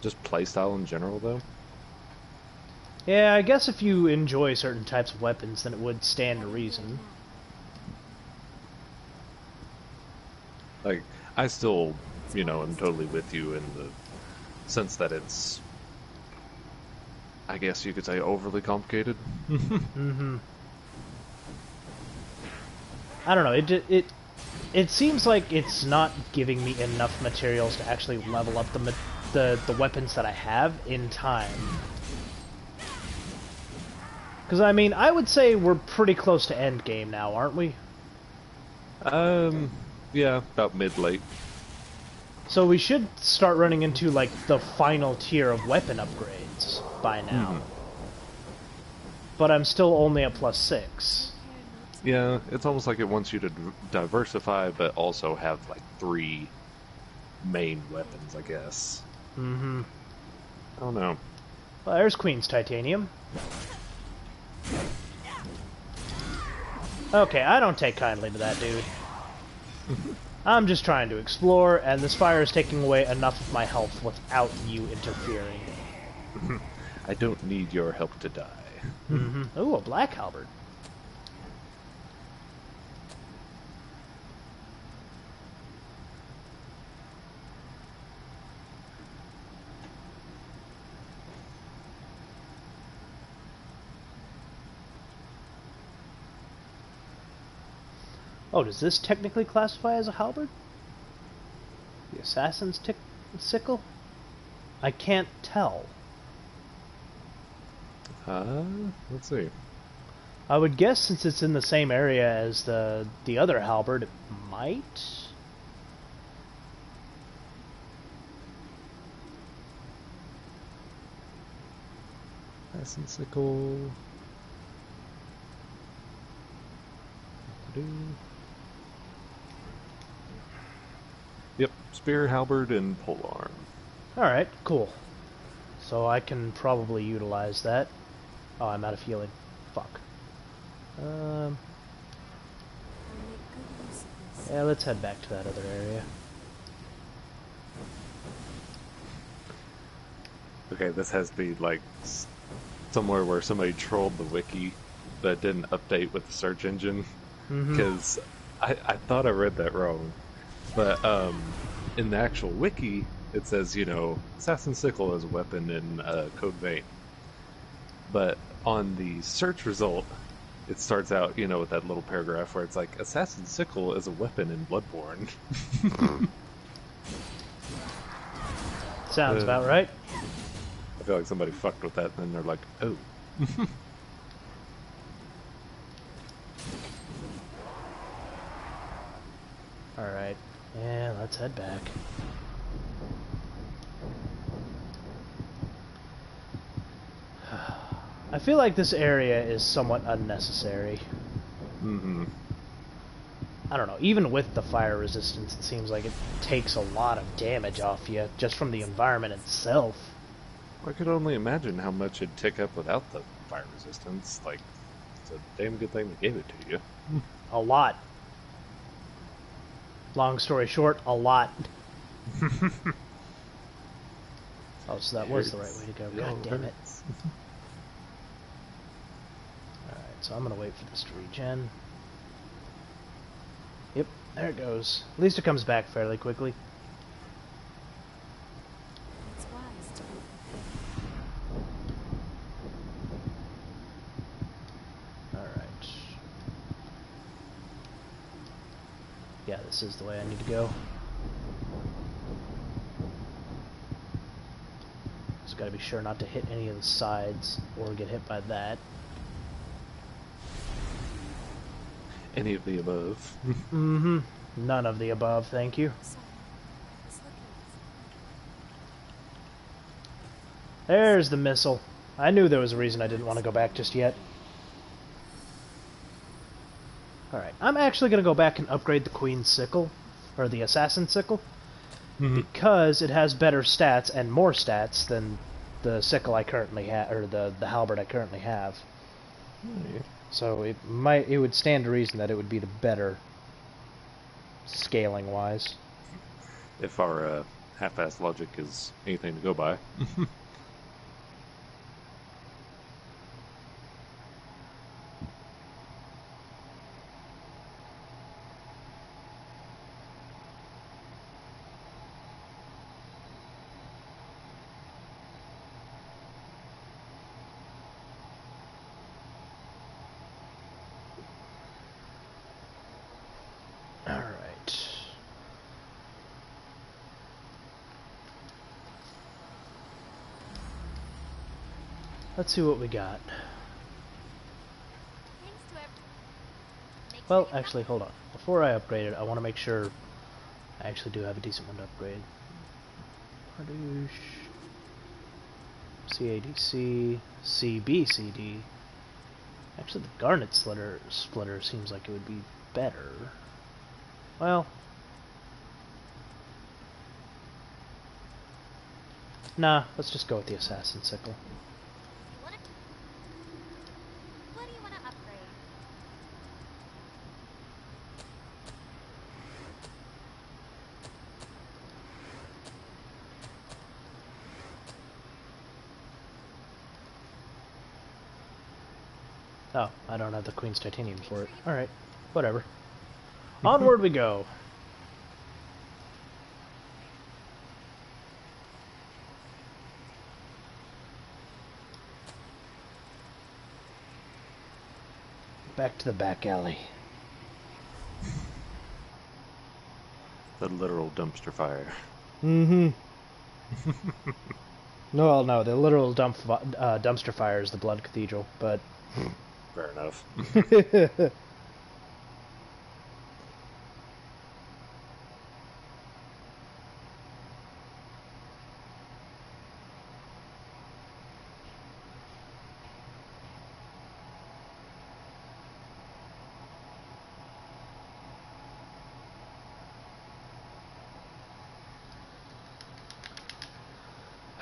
just playstyle in general, though? Yeah, I guess if you enjoy certain types of weapons, then it would stand to reason. Like, I still, you know, am totally with you in the sense that it's I guess you could say overly complicated. Mm-hmm. I don't know. It seems like it's not giving me enough materials to actually level up the weapons that I have in time. Because I mean, I would say we're pretty close to end game now, aren't we? Yeah, about mid-late. So we should start running into like the final tier of weapon upgrades by now. But I'm still only at +6. Yeah, it's almost like it wants you to diversify, but also have like 3 main weapons, I guess. Mm-hmm. I don't know. Well, there's Queen's Titanium. Okay, I don't take kindly to that, dude. I'm just trying to explore, and this fire is taking away enough of my health without you interfering. I don't need your help to die. Mm-hmm. Ooh, a black halberd. Oh, does this technically classify as a halberd? The assassin's sickle? I can't tell. Let's see. I would guess since it's in the same area as the other halberd, it might. Assassin sickle. Yep, spear, halberd, and polearm. Alright, cool. So I can probably utilize that. Oh, I'm out of healing. Fuck. Yeah, let's head back to that other area. Okay, this has to be like somewhere where somebody trolled the wiki but didn't update with the search engine. Because I thought I read that wrong. But in the actual wiki, it says, you know, Assassin's Sickle is a weapon in Code Vein. But on the search result, it starts out, you know, with that little paragraph where it's like, Assassin's Sickle is a weapon in Bloodborne. Sounds about right. I feel like somebody fucked with that, and then they're like, oh. Alright. Yeah, let's head back. I feel like this area is somewhat unnecessary. Mm-hmm. I don't know, even with the fire resistance, it seems like it takes a lot of damage off you, just from the environment itself. I could only imagine how much it'd tick up without the fire resistance. Like, it's a damn good thing they gave it to you. A lot. Long story short, a lot. Oh, so that was the right way to go. God damn it. Alright, so I'm gonna wait for this to regen. Yep, there it goes. At least it comes back fairly quickly. It's wise to be Alright. Yeah, this is the way I need to go. Just gotta be sure not to hit any of the sides or get hit by that. Any of the above. Mm-hmm. None of the above, thank you. sorry. It's looking There's the missile. I knew there was a reason I didn't want to go back just yet. Alright, I'm actually going to go back and upgrade the Queen's Sickle, or the Assassin Sickle, because it has better stats and more stats than the sickle I currently have, or the halberd I currently have. Yeah. So it would stand to reason that it would be the better scaling wise. If our half-assed logic is anything to go by. Let's see what we got. Thanks to Make Well, sure you actually, hold on. Before I upgrade it, I want to make sure I actually do have a decent one to upgrade. Hardouche, CADC, CBCD. Actually, the Garnet splitter seems like it would be better. Well, nah, let's just go with the Assassin Sickle. What do you want to upgrade? Oh, I don't have the Queen's Titanium for it. Alright, whatever. Onward we go. Back to the back alley. The literal dumpster fire. Mm-hmm. No, no, the literal dumpster fire is the Blood Cathedral, but... Fair enough.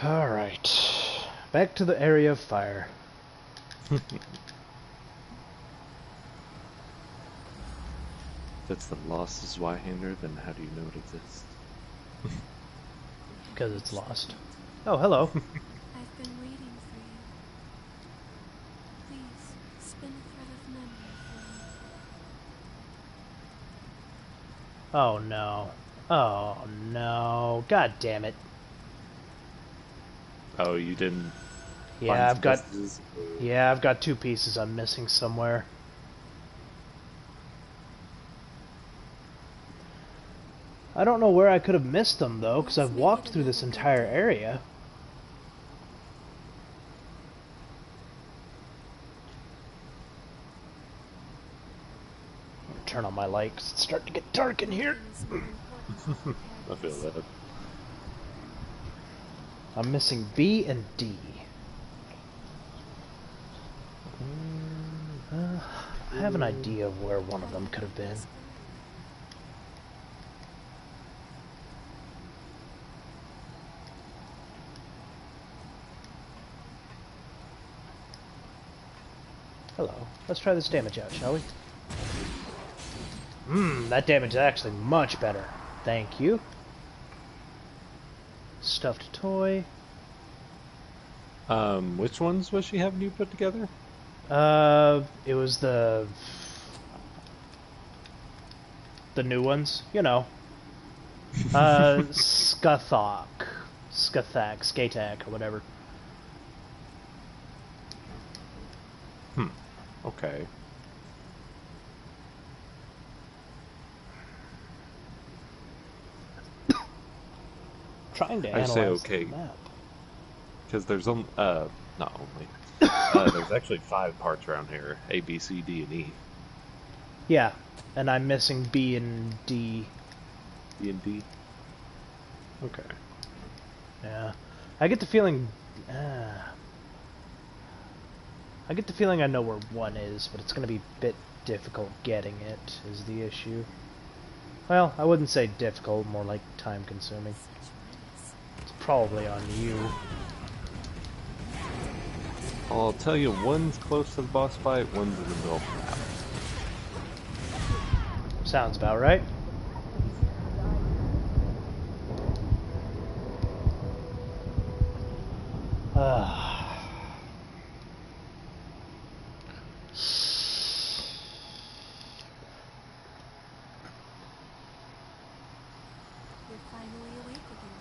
Alright. Back to the area of fire. If it's the lost Zweihander, then how do you know it exists? Because it's lost. Oh, hello. I've been waiting for you. Please, spin a thread of memory for me. Oh no. Oh no. God damn it. Oh, you didn't. Yeah, find some pieces? Yeah, I've got 2 pieces I'm missing somewhere. I don't know where I could have missed them though, because I've walked through this entire area. I'm gonna turn on my light because it's starting to get dark in here. I feel that. I'm missing B and D. I have an idea of where one of them could have been. Hello. Let's try this damage out, shall we? That damage is actually much better. Thank you. Stuffed toy. Which ones was she having you put together? It was the new ones, you know. Skathak, Skatak, or whatever. Okay. Trying to I analyze say okay. the map. Because there's not only. There's actually 5 parts around here: A, B, C, D, and E. Yeah, and I'm missing B and D. E and D. Okay. Yeah, I get the feeling. I get the feeling I know where 1 is, but it's going to be a bit difficult getting it. Is the issue? Well, I wouldn't say difficult, more like time-consuming. It's probably on you. I'll tell you, one's close to the boss fight, one's in the middle of the map. Sounds about right. You're finally awake again.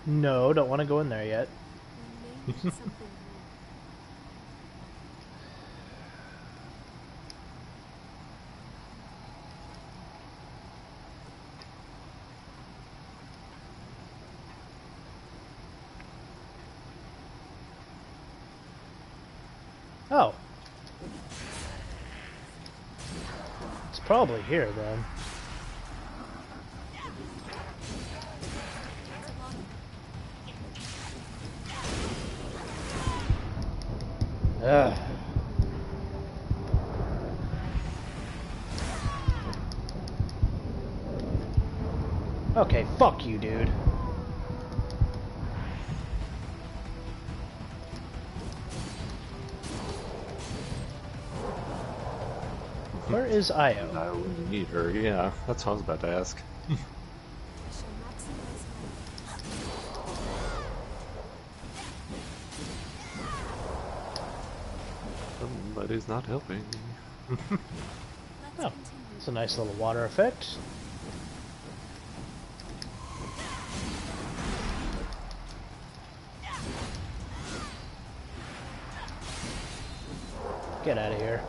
No, don't want to go in there yet. We may need something more. Oh. It's probably here then. Ugh. Okay, fuck you, dude. Where is Io? I wouldn't need her. Yeah, that's what I was about to ask. I shall maximize Somebody's not helping. Let's Oh, continue. it's a nice little water effect. Get out of here.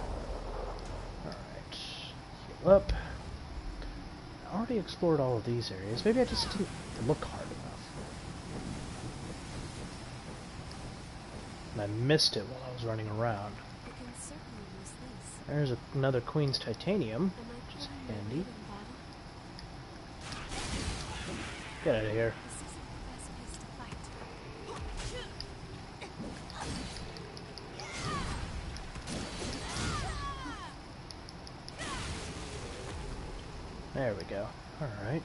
Alright. Heal up. I already explored all of these areas. Maybe I just didn't look hard enough. And I missed it while I was running around. We can certainly use this. There's another Queen's Titanium, Am I which is proving my handy. weight in battle? Get out of here. This isn't the best place to fight. There we go. Alright.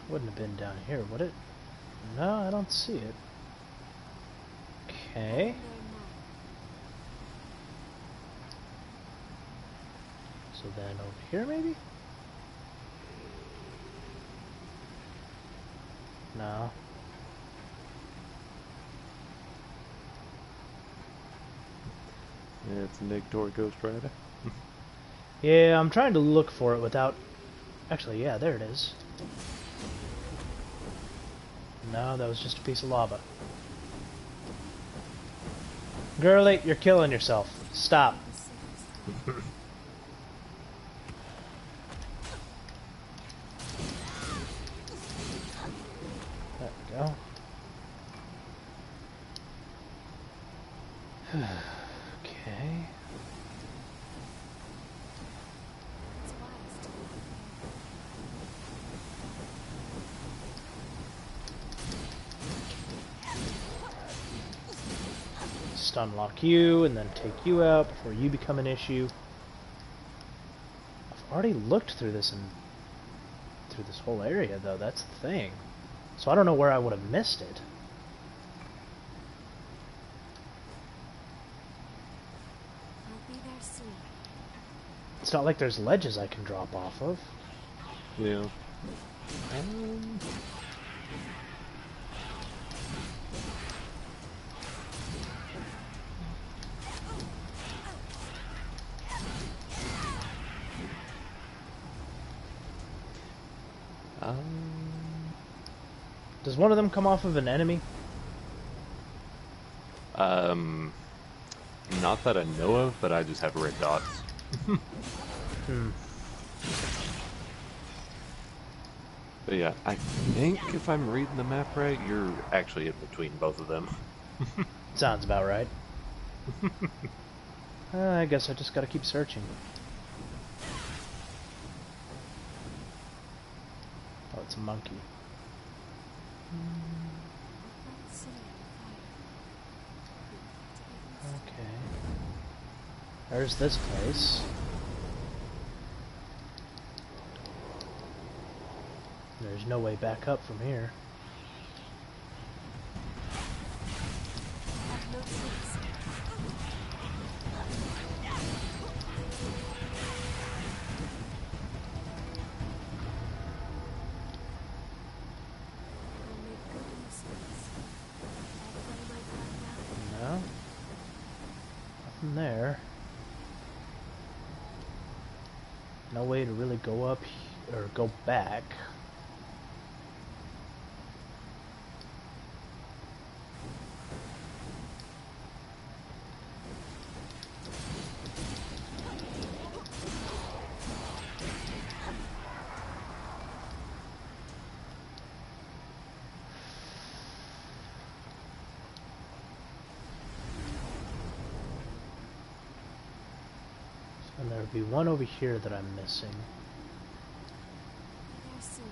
Wouldn't have been down here, would it? No, I don't see it. Okay. There now. So then over here, maybe? No. Yeah, it's Nigtor Ghost Rider. Yeah, I'm trying to look for it without... Actually, yeah, there it is. No, that was just a piece of lava. Girlie, you're killing yourself. Stop. There we go. Okay. It's wise to be Stun lock you, and then take you out before you become an issue. I've already looked through this and through this whole area, though. That's the thing. So I don't know where I would have missed it. I'll be there soon. It's not like there's ledges I can drop off of. Yeah. Does one of them come off of an enemy? Not that I know of, but I just have red dots. But yeah, I think if I'm reading the map right, you're actually in between both of them. Sounds about right. I guess I just gotta keep searching. Oh, it's a monkey. Let's sit on fire. Okay. There's this place. There's no way back up from here. Have no fears. I'll make good use of this. I'll play my part well. No. Nothing there. No way to really go up or go back. And there'll be one over here that I'm missing. Be there soon.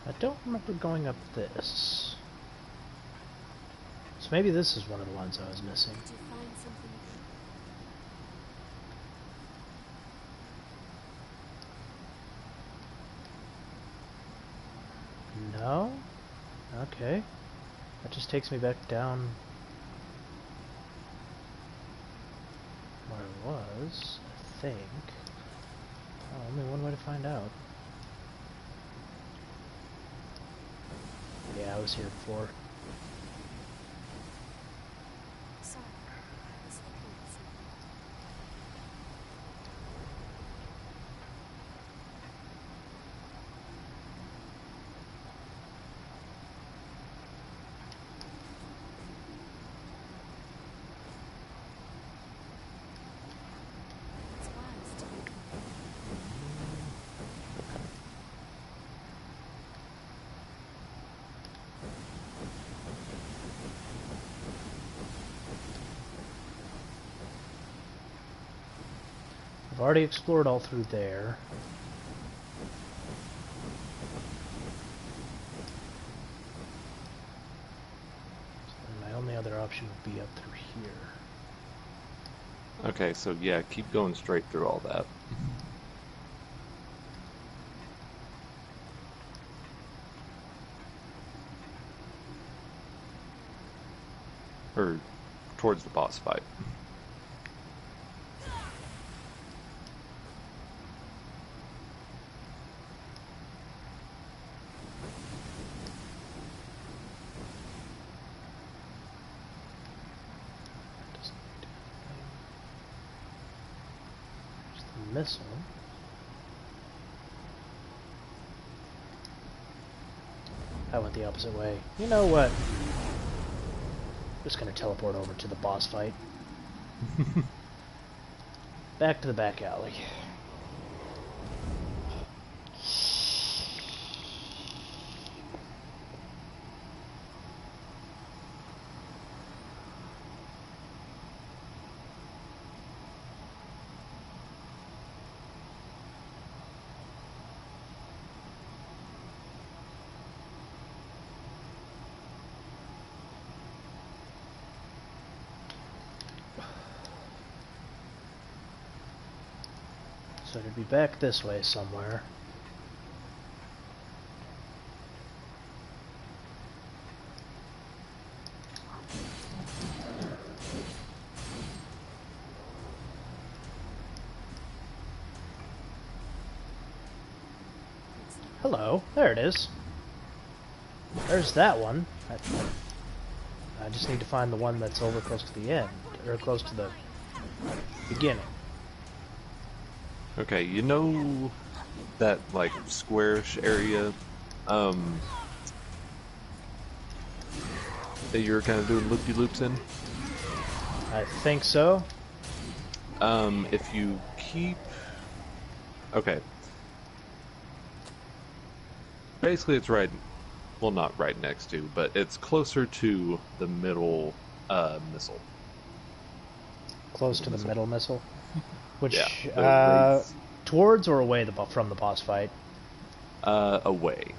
I don't remember going up this. So maybe this is one of the ones I was missing. Did you find something? No? Okay. That just takes me back down where I was, I think. Oh, only one way to find out. Yeah, I was here before. Sorry, I was thinking of something. It's wise to be. I've already explored all through there. So my only other option would be up through here. Okay, so yeah, keep going straight through all that. Or towards the boss fight. There's the missile. I went the opposite way. You know what? Just gonna teleport over to the boss fight. Back to the back alley. So it'd be back this way somewhere. Hello, there it is. There's that one. I just need to find the one that's over close to the end, or close to the beginning. Okay, you know that like squarish area that you're kind of doing loop-de-loops in? I think so. If you keep... Okay. Basically it's right... Well, not right next to, but it's closer to the middle missile. Close to the middle missile? Which, Yeah, towards or away from the boss fight? away.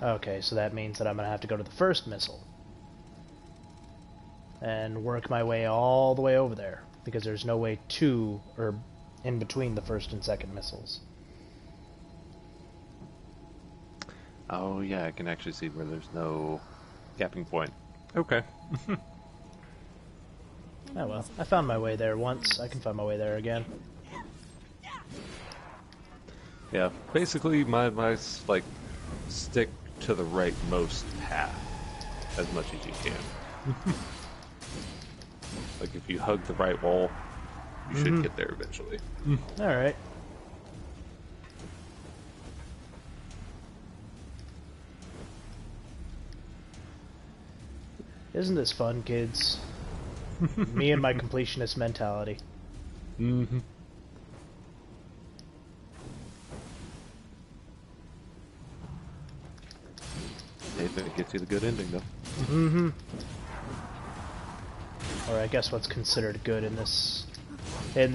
Okay, so that means that I'm going to have to go to the first missile. And work my way all the way over there. Because there's no way to, or in between the first and second missiles. Oh yeah, I can actually see where there's no gapping point. Okay. Oh well, I found my way there once. I can find my way there again. Yeah, basically my advice, like, stick to the rightmost path as much as you can. Like if you hug the right wall, you should get there eventually. All right. Isn't this fun, kids? Me and my completionist mentality. Mm-hmm. Hey, that gets you the good ending, though. Mm-hmm. Or I guess what's considered good in this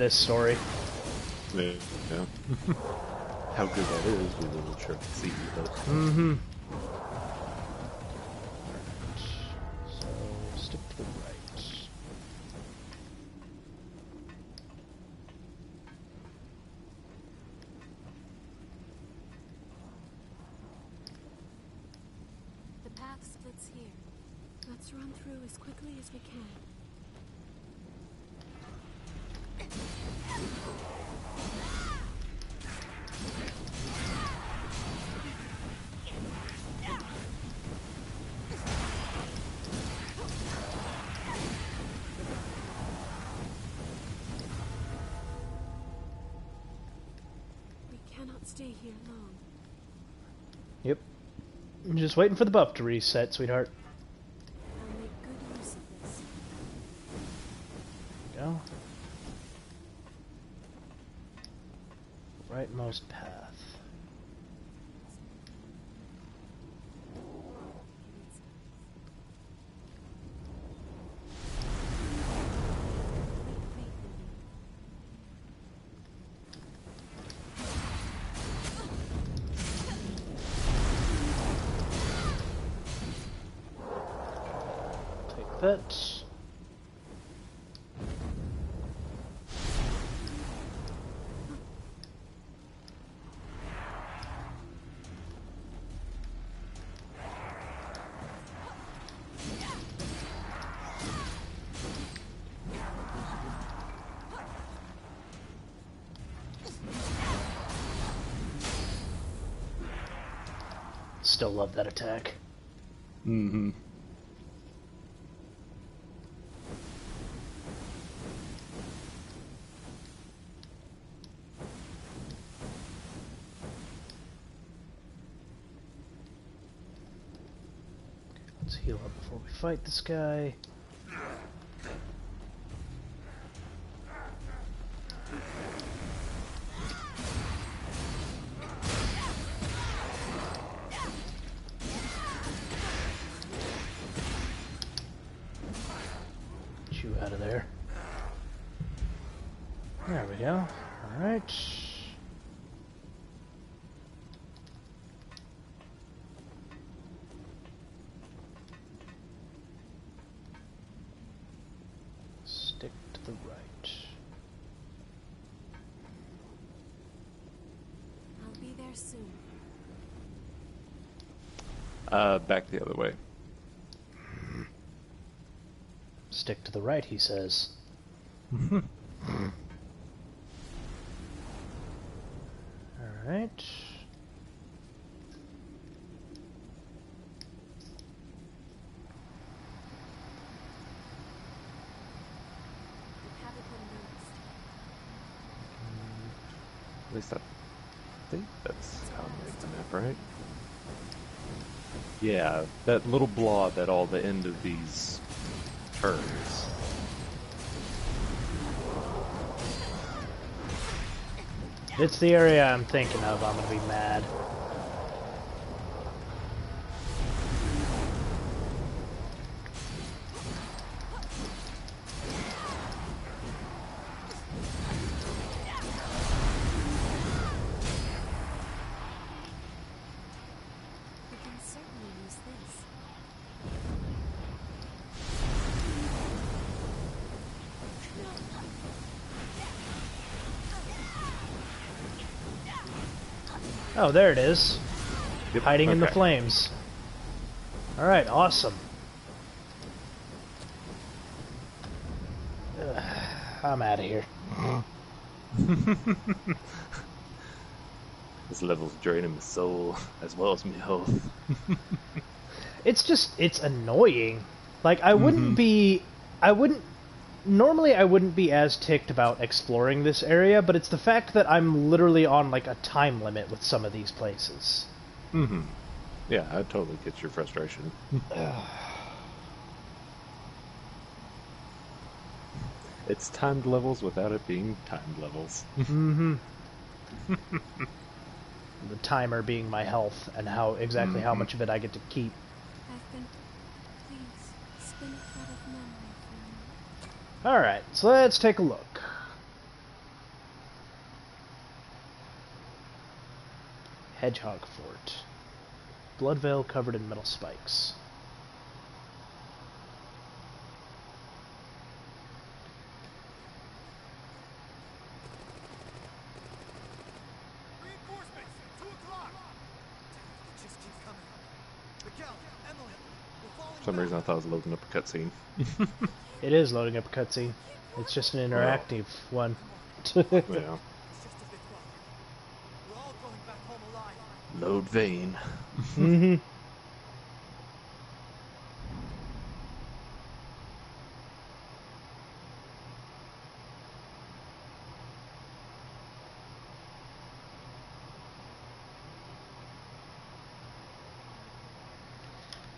story. Yeah. How good that is, we will sure see. Mm-hmm. So stick to the right. The path splits here. Let's run through as quickly as we can. We cannot stay here long. Yep. I'm just waiting for the buff to reset, sweetheart. I'll make good use of this. Go. Rightmost path. Take that. Still love that attack. Mm-hmm. Let's heal up before we fight this guy. Get you out of there. There we go. Alright. Stick to the right. I'll be there soon. Back the other way. Stick to the right, he says. Alright. Haven't been noticed. At least I think that's how I made the map, right? Yeah, that little blob at all the end of these turns. If it's the area I'm thinking of, I'm gonna be mad. We can certainly use this. Oh, there it is. Yep, Hiding in the okay. flames. Alright, awesome. Ugh, I'm out of here. This level's draining my soul as well as my health. It's just, it's annoying. Like, I wouldn't normally I wouldn't be as ticked about exploring this area, but it's the fact that I'm literally on like a time limit with some of these places. Mm-hmm. Yeah, I totally get your frustration. It's timed levels without it being timed levels. Mm-hmm. The timer being my health and how exactly how much of it I get to keep. I've been... Please, spin a thread of memory for me. Alright, so let's take a look. Hedgehog Fort. Blood veil covered in metal spikes. Reinforcements! 2 o'clock! It just keeps coming. Miguel, Emily, we're falling For some reason I thought I was loading up a cutscene. It is loading up a cutscene. It's just an interactive one. Yeah. It's just a bit longer. We're all going back home alive. Load vein. Mm-hmm.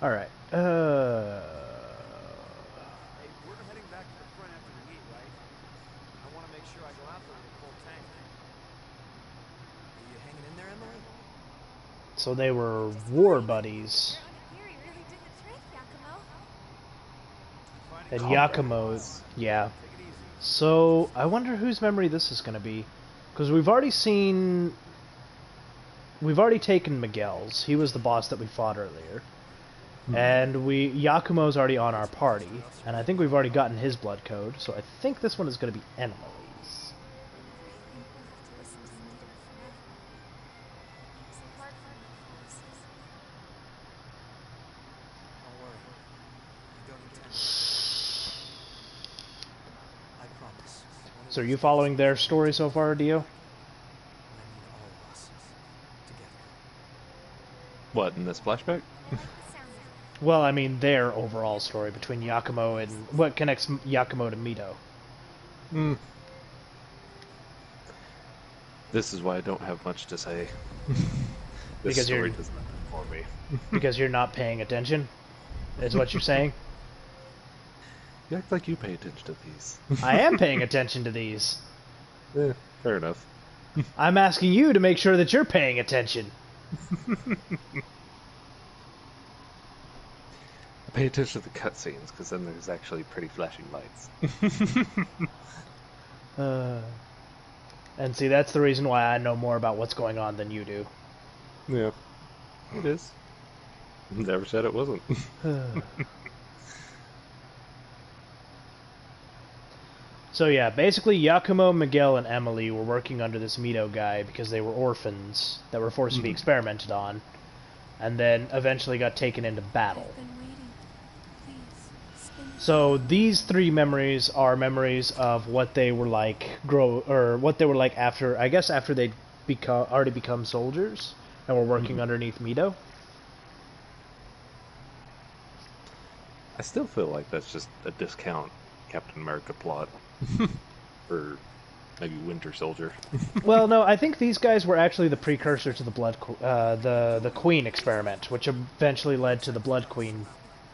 Alright, Hey, we're heading back to the front after we eat, right? I want to make sure I go out there with a full tank. Are you hanging in there, Emily? so they were war buddies. Yuri really did the trick, Yakumo. And Yakumo, yeah. Take it easy. So, I wonder whose memory this is going to be. Because we've already seen... We've already taken Miguel's. He was the boss that we fought earlier. And Yakumo's already on our party. And I think we've already gotten his blood code. So I think this one is going to be Emily's. I think we'll have to listen to Nito forever. It's a hard for me to fall asleep. Don't worry. I don't intend to. I promise. One of So are these you days, following their story so far, Dio? I need all of us together. What, in this flashback? Sounds Well, I mean their overall story between Yakumo and... What connects Yakumo to Mito? Hmm. This is why I don't have much to say. This Because story you're- does nothing for me. Because you're not paying attention? Is what you're saying? You act like you pay attention to these. I am paying attention to these. Fair enough. I'm asking you to make sure that you're paying attention. I pay attention to the cutscenes, because then there's actually pretty flashing lights. And see, that's the reason why I know more about what's going on than you do. Yeah. It is. Never said it wasn't. So yeah, basically Yakumo, Miguel, and Emily were working under this Mito guy because they were orphans that were forced to be experimented on, and then eventually got taken into battle. I've been waiting. Please, spin a So these three memories are memories of what they were like what they were like after, I guess, after they'd already become soldiers and were working underneath Mito. I still feel like that's just a discount Captain America plot. Or maybe Winter Soldier. Well, no, I think these guys were actually the precursor to the the Queen experiment, which eventually led to the Blood Queen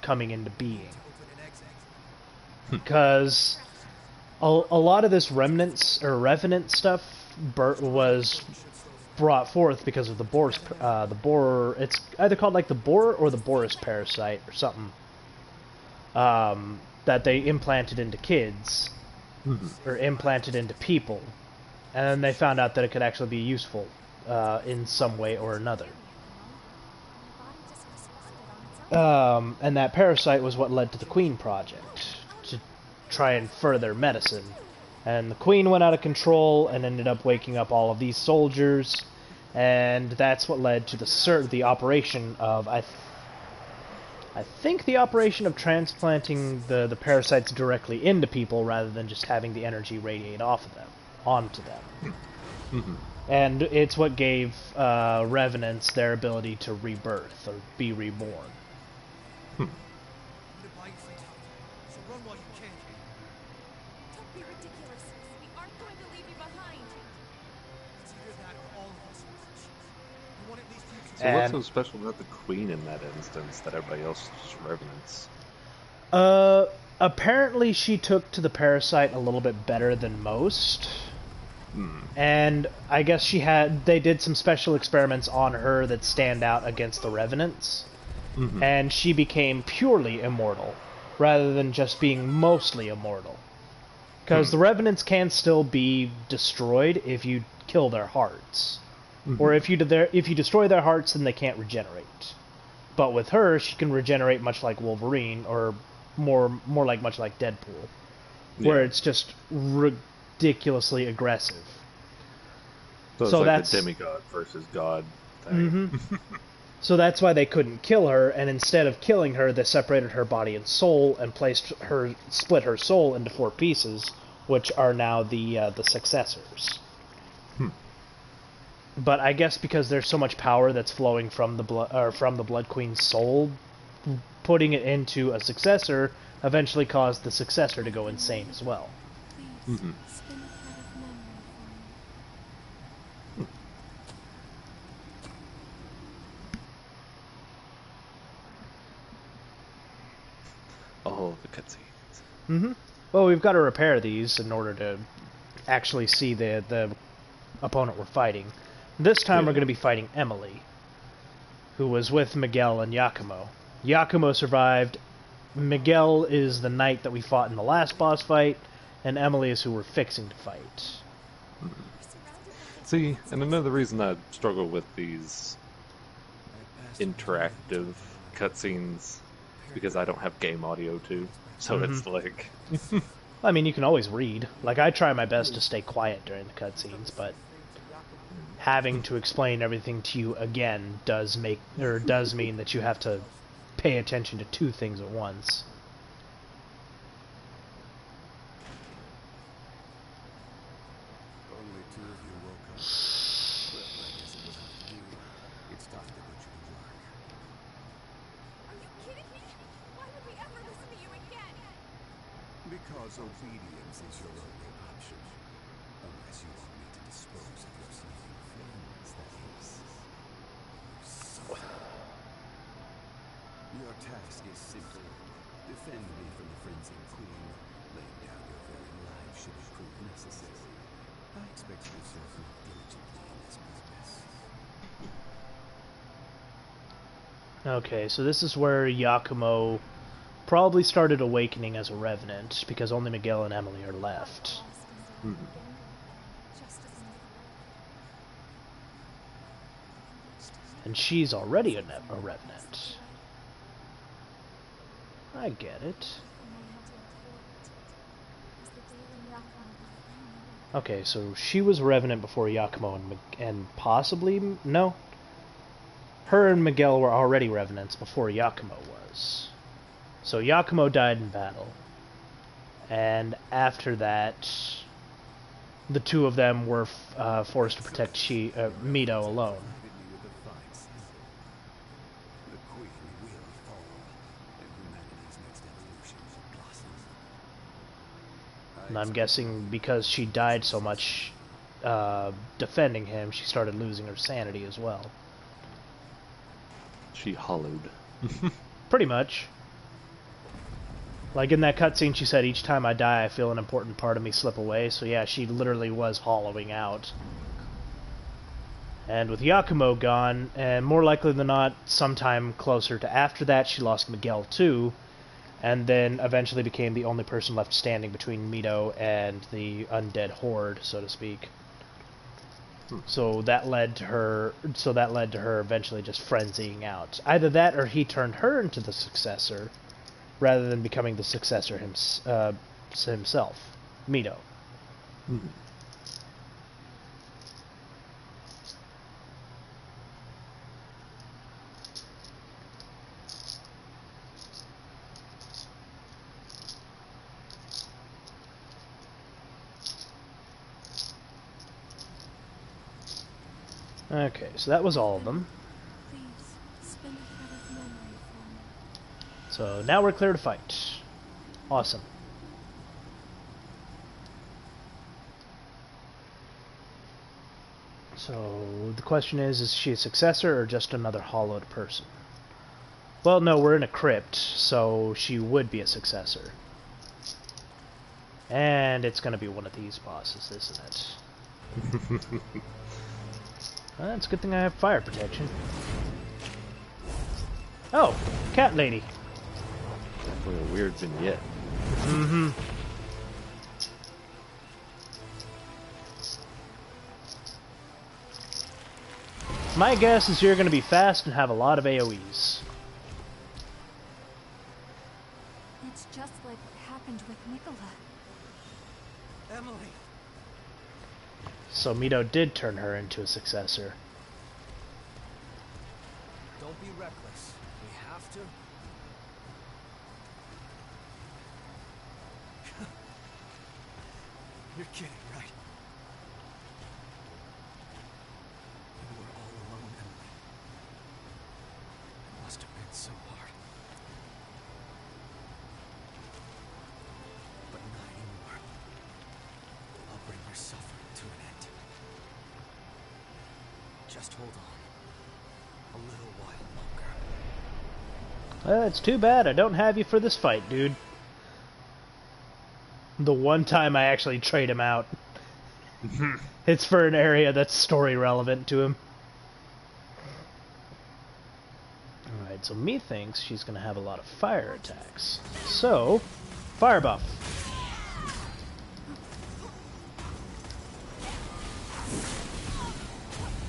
coming into being. Because a lot of this revenant stuff was brought forth because of the Boar. It's either called like the Boar or the Boris parasite or something. That they implanted into kids. Or implanted into people, and then they found out that it could actually be useful in some way or another. My body just responded on its own. And that parasite was what led to the Queen Project, to try and further medicine. And the Queen went out of control and ended up waking up all of these soldiers, and that's what led to the operation of, I think the operation of transplanting the parasites directly into people rather than just having the energy radiate off of them, onto them. And it's what gave revenants their ability to rebirth, or be reborn. I'm gonna buy you some time, so run while you can. So what's And so special about the Queen in that instance that everybody else is just revenants? apparently she took to the parasite a little bit better than most. And I guess they did some special experiments on her that stand out against the revenants. And she became purely immortal, rather than just being mostly immortal. Because the revenants can still be destroyed if you kill their hearts. Or if you destroy their hearts, then they can't regenerate. But with her, she can regenerate much like Wolverine, or much like Deadpool, where it's just ridiculously aggressive. So it's like that's the demigod versus god thing. So that's why they couldn't kill her, and instead of killing her, they separated her body and soul and split her soul into 4 pieces, which are now the successors. But I guess because there's so much power that's flowing from the Blood Queen's soul, putting it into a successor eventually caused the successor to go insane as well. Please, spin a thread of memory for me. Oh, the cutscenes. Well, we've got to repair these in order to actually see the opponent we're fighting. This time we're going to be fighting Emily, who was with Miguel and Yakumo. Yakumo survived. Miguel is the knight that we fought in the last boss fight, and Emily is who we're fixing to fight. See, and another reason I struggle with these interactive cutscenes because I don't have game audio too. So it's like... I mean, you can always read. Like, I try my best to stay quiet during the cutscenes, but having to explain everything to you again does mean that you have to pay attention to 2 things at once. Only 2 of you woke up. Well, I guess it wasn't you. It's tough to put you to work. Are you kidding me? Why would we ever listen to you again? Because obedience is your only option. Unless you want me to dispose of your sneaking friends, that is. Your task is simple. Defend me from the frenzied queen. Laying down your very life should it prove necessary. I expect you to serve me diligently in this business. Okay, so this is where Yakumo probably started awakening as a revenant, because only Miguel and Emily are left. And she's already a revenant. I get it. Okay, so she was a revenant before Yakumo and possibly... No. Her and Miguel were already revenants before Yakumo was. So Yakumo died in battle. And after that, the 2 of them were forced to protect Mito alone. The queen will fall, and humanity's next evolution will blossom. And I'm guessing because she died so much defending him, she started losing her sanity as well. She hollowed. Pretty much. Like in that cutscene, she said, "Each time I die, I feel an important part of me slip away." So yeah, she literally was hollowing out. And with Yakumo gone, and more likely than not, sometime closer to after that, she lost Miguel too, and then eventually became the only person left standing between Mito and the undead horde, so to speak. So that led to her eventually just frenzying out. Either that, or he turned her into the successor, rather than becoming the successor himself, Mito. Okay, so that was all of them. Please, spin a thread of memory for me. So now we're clear to fight. Awesome. So the question is she a successor or just another hollowed person? Well, no, we're in a crypt, so she would be a successor. And it's going to be one of these bosses, isn't it? Well, it's a good thing I have fire protection. Oh, cat lady. Definitely a weird vignette. Mm-hmm. My guess is you're going to be fast and have a lot of AoEs. It's just like what happened with Nicola. Emily! So Mito did turn her into a successor. Don't be reckless. We have to. You're kidding, right? You were all alone, Emily. It must have been so hard. But not anymore. I'll bring your suffering to an end. Just hold on. A little while longer. It's too bad I don't have you for this fight, dude. The one time I actually trade him out. It's for an area that's story relevant to him. Alright, so me thinks she's going to have a lot of fire attacks. So, fire buff.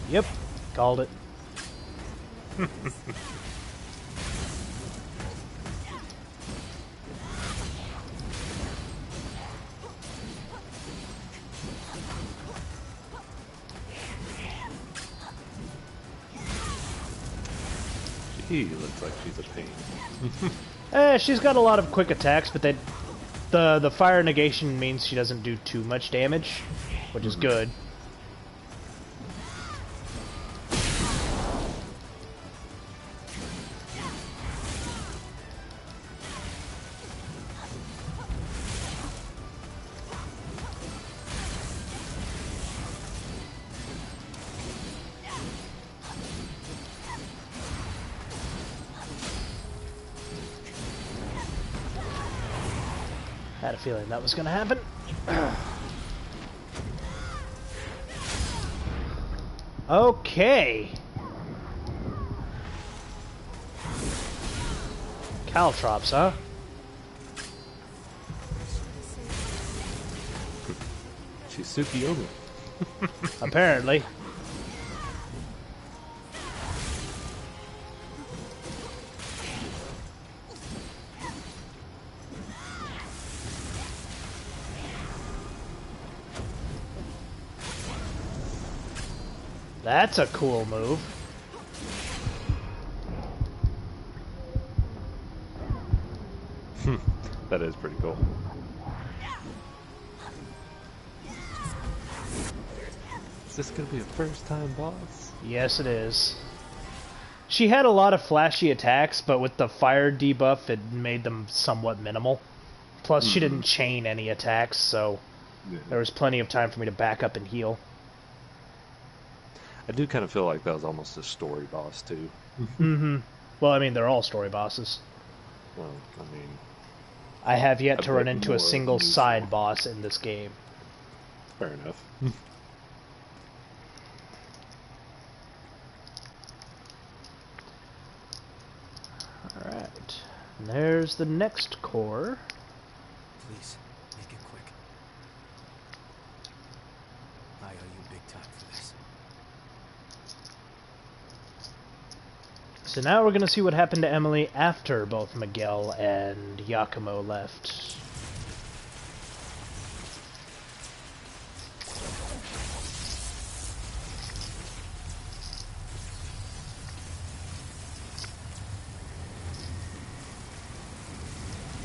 Yep, called it. She looks like she's a pain. She's got a lot of quick attacks, but the fire negation means she doesn't do too much damage, which is good. Had a feeling that was going to happen. Okay. Caltrops, huh? She's Tsukiyomi. Apparently. That's a cool move. That is pretty cool. Is this gonna be a first time boss? Yes, it is. She had a lot of flashy attacks, but with the fire debuff, it made them somewhat minimal. Plus, she didn't chain any attacks, so there was plenty of time for me to back up and heal. I do kind of feel like that was almost a story boss too. Mm-hmm. Well, I mean, they're all story bosses. Well, I mean, I have yet a to run bit into more a single useful. side boss in this game. fair enough. Alright. There's the next core. Please, make it quick. I owe you big time for this. So now we're going to see what happened to Emily after both Miguel and Yakumo left.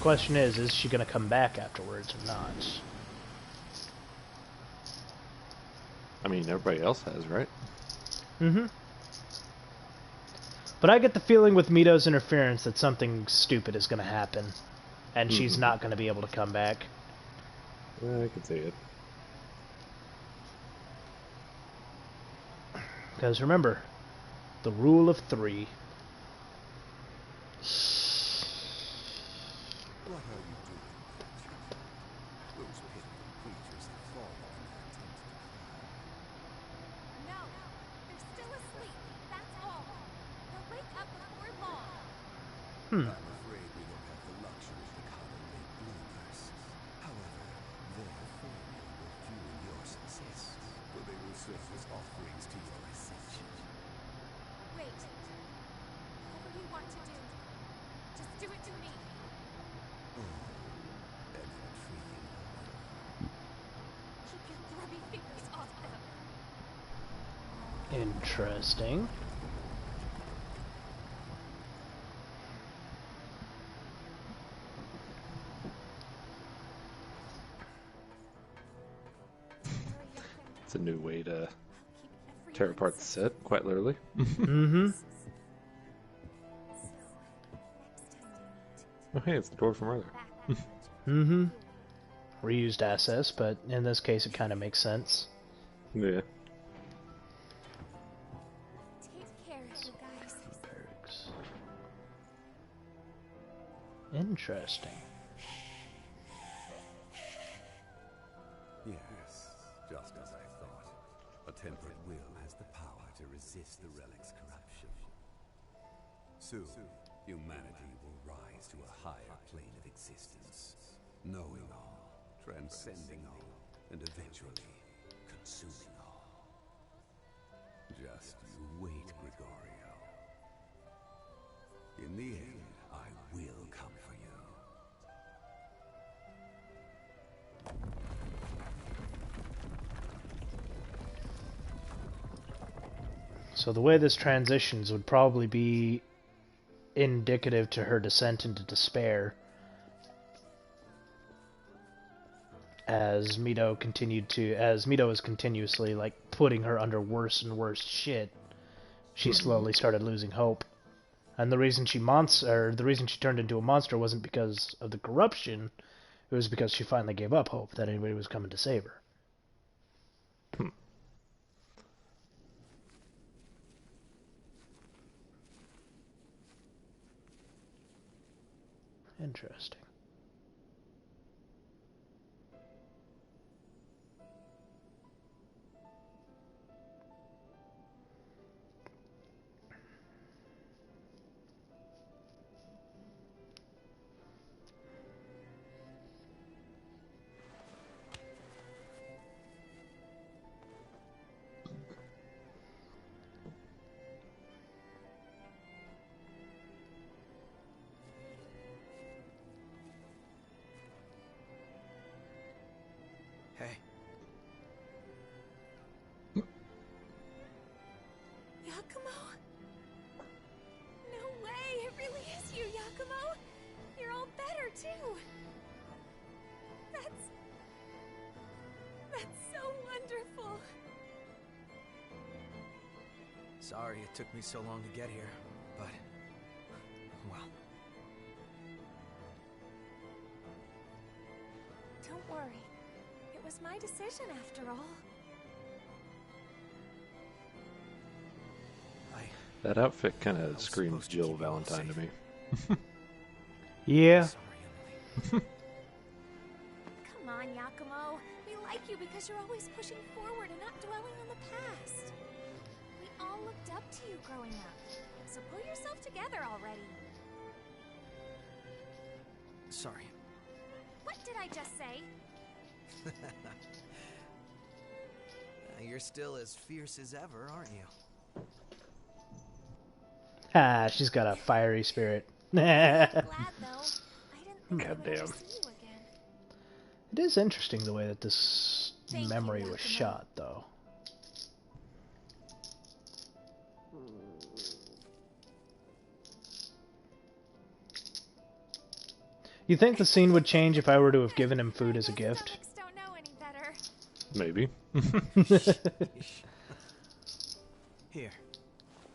Question is she going to come back afterwards or not? I mean, everybody else has, right? Mm-hmm. But I get the feeling with Mito's interference that something stupid is going to happen. And she's not going to be able to come back. I can see it. Because remember, the rule of 3. What are you doing, Patrick? Those pitiful creatures have fallen in their attempt to climb. No, they're still asleep. That's all. They'll wake up before long. Hmm. I'm afraid we don't have the luxury to coddle late bloomers. However, their failure will fuel your success, for they will serve as offerings to your ascension. Wait. Whatever you want to do, just do it to me. Oh, an intriguing offer. Keep your grubby fingers off them. Interesting. It's a new way to tear apart the set, quite literally. Mm-hmm. Oh, hey, it's the door from earlier. Mm-hmm. Reused assets, but in this case it kind of makes sense. Yeah. Take care, you guys. Perks. Interesting. Yes, just as I thought. A tempered will has the power to resist the relic's corruption. Soon, humanity will rise to a higher plane of existence, knowing all, transcending all, and eventually consuming all. Just you wait, Gregorio. In the end, I will come for you. So the way this transitions would probably be indicative to her descent into despair, as Mito was continuously like putting her under worse and worse shit. She slowly started losing hope, and the reason she turned into a monster wasn't because of the corruption; it was because she finally gave up hope that anybody was coming to save her. Interesting. Hey, Yakumo? No way! It really is you, Yakumo! You're all better, too! That's so wonderful! sorry it took me so long to get here, but... well... Don't worry. It was my decision, after all. That outfit kind of was screams supposed to Jill keep you all Valentine to safe. me. Yeah. Sorry, Emily. Come on, Yakumo. We like you because you're always pushing forward and not dwelling on the past. We all looked up to you growing up. So pull yourself together already. Sorry. What did I just say? You're still as fierce as ever, aren't you? Ah, she's got a fiery spirit. Glad, though. I didn't think I would Goddamn. ever see you again. It is interesting the way that this Thank you, memory was Yakumo. shot, though. You think the scene would change if I were to have given him food as a gift? Stomachs don't know any better. Maybe. Here,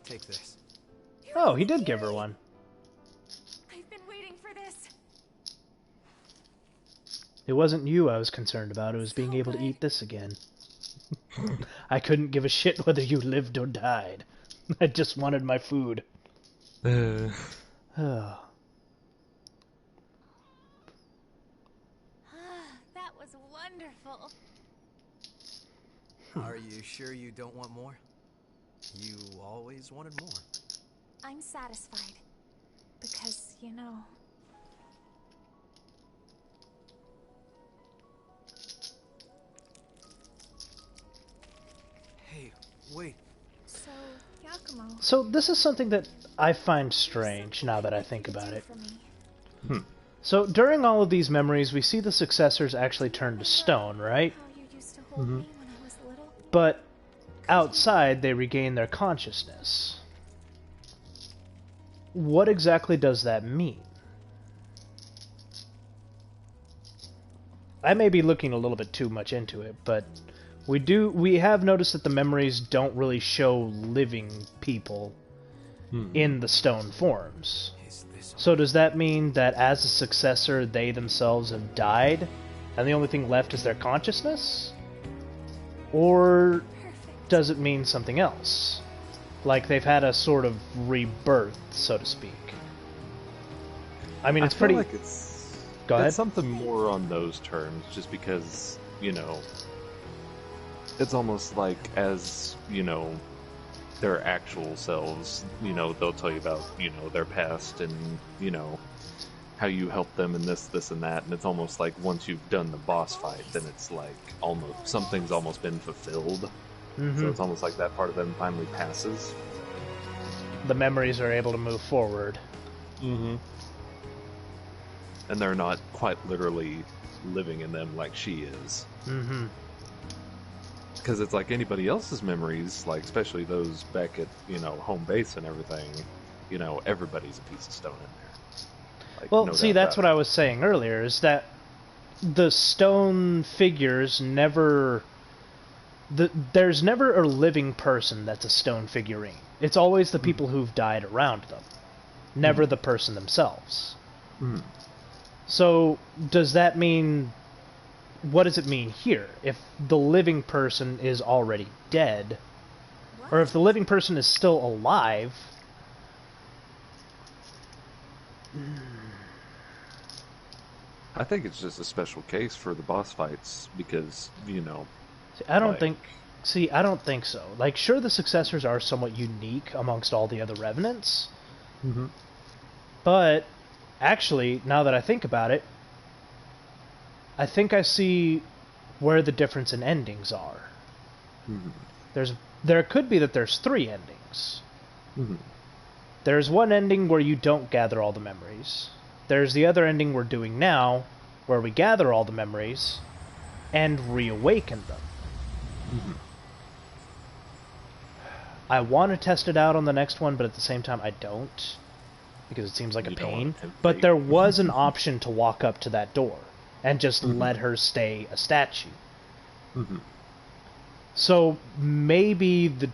take this. Oh, he did give her one. I've been waiting for this. It wasn't you I was concerned about, it was being So able to good. eat this again. I couldn't give a shit whether you lived or died. I just wanted my food. That was wonderful. Are you sure you don't want more? You always wanted more. I'm satisfied. Because, you know... Hey, wait. So, Yakumo... So this is something that I find strange now that I think about it. So during all of these memories, we see the successors actually turn to stone, right? How you used to hold me when I was little. But outside, they regain their consciousness. What exactly does that mean? I may be looking a little bit too much into it, but we have noticed that the memories don't really show living people in the stone forms. So does that mean that as a successor, they themselves have died, and the only thing left is their consciousness? Or does it mean something else? Like they've had a sort of rebirth, so to speak. I mean, it's pretty... Like it's... Go ahead. It's something more on those terms, just because, you know, it's almost like as, you know, their actual selves, you know, they'll tell you about, you know, their past and, you know, how you help them and this and that, and it's almost like once you've done the boss fight, then it's like almost something's almost been fulfilled. So it's almost like that part of them finally passes. The memories are able to move forward. And they're not quite literally living in them like she is. Because it's like anybody else's memories, like especially those back at, you know, home base and everything, you know, everybody's a piece of stone in there. Like, Well, no see, doubt that's what about I was saying earlier, is that the stone figures never... there's never a living person that's a stone figurine. It's always the people who've died around them, never the person themselves. So, does that mean... What does it mean here? If the living person is already dead, or if the living person is still alive... I think it's just a special case for the boss fights because, you know... See, I don't like- think... See, I don't think so. Like, sure, the successors are somewhat unique amongst all the other revenants. But, actually, now that I think about it, I think I see where the difference in endings are. There could be that there's 3 endings. There's one ending where you don't gather all the memories. There's the other ending we're doing now, where we gather all the memories and reawaken them. I want to test it out on the next one, but at the same time I don't, because it seems like a You don't pain. want to tempt But fate. there was an option to walk up to that door and just let her stay a statue. So maybe they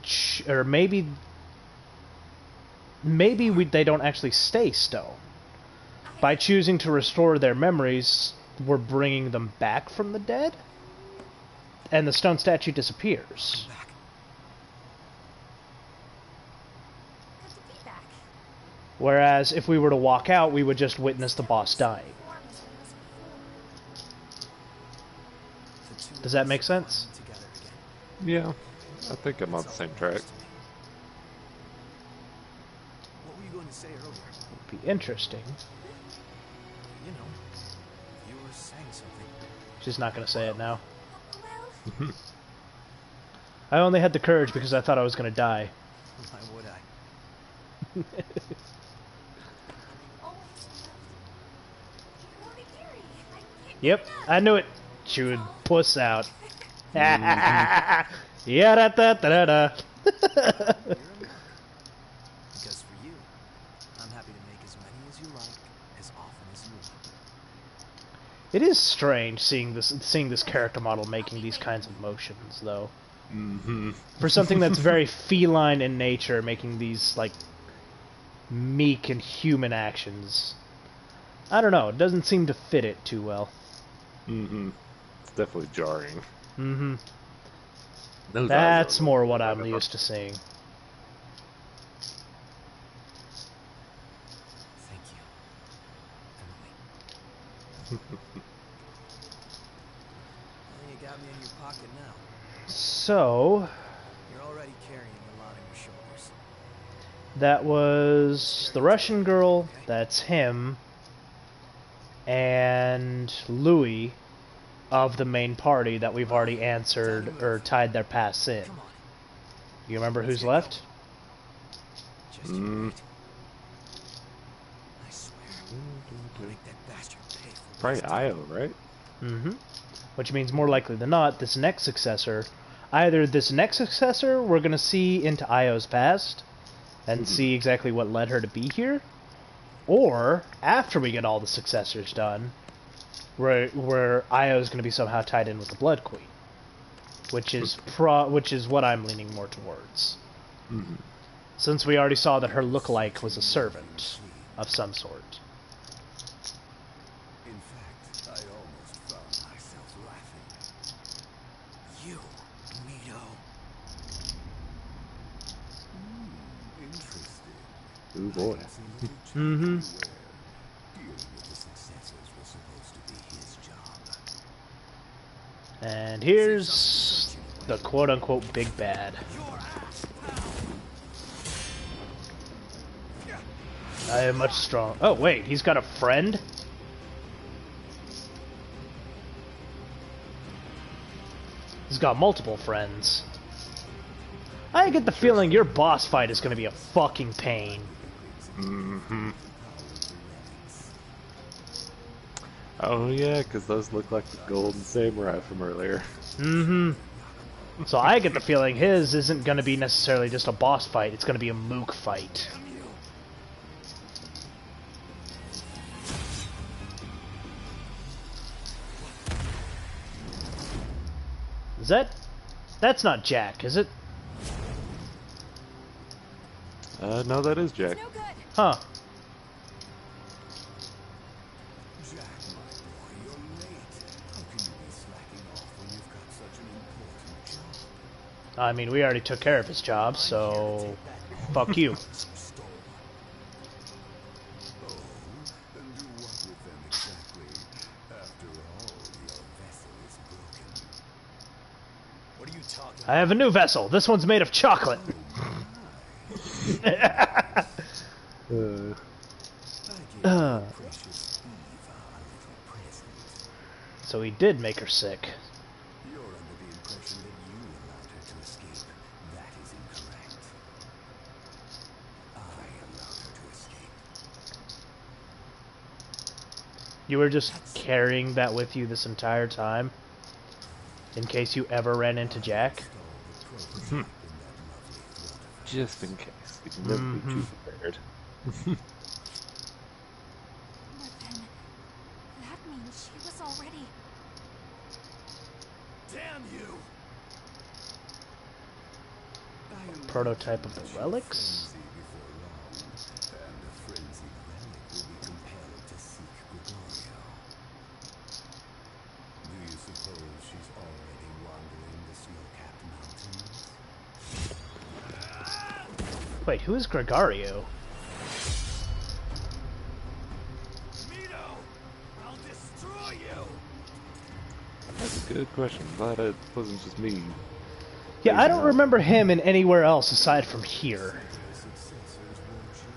don't actually stay stone. By choosing to restore their memories, we're bringing them back from the dead, and the stone statue disappears. Good to be back. Whereas if we were to walk out, we would just witness the boss dying. Warm as it was before. The two Does that of make us sense? are together again. Yeah, I think I'm on the same track. What were you going to say earlier? Be interesting. You know, you were saying something. She's not going to say it now. Well, I only had the courage because I thought I was going to die. Why would I? always loved Higiri. I can't Yep, get enough. I knew it. She would puss out. Yeah, da da da da. You're a man. Because for you, I'm happy to make as many as you like, as often as you want. It is strange seeing this character model making these kinds of motions, though. For something that's very feline in nature, making these like meek and human actions. I don't know. It doesn't seem to fit it too well. It's definitely jarring. Those That's eyes are- more what I'm used to seeing. Thank you, Emily. Well, you got me in your pocket now. So, You're already carrying a lot on your shoulders. that was the Russian girl, that's him, and Louis of the main party that we've already answered or tied their pasts in. Come on. You remember who's left? Just you wait. I swear, I'll make that bastard pay for Probably wasting Io, right? Mm-hmm. Which means more likely than not, this next successor, either this next successor we're going to see into Io's past and see exactly what led her to be here, or after we get all the successors done, where Io's going to be somehow tied in with the Blood Queen, which is what I'm leaning more towards. Mm-hmm. Since we already saw that her lookalike was a servant of some sort. In fact, I almost found myself laughing. You, Mito. Interesting. Ooh boy. Mm-hmm. Dealing with the successors was supposed to be his job. And here's the quote-unquote big bad. I am much strong. Oh wait, he's got a friend? He's got multiple friends. I get the feeling your boss fight is going to be a fucking pain. Mm-hmm. Oh yeah, because those look like the golden samurai from earlier. Mm-hmm. So I get the feeling his isn't going to be necessarily just a boss fight, it's going to be a mook fight. Is that... That's not Jack, is it? No, that is Jack. No good. Huh. Jack, my boy, you're late. How can you be slacking off when you've got such an important job? I mean, we already took care of his job, so... Fuck you. Stole. Oh, and do what with them exactly? After all, your vessel is broken. What are you talking I have a new vessel. This one's made of chocolate. Uh, I gave precious Eva a little present. So he did make her sick. You're under the impression that you allowed her to escape. That is incorrect. I allowed her to escape. You were just carrying that with you this entire time? In case you ever ran into Jack? just in case. You can never be too prepared. But then, that means she was already... Damn you! Prototype of the relics? Before long, and the frenzied relic will be compelled to seek Gregorio. Do you suppose she's already wandering the snow-capped mountains? Wait, who is Gregario? Mito! I'll destroy you! That's a good question. Glad it wasn't just me. Yeah, I don't remember him in anywhere else aside from here. Successors, won't you?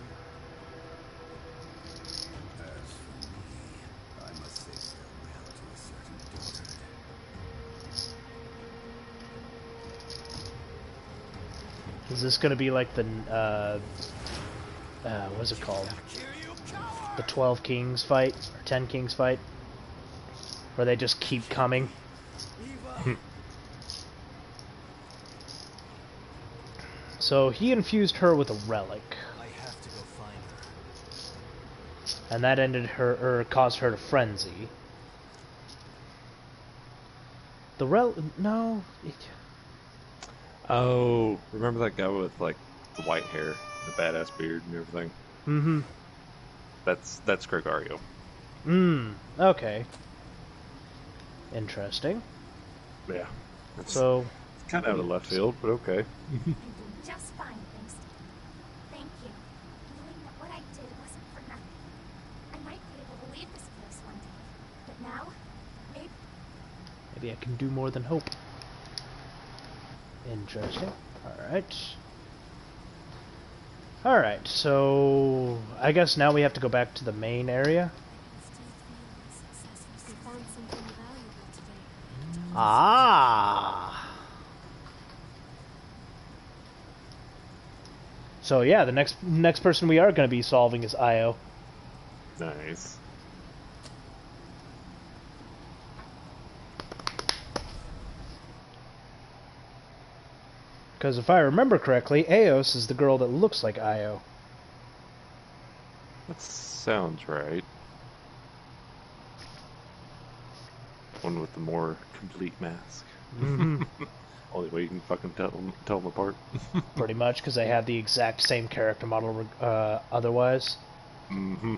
As for me, I must say farewell to a certain daughter. Is this gonna be like the, what's it called? The 12 Kings fight? Or 10 Kings fight? Where they just keep coming? So he infused her with a relic, I have to go find her. and that ended her, or caused her to frenzy. The no, Oh, remember that guy with like the white hair, the badass beard, and everything? mm-hmm. That's Gregario. Okay. Interesting. Yeah. That's So, Kind of out of left field, but okay. I'm doing just fine, thanks. Thank you. Knowing that what I did wasn't for nothing. I might be able to leave this place one day. But now, maybe... Maybe I can do more than hope. Interesting. Alright. Alright, so... I guess now we have to go back to the main area. We found something valuable today. Ah! So yeah, the next person we are going to be solving is Io. Nice. Because if I remember correctly, Eos is the girl that looks like Io. That sounds right. One with the more complete mask. Mm-hmm. Only way you can fucking tell them apart. Pretty much, because they have the exact same character model otherwise. Mm-hmm.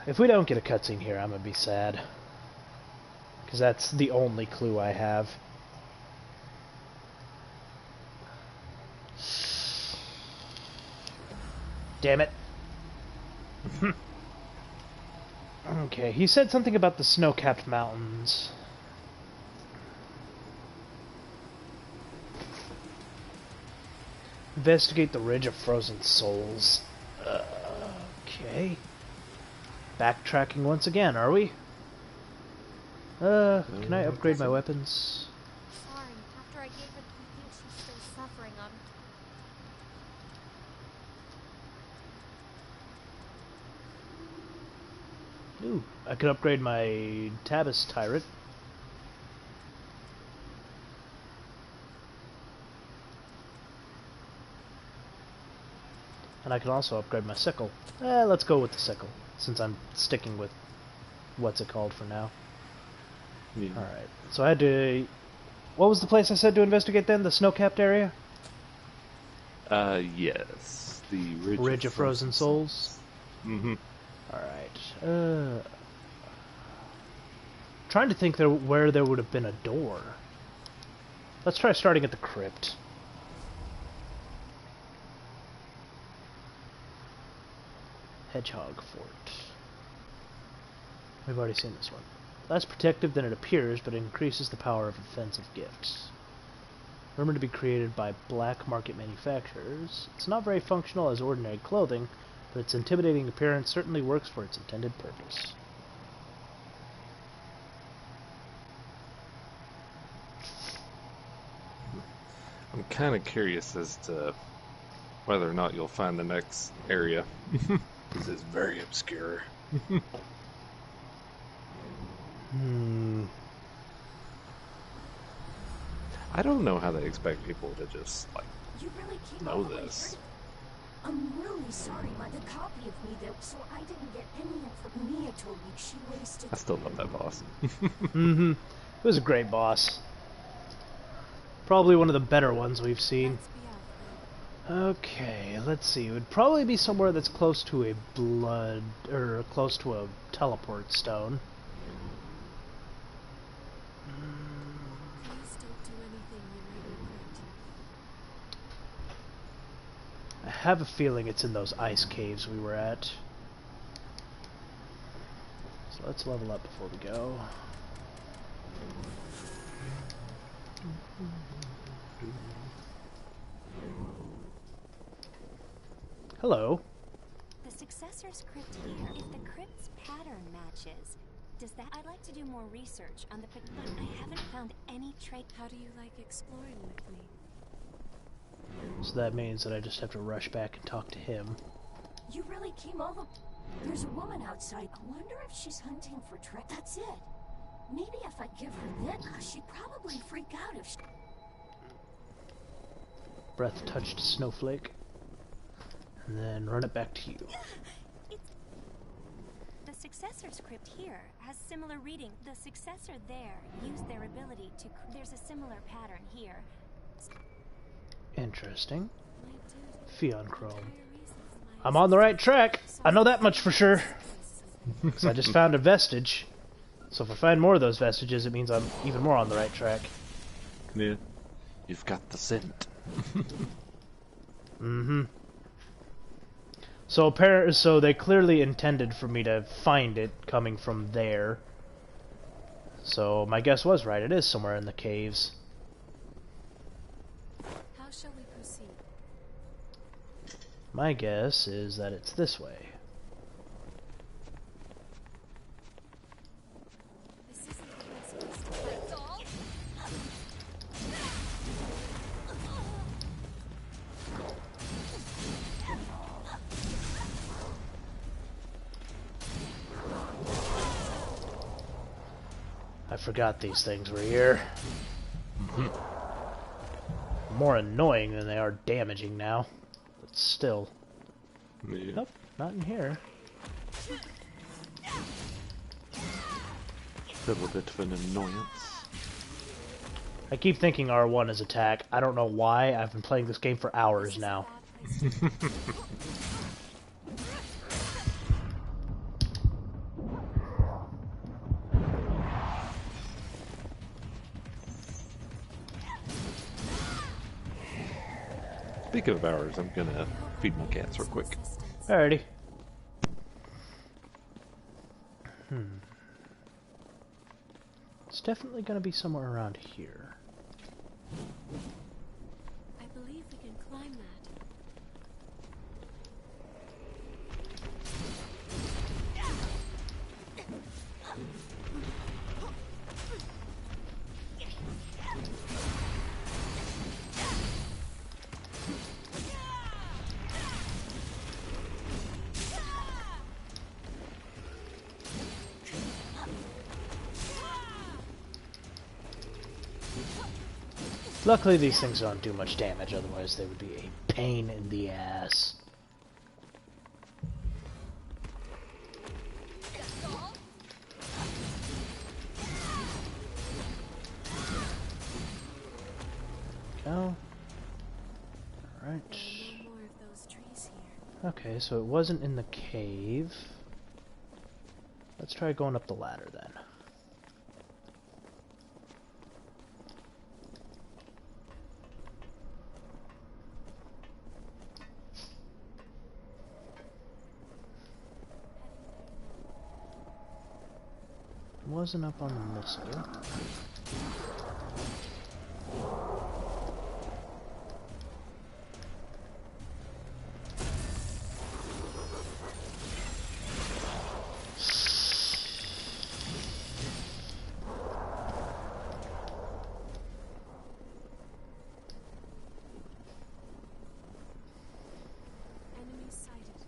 If we don't get a cutscene here, I'm going to be sad. Because that's the only clue I have. Damn it. Okay, he said something about the snow-capped mountains. Investigate the Ridge of Frozen Souls. Okay. Backtracking once again, are we? Can I upgrade my weapons? Sorry, after I gave her the thing she's still suffering on. Ooh, I could upgrade my Tabus Tyrant. And I can also upgrade my sickle. Let's go with the sickle, since I'm sticking with what's it called for now. Yeah. Alright, so I had to... What was the place I said to investigate then? The snow-capped area? Yes. The Ridge of Frozen Souls? Mm-hmm. Alright, trying to think where there would have been a door. Let's try starting at the crypt. Hedgehog Fort. We've already seen this one. Less protective than it appears, but it increases the power of offensive gifts. Rumored to be created by black market manufacturers, it's not very functional as ordinary clothing, but its intimidating appearance certainly works for its intended purpose. I'm kind of curious as to whether or not you'll find the next area. Because it's very obscure. I don't know how they expect people to just, like, You really came know all the way this. through. I'm really sorry, but the copy of me that so I didn't get any information. Mia told me she wasted. I still love that boss. Mm-hmm. It was a great boss. Probably one of the better ones we've seen. Let's be off then. Okay, let's see. It would probably be somewhere that's close to a blood, or close to a teleport stone. Please don't do anything you may regret. I have a feeling it's in those ice caves we were at. So let's level up before we go. Hello. The successor's crypt here. If the crypt's pattern matches, does that... I'd like to do more research on the... But I haven't found any trait... How do you like exploring with me? So that means that I just have to rush back and talk to him. You really came all the. There's a woman outside. I wonder if she's hunting for Trek. That's it. Maybe if I give her this, she'd probably freak out if she... Breath touched snowflake. And then run it back to you. The successor's crypt here has similar reading. The successor there used their ability to... There's a similar pattern here. Interesting. My duty. Pheon Chrome. Entire reasons I'm on the right track. I know that much for sure. Because I just found a vestige. So if I find more of those vestiges, it means I'm even more on the right track. Yeah. You've got the scent. Mm-hmm. So they clearly intended for me to find it coming from there. So my guess was right. It is somewhere in the caves. How shall we proceed? My guess is that it's this way. This isn't the best place to fight doll. I forgot these things were here. More annoying than they are damaging now. But still. Yeah. Nope, not in here. A little bit of an annoyance. I keep thinking R1 is attack. I don't know why. I've been playing this game for hours now. Speaking of hours, I'm gonna feed my cats real quick. Alrighty. It's definitely gonna be somewhere around here. I believe we can climb that. Luckily these things don't do much damage, otherwise they would be a pain in the ass. Go. Alright. No more of those trees here. Okay, so it wasn't in the cave. Let's try going up the ladder then. Wasn't up on the missile. Enemy sighted.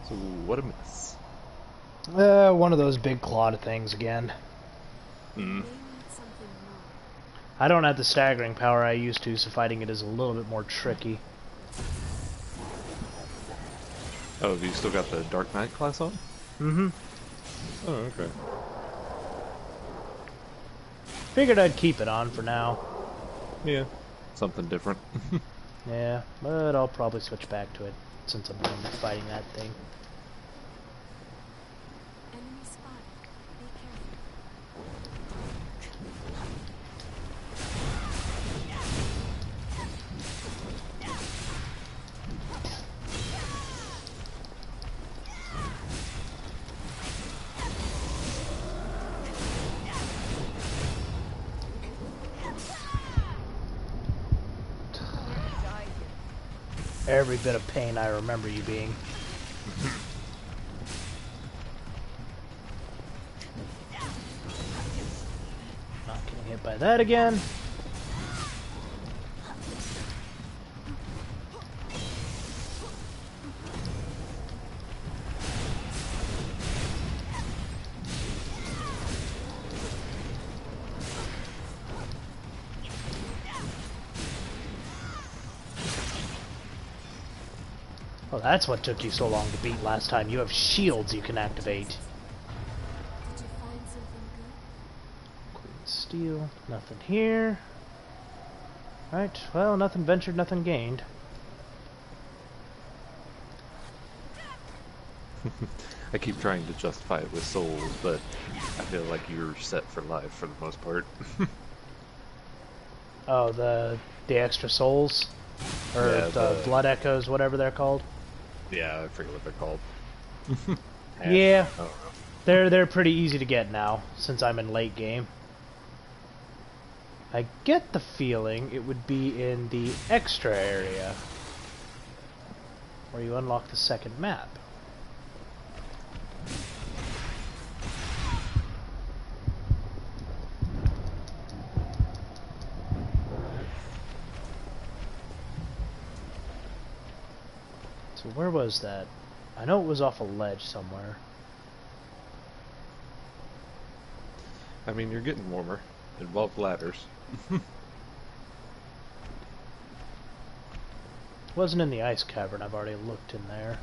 So what a mess. One of those big clawed things again. They Mm. need something more. I don't have the staggering power I used to, so fighting it is a little bit more tricky. Oh, have you still got the Dark Knight class on? Mm-hmm. Oh, okay. Figured I'd keep it on for now. Yeah. Something different. Yeah, but I'll probably switch back to it since I'm going to be fighting that thing. Enemy spotted. Be careful. Every bit of pain I remember you being. Not getting hit by that again. Oh, that's what took you so long to beat last time. You have shields you can activate. Did you find something good? Queen Steel, nothing here. Right, well, nothing ventured, nothing gained. I keep trying to justify it with souls, but I feel like you're set for life for the most part. Oh, the extra souls? Or Yeah, the blood echoes, whatever they're called. Yeah, I forget what they're called. Yeah. Oh, They're pretty easy to get now, since I'm in late game. I get the feeling it would be in the extra area, where you unlock the second map. So where was that? I know it was off a ledge somewhere. I mean, you're getting warmer. Involve ladders. Wasn't in the ice cavern. I've already looked in there.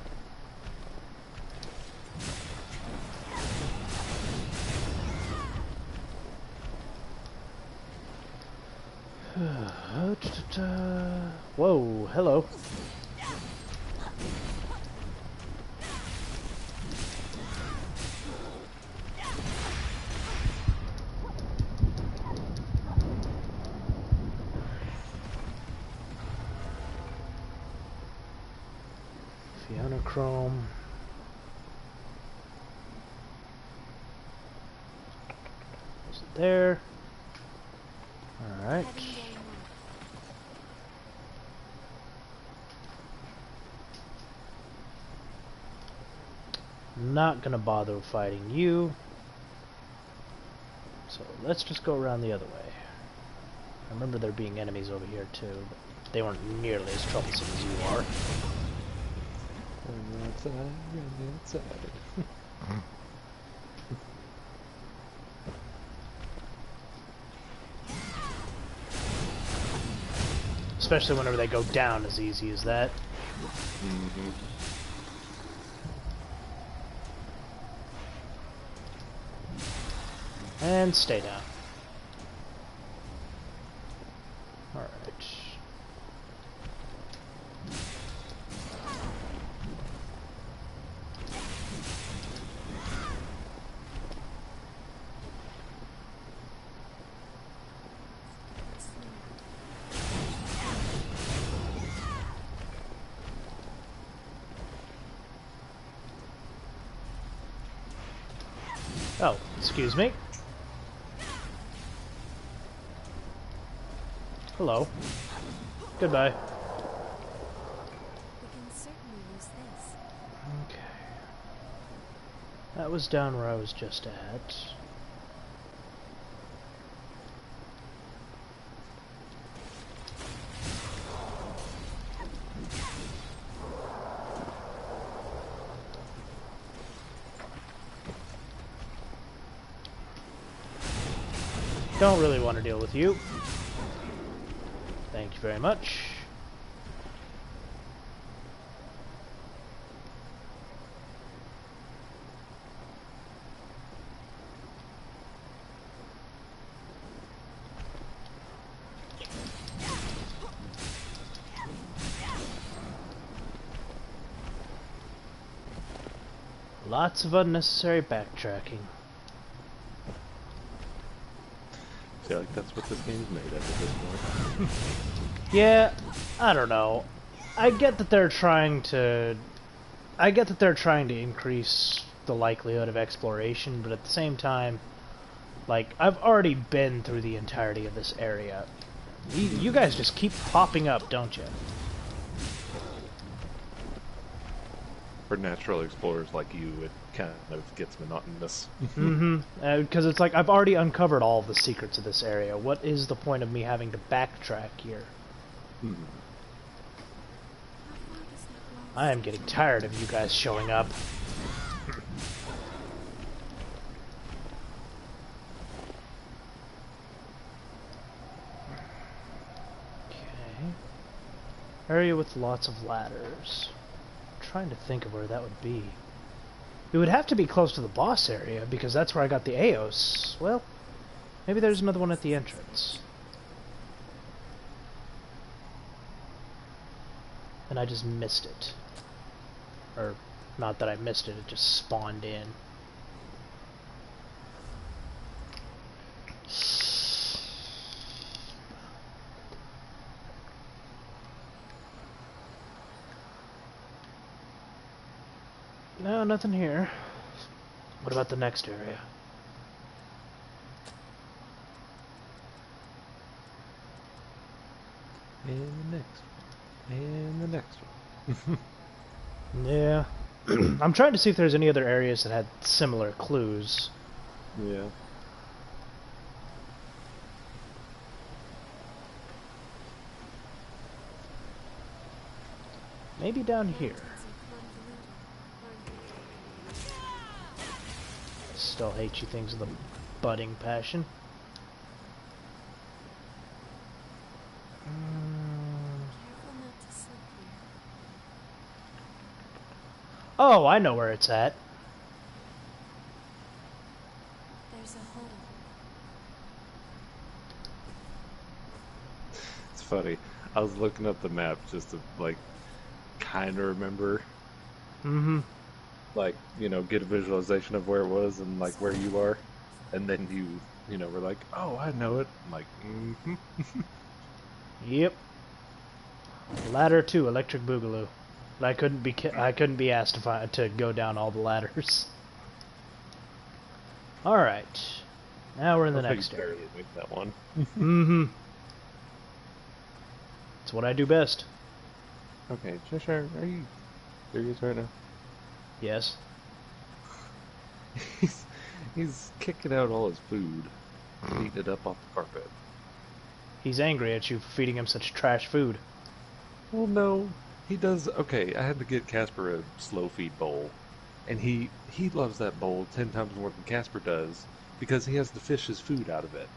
Whoa, hello. Fiona Chrome. Was it there? Alright. Heading there now. Not gonna bother fighting you. So let's just go around the other way. I remember there being enemies over here too, but they weren't nearly as troublesome as you are. Outside. Especially whenever they go down as easy as that. Mm-hmm. And stay down. Alright. Oh, excuse me. Hello. Goodbye. We can certainly use this. Okay. That was down where I was just at. Don't really want to deal with you. Thank you very much. Lots of unnecessary backtracking. I feel like that's what this game's made of at this point. Yeah, I don't know. I get that they're trying to increase the likelihood of exploration, but at the same time, like, I've already been through the entirety of this area. You guys just keep popping up, don't you? For natural explorers like you, it kind of gets monotonous. Mm-hmm. Because it's like, I've already uncovered all of the secrets of this area. What is the point of me having to backtrack here? Hmm. I am getting tired of you guys showing up. Okay. Area with lots of ladders. I'm trying to think of where that would be. It would have to be close to the boss area, because that's where I got the Eos. Well, maybe there's another one at the entrance. And I just missed it. Or, not that I missed it, it just spawned in. No, nothing here. What about the next area? And the next one. And the next one. Yeah. I'm trying to see if there's any other areas that had similar clues. Yeah. Maybe down here. Still hate you things with a budding passion. Oh, I know where it's at. There's a hole. It's funny. I was looking up the map just to, like, kind of remember. Mm-hmm. Like, you know, get a visualization of where it was and, like, where you are. And then you know, were like, oh, I know it. I'm like, mm-hmm. Yep. Ladder 2, Electric Boogaloo. But I couldn't be asked to go down all the ladders. All right. Now we're in the next area. Barely made that one. Mm-hmm. It's what I do best. Okay, Cheshire, are you serious right now? Yes. He's kicking out all his food, eating it up off the carpet. He's angry at you for feeding him such trash food. Well, no, he does. Okay, I had to get Casper a slow feed bowl, and he loves that bowl 10 times more than Casper does because he has to fish his food out of it.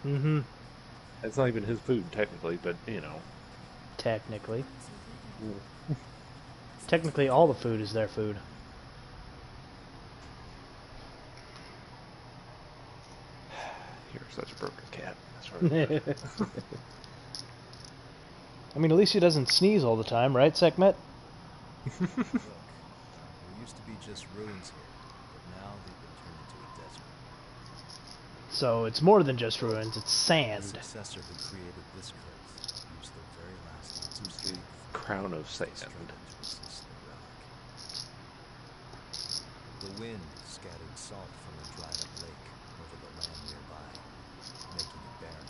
Mm-hmm. It's not even his food technically, but you know. Technically. Technically, all the food is their food. You're such a broken cat. That's right. I mean, at least he doesn't sneeze all the time, right, Sekhmet? Look, there used to be just ruins here, but now they've been turned into a desert. So it's more than just ruins, it's The sand. successor who created this place used the very last ounce of strength Crown of sand. to resist the relic. The wind scattered salt from a dried-up lake over the land nearby, making it barren.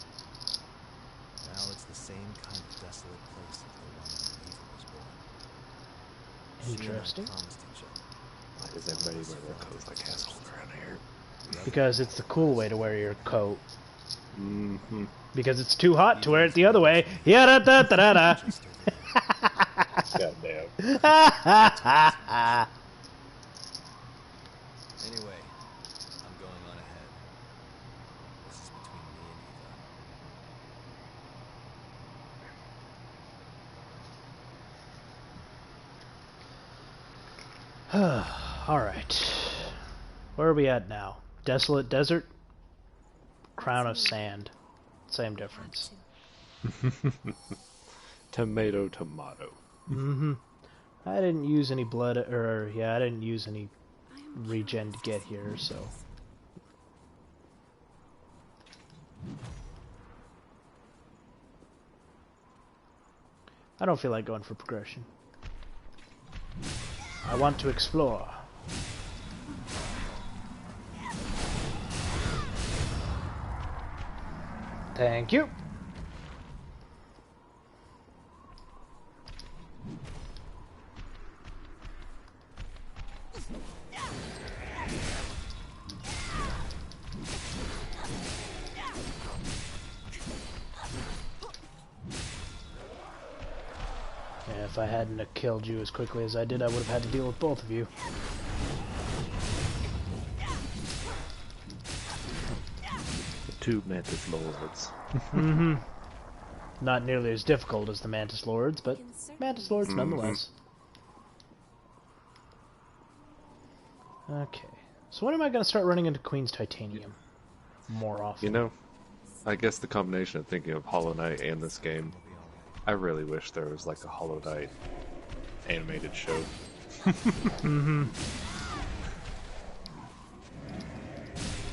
Now it's the same kind of desolate place as the one where evil was born. She and I Interesting. promised each other. Why does everybody wear their clothes like assholes around here? Because it's the cool way to wear your coat. Mm-hmm. Because it's too hot to wear it the other way. Ya-da-da-da-da-da. Goddamn. Anyway, I'm going on ahead. This is between me Alright. Where are we at now? Desolate Desert? Crown of Sand. Same difference. Tomato, tomato. Mm-hmm. I didn't use any blood, or, yeah, I didn't use any regen to get here, so... I don't feel like going for progression. I want to explore. Thank you. Yeah, if I hadn't have killed you as quickly as I did, I would have had to deal with both of you. The two Mantis Lords. Mm-hmm. Not nearly as difficult as the Mantis Lords, but Mantis Lords nonetheless. Okay. So when am I going to start running into Queen's Titanium more often? You know, I guess the combination of thinking of Hollow Knight and this game, I really wish there was like a Hollow Knight animated show. Mm-hmm.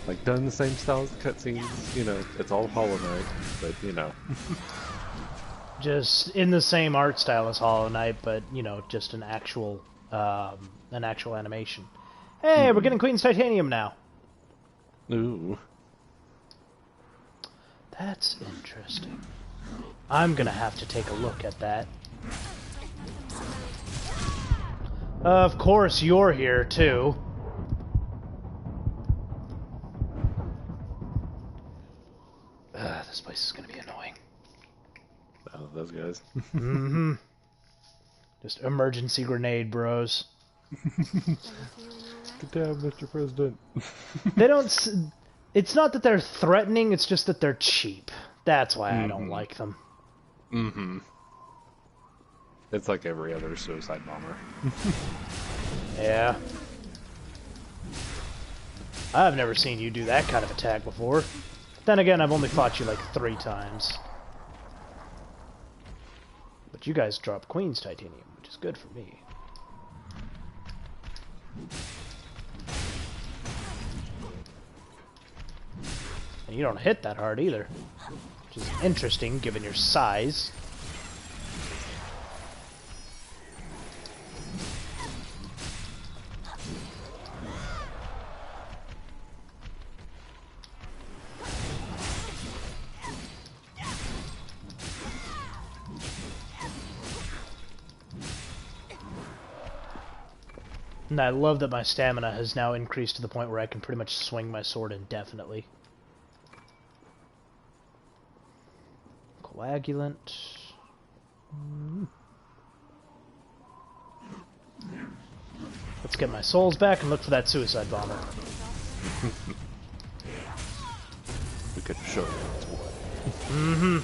Like done the same style as the cutscenes, you know, it's all Hollow Knight, but you know. Just in the same art style as Hollow Knight, but you know, just an actual animation. Hey, we're getting Queen's Titanium now. Ooh. That's interesting. I'm gonna have to take a look at that. Of course, you're here too. This place is gonna be annoying. Oh, those guys. Mm-hmm. Just emergency grenade, bros. Get down, Mr. President. They don't... It's not that they're threatening, it's just that they're cheap. That's why I don't like them. Mm-hmm. It's like every other suicide bomber. Yeah. I've never seen you do that kind of attack before. Then again, I've only fought you like 3 times. But you guys drop Queen's Titanium, which is good for me. And you don't hit that hard either, which is interesting given your size. And I love that my stamina has now increased to the point where I can pretty much swing my sword indefinitely. Coagulant. Let's get my souls back and look for that suicide bomber. We could show you what's what. Mm-hmm.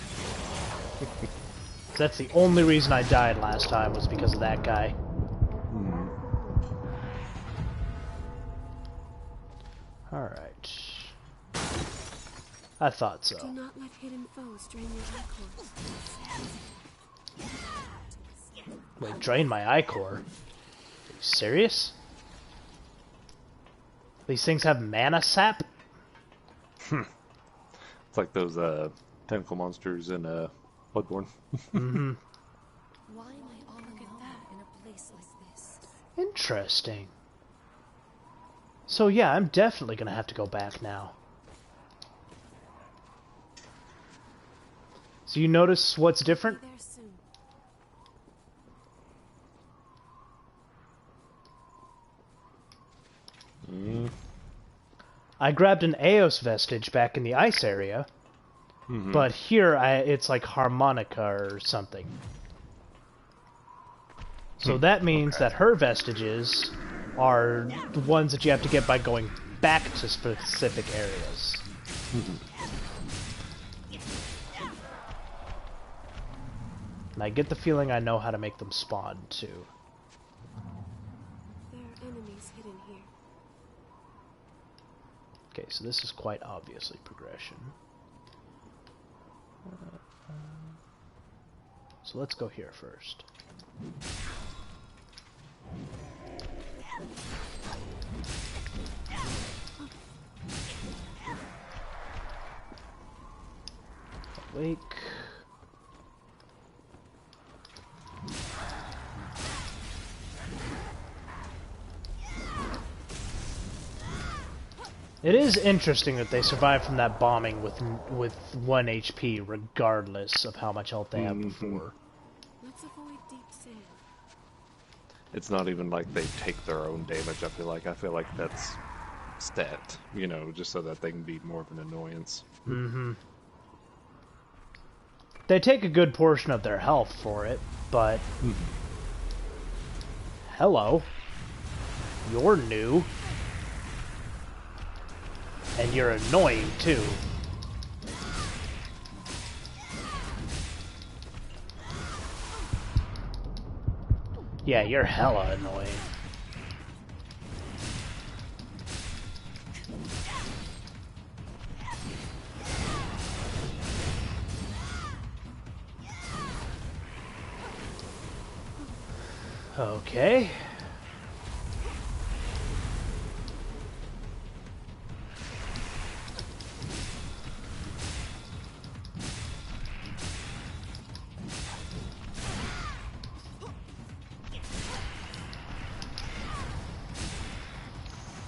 That's the only reason I died last time, was because of that guy. Alright. I thought so. Do not let hidden foes drain your ichor. Wait, drain my ichor? Are you serious? These things have mana sap? It's like those tentacle monsters in Bloodborne. Mm-hmm. Why am I all at that in a place like this? Interesting. So yeah, I'm definitely gonna have to go back now. So you notice what's different? Be there soon. I grabbed an Eos vestige back in the ice area, but here it's like harmonica or something. So that means that her vestiges are the ones that you have to get by going back to specific areas. And I get the feeling I know how to make them spawn too. There is hidden here. Okay, so this is quite obviously progression. So let's go here first. Wake. It is interesting that they survived from that bombing with 1 HP, regardless of how much health they have before. Let's avoid deep sand. It's not even like they take their own damage. I feel like that's stat, you know, just so that they can be more of an annoyance. Mm-hmm. They take a good portion of their health for it, but... Hello. You're new. And you're annoying, too. Yeah, you're hella annoying. Okay.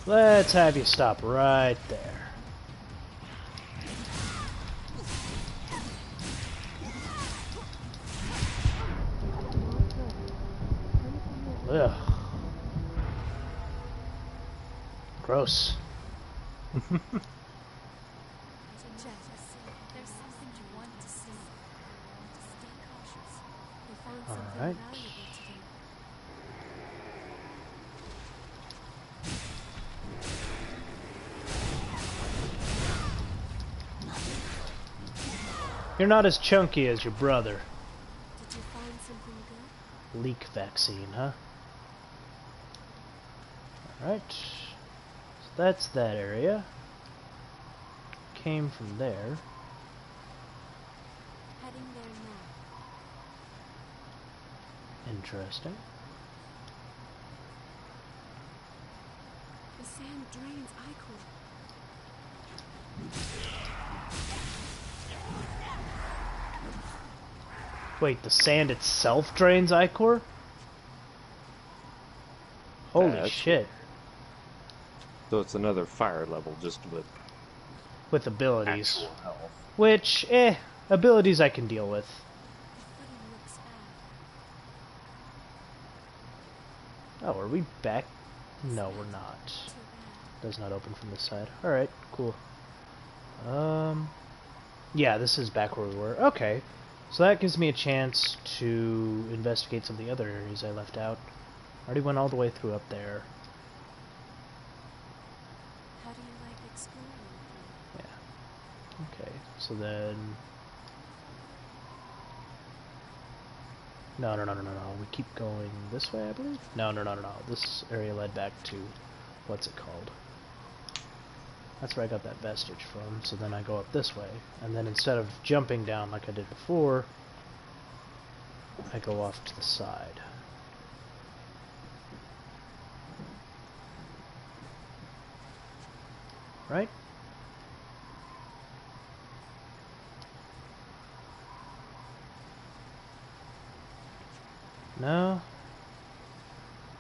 Let's have you stop right there. Ugh. Gross. There's something to want to see. Stay cautious. We found something Alright. valuable today. You're not as chunky as your brother. Did you find something good? Leak vaccine, huh? Alright. So that's that area. Came from there. Heading there now. Interesting. The sand drains Ichor. Wait, the sand itself drains Ichor? Holy That's shit. So it's another fire level, just With abilities. actual health. Which, abilities I can deal with. The footing looks bad. Oh, are we back? No, we're not. Too bad. Does not open from this side. Alright, cool. Yeah, this is back where we were. Okay. So that gives me a chance to investigate some of the other areas I left out. I already went all the way through up there. How do you like exploring? Yeah. Okay, so then... No. We keep going this way, I believe? No. This area led back to... What's it called? That's where I got that vestige from, so then I go up this way. And then instead of jumping down like I did before, I go off to the side. Right? No?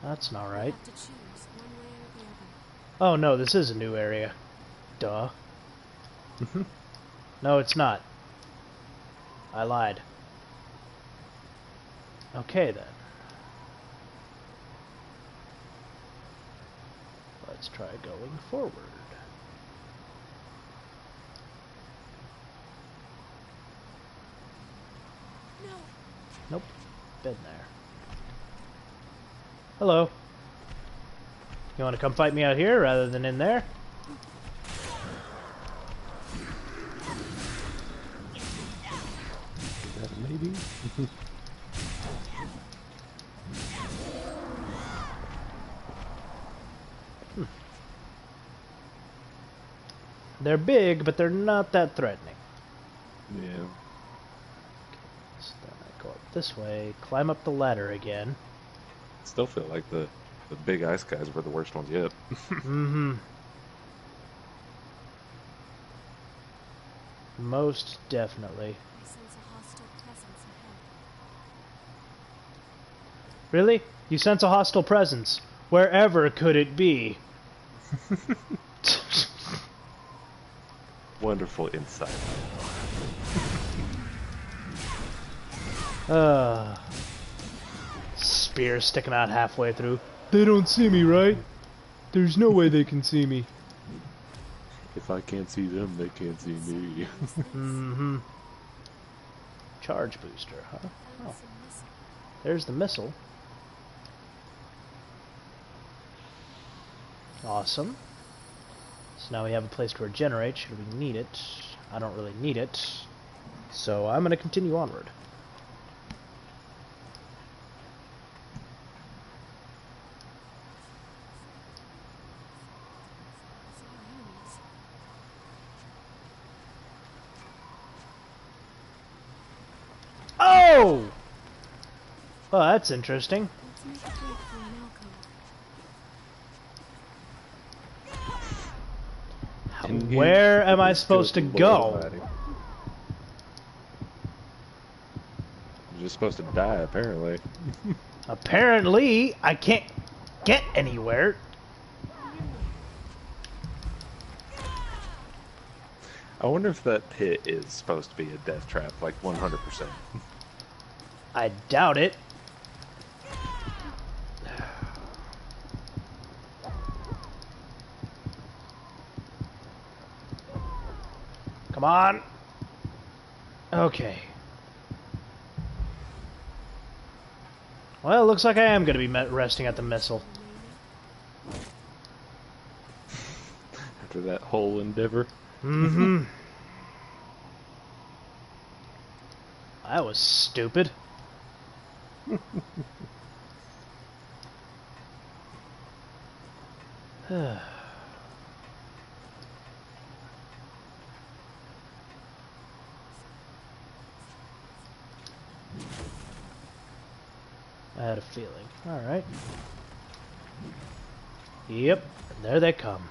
That's not right. You have to choose one way or the other. Oh no, this is a new area. Duh. No, it's not. I lied. Okay then. Let's try going forward. No. Nope. Been there. Hello. You want to come fight me out here rather than in there? Maybe. They're big, but they're not that threatening. Yeah. So then I go up this way, climb up the ladder again. Still feel like the big ice guys were the worst ones yet. Mm-hmm. Most definitely. I sense a hostile presence ahead. Really? You sense a hostile presence. Wherever could it be? Wonderful insight. Spear sticking out halfway through. They don't see me, right? There's no way they can see me. If I can't see them, they can't see me. Mm-hmm. Charge booster, huh? Found Oh, some missile. there's the missile. Awesome. So now we have a place to regenerate should we need it. I don't really need it. So I'm going to continue onward. Saw enemies. Oh! Oh, that's interesting. Let's make a break for an alcove. Where am I supposed to go? You're just supposed to die, apparently. Apparently, I can't get anywhere. I wonder if that pit is supposed to be a death trap, like 100%. I doubt it. Come on. Okay. Well, it looks like I am going to be resting at the missile. After that whole endeavor. Mm-hmm. That was stupid. I had a feeling. Alright. Yep, there they come.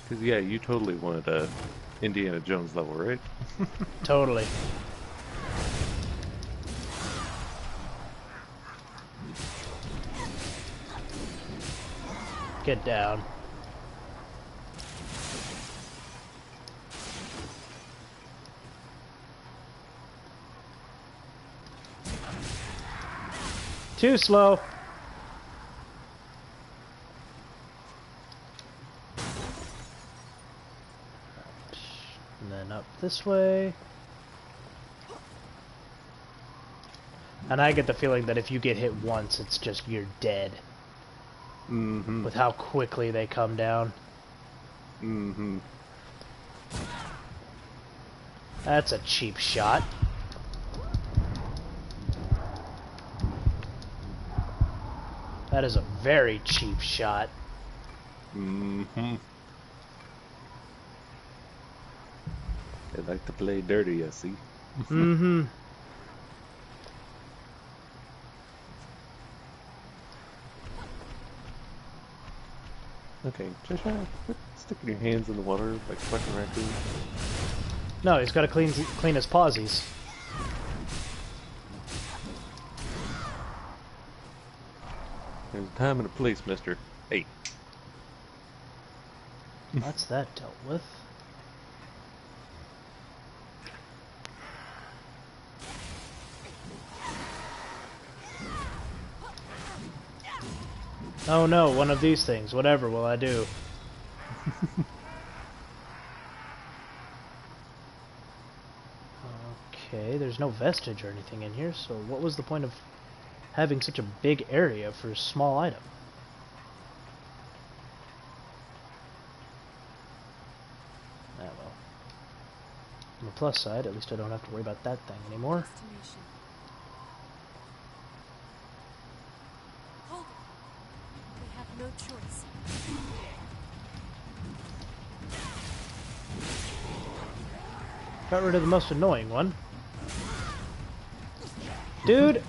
Because, yeah, you totally wanted a Indiana Jones level, right? Totally. Get down. Too slow. And then up this way. And I get the feeling that if you get hit once, it's just you're dead. Mm-hmm. With how quickly they come down. Mm-hmm. That's a cheap shot. That is a very cheap shot. Mm-hmm. They like to play dirty, I see. Mm-hmm. Okay, Trisha, quit sticking your hands in the water like fucking raccoon. No, he's got to clean his pawsies. There's a time and a place, mister. Hey. That's that dealt with. Oh no, one of these things. Whatever will I do? Okay, there's no vestige or anything in here, so what was the point of having such a big area for a small item? Ah well. On the plus side, at least I don't have to worry about that thing anymore. Destination. Hold choice. Got rid of the most annoying one. Dude!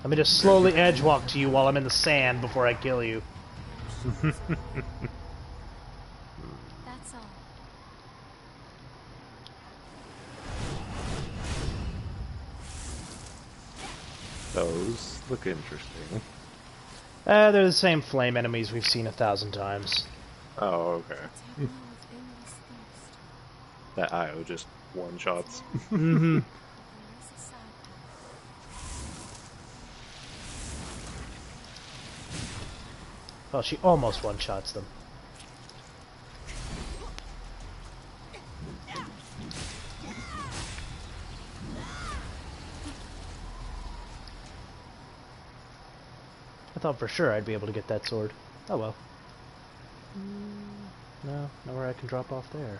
Let me just slowly edge walk to you while I'm in the sand before I kill you. That's all. Those look interesting. They're the same flame enemies we've seen 1,000 times. Oh, okay. Tableau of endless thirst. That IO just one-shots. Mm-hmm. There is a side path. Well, she almost one-shots them. I thought for sure I'd be able to get that sword. Oh well. No, nowhere I can drop off there.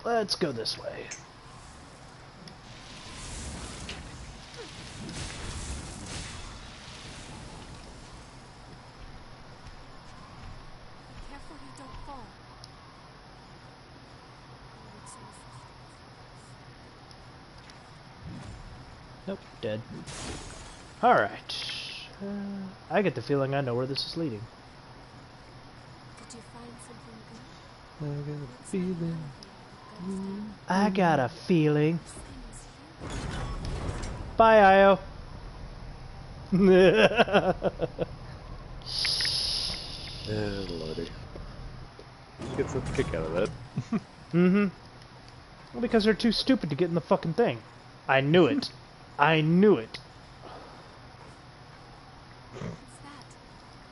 Let's go this way. Careful you don't fall. Nope, dead. Alright. I get the feeling I know where this is leading. Did you find something I good? got a feeling. I got a feeling. This thing is huge. Bye, Io. Lordy. Gets a kick out of that. Mm-hmm. Well, because they're too stupid to get in the fucking thing. I knew it. I knew it. What's that?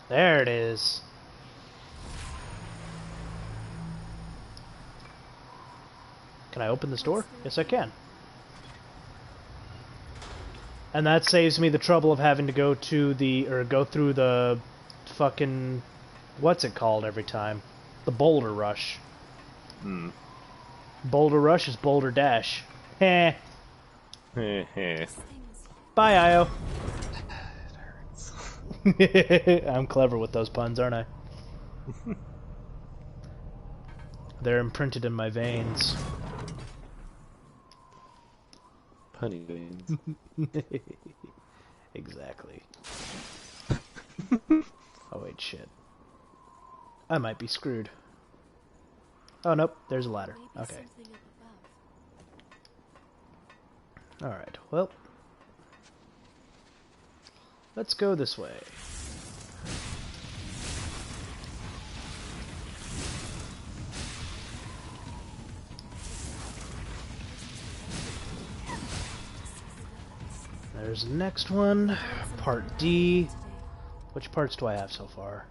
There it is. Can I open this door? Yes, I can. And that saves me the trouble of having to go to the, or go through the fucking, what's it called every time? The Boulder Rush. Hmm. Boulder Rush is Boulder Dash. Heh. Heh heh. This thing is Bye, Io. It hurts. I'm clever with those puns, aren't I? They're imprinted in my veins. Punny veins. Exactly. Oh wait, shit. I might be screwed. Oh nope, there's a ladder. maybe Okay. something up above. Alright, well. Let's go this way. There's the next one. Part D. Today. Which parts do I have so far?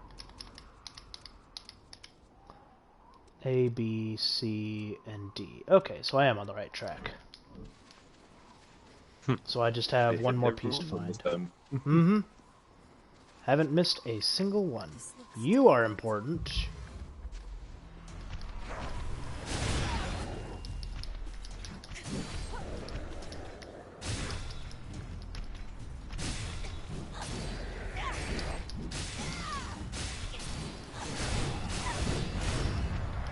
A, B, C, and D. Okay, so I am on the right track. So I just have one more piece to find. Mm-hmm. Haven't missed a single one. You are important.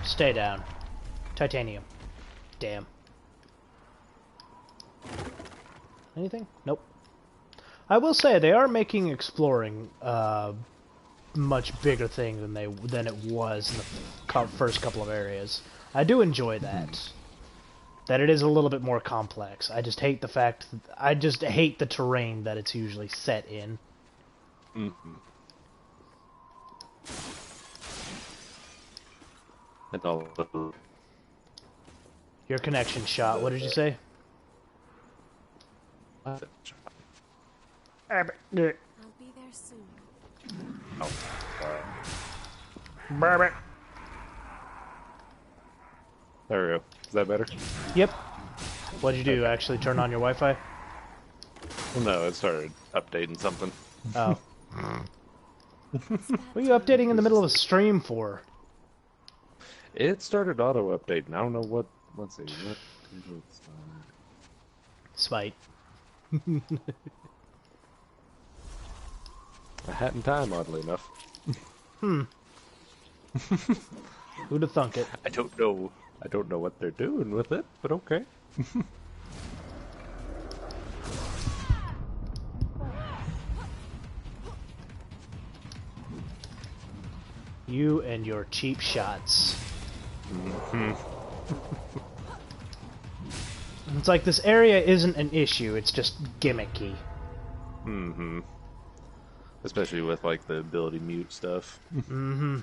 Stay down. Titanium. Damn. Anything? Nope. I will say they are making exploring much bigger thing than it was in the first couple of areas. I do enjoy that. That it is a little bit more complex. I just hate the fact I just hate the terrain that it's usually set in. Mm-hmm. And all the... Your connection shot. What did you say? I'll be there soon. There we go. Is that better? Yep. What'd you do? Actually turn on your Wi-Fi? Well, no, it started updating something. Oh. What are you updating in the middle of a stream for? It started auto-updating. I don't know what... Let's see. What Spite. A hat in time, oddly enough. Who'd have thunk it? I don't know. I don't know what they're doing with it, but okay. You and your cheap shots. It's like this area isn't an issue, it's just gimmicky. Mm-hmm. Especially with, like, the ability mute stuff. Mm-hmm.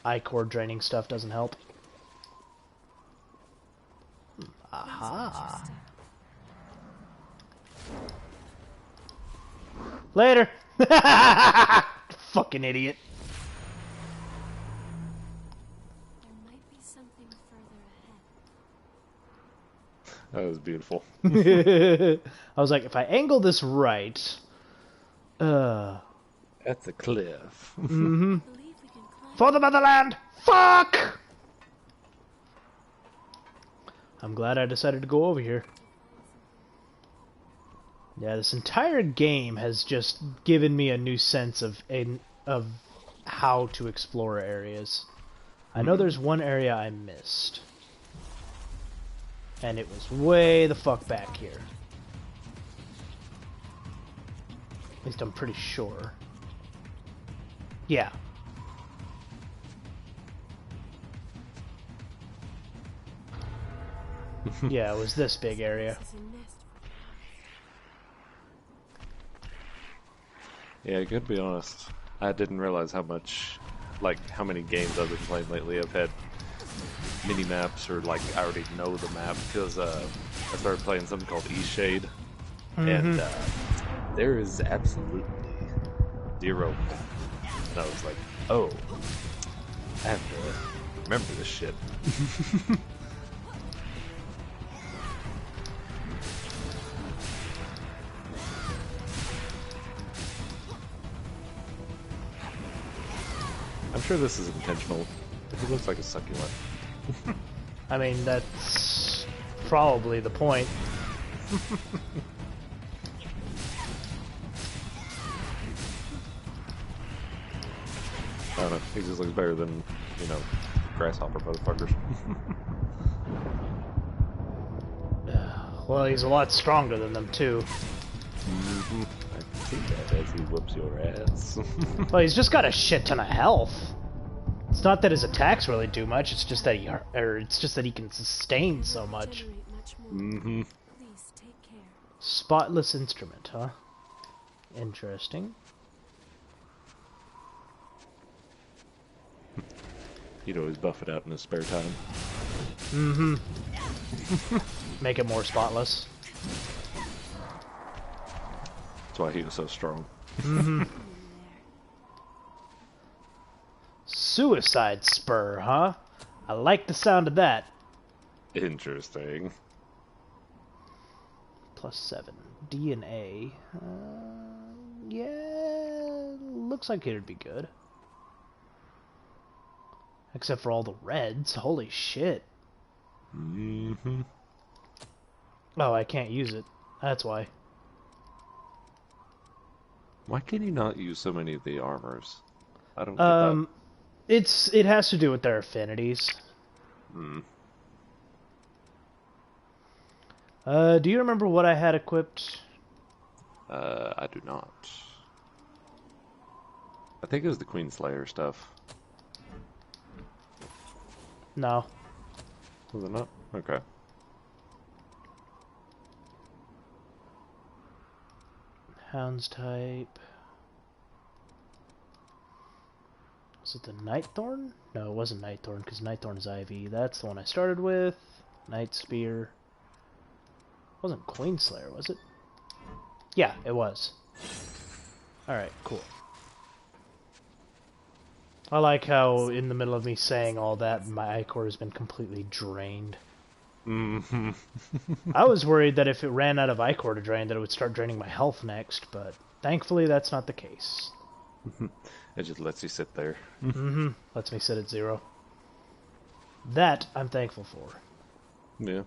Ichor draining stuff doesn't help. Aha. Later! Fucking idiot. There might be something further ahead. That was beautiful. I was like, if I angle this right... That's a cliff. Mm-hmm. I believe we can climb. For the motherland! Fuck! I'm glad I decided to go over here. Yeah, this entire game has just given me a new sense of how to explore areas. I know there's one area I missed. And it was way the fuck back here. At least I'm pretty sure. Yeah. Yeah, it was this big area. This is a nest. Yeah, I gotta be honest. I didn't realize how much, like, how many games I've been playing lately. I've had mini maps, or like I already know the map because I started playing something called E-Shade, and there is absolutely zero. And I was like, oh, I have to remember this shit. I'm sure this is intentional. It looks like a succulent. I mean, that's probably the point. I don't know. He just looks better than, you know, grasshopper motherfuckers. Well, he's a lot stronger than them, too. Mm-hmm. I can see that as he whoops your ass. Well, he's just got a shit ton of health. It's not that his attacks really do much, it's just that he can sustain so much. Generate much more. Mm-hmm. Please take care. Spotless instrument, huh? Interesting. He'd always buff it out in his spare time. Mm-hmm. Make it more spotless. That's why he was so strong. Mm-hmm. Suicide Spur, huh? I like the sound of that. Interesting. +7. D and A. Yeah, looks like it'd be good. Except for all the reds. Holy shit. Mm-hmm. Oh, I can't use it. That's why. Why can you not use so many of the armors? I don't get that. It has to do with their affinities. Hmm. Do you remember what I had equipped? I do not. I think it was the Queenslayer stuff. No. Was it not? Okay. Hounds type. Was it the Nightthorn? No, it wasn't Nightthorn, because Nightthorn is IV. That's the one I started with. Night Spear. Wasn't Queenslayer, was it? Yeah, it was. Alright, cool. I like how, in the middle of me saying all that, my Ichor has been completely drained. Mm-hmm. I was worried that if it ran out of Ichor to drain, that it would start draining my health next, but thankfully that's not the case. It just lets you sit there. Mm-hmm. Lets me sit at 0. That I'm thankful for. Yeah.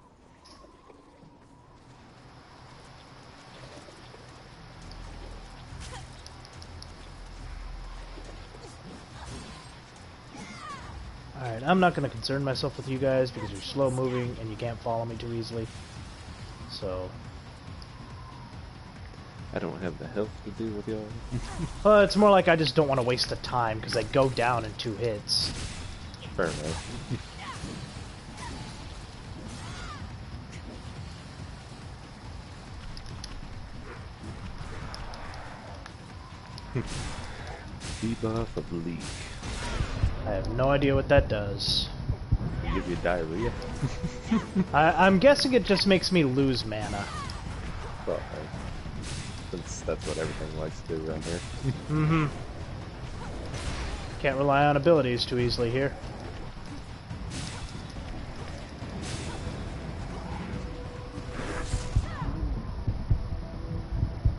Alright, I'm not going to concern myself with you guys because you're slow moving and you can't follow me too easily. So... I don't have the health to deal with y'all. Well, it's more like I just don't want to waste the time because I go down in 2 hits. Fair enough. Debuff of leak. I have no idea what that does. Give you diarrhea. I'm guessing it just makes me lose mana. Well, since that's what everything likes to do around here. Mm-hmm. Can't rely on abilities too easily here.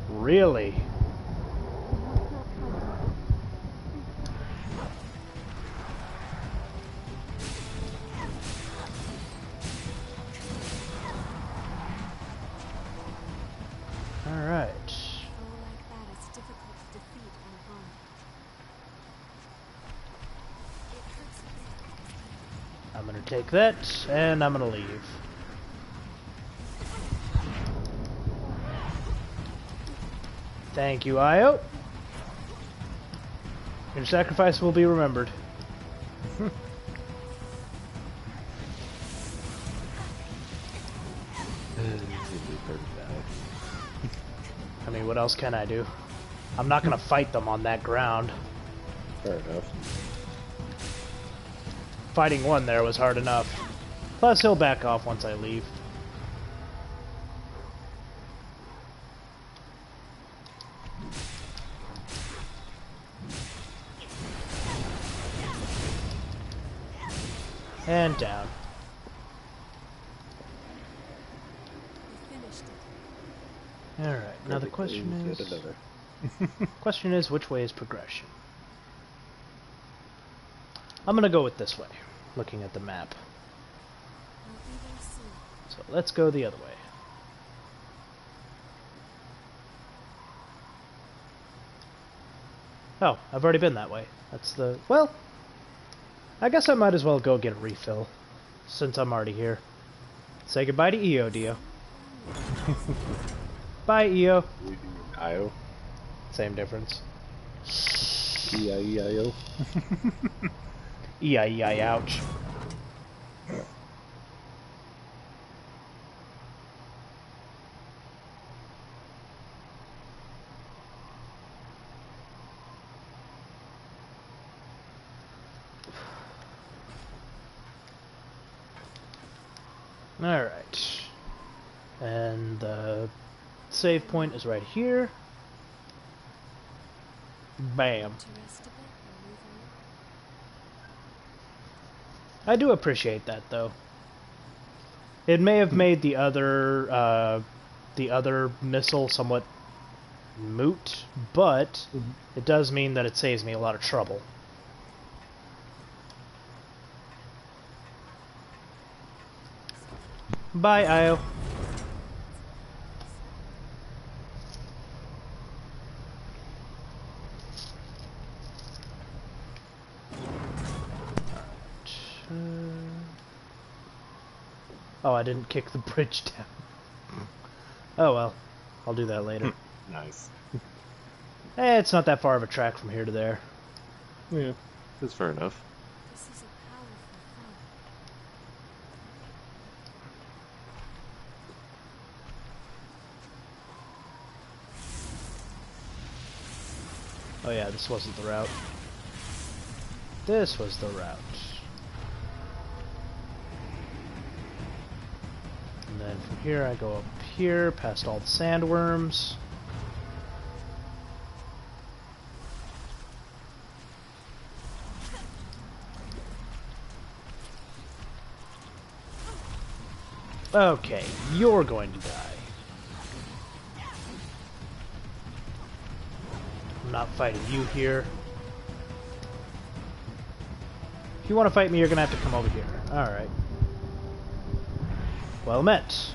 Really? Alright. Foe like that is difficult to defeat and harm. It hurts a bit. I'm gonna take that, and I'm gonna leave. Thank you, Io. Your sacrifice will be remembered. I mean, what else can I do? I'm not gonna fight them on that ground. Fair enough. Fighting one there was hard enough. Plus, he'll back off once I leave. And down. We finished it. Alright, now the question Yet is... another. Question is, which way is progression? I'm gonna go with this way, looking at the map. I'll be there soon. So let's go the other way. Oh, I've already been that way. That's the... Well, I guess I might as well go get a refill, since I'm already here. Say goodbye to EO, Dio. Bye, EO. IO. Same difference. E-I-E-I-O. E-I-E-I, ouch. Alright. And the save point is right here. Bam. To rest a bit and move on. I do appreciate that, though. It may have made the other missile somewhat moot, but it does mean that it saves me a lot of trouble. Bye, Io. Oh, I didn't kick the bridge down. Oh well, I'll do that later. Nice. It's not that far of a track from here to there. Yeah, that's fair enough. This is a powerful foe. Oh yeah, this wasn't the route. This was the route. And then from here I go up here, past all the sandworms. Okay, you're going to die. I'm not fighting you here. If you want to fight me, you're going to have to come over here. Alright. Well met.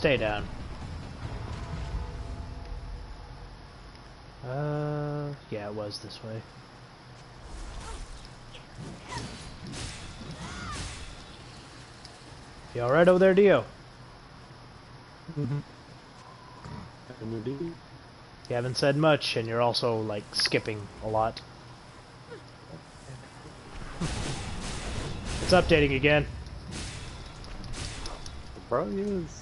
stay down. Yeah, it was this way. You alright over there, Dio? Mm-hmm. You haven't said much, and you're also, like, skipping a lot. It's updating again. It probably is.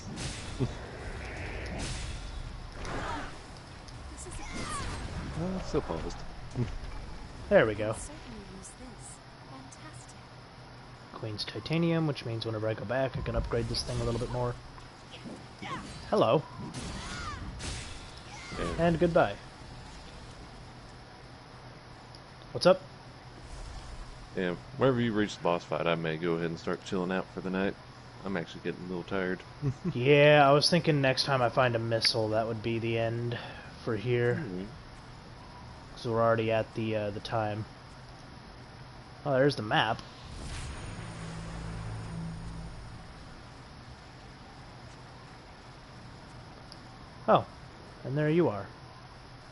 Still paused. There we go. Certainly use this. Fantastic. Queen's Titanium, which means whenever I go back, I can upgrade this thing a little bit more. Hello. Yeah. And goodbye. What's up? Yeah, whenever you reach the boss fight, I may go ahead and start chilling out for the night. I'm actually getting a little tired. Yeah, I was thinking next time I find a missile, that would be the end for here. So we're already at the time. Oh, there's the map. Oh, and there you are.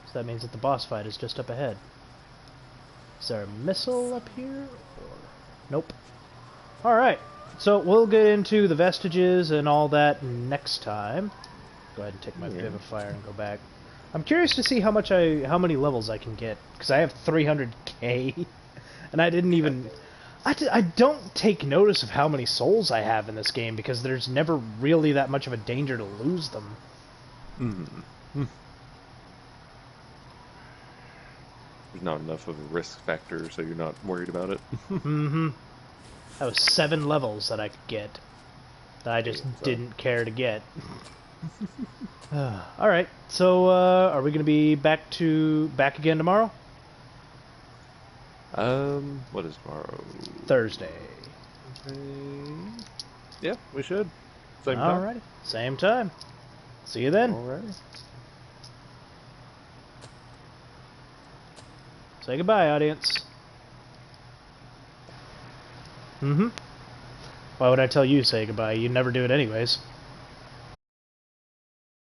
So that means that the boss fight is just up ahead. Is there a missile up here? Or... Nope. Alright, so we'll get into the vestiges and all that next time. Go ahead and take my Vivifier and go back. I'm curious to see how many levels I can get, because I have 300k, and I didn't even... I don't take notice of how many souls I have in this game, because there's never really that much of a danger to lose them. There's not enough of a risk factor, so you're not worried about it. That was 7 levels that I could get, that I just didn't care to get. Alright, so are we going to be back again tomorrow? What is tomorrow? Thursday. Yeah, we should. Same time. Alrighty, same time. See you then. Alrighty. Say goodbye, audience. Why would I tell you say goodbye? You never do it anyways.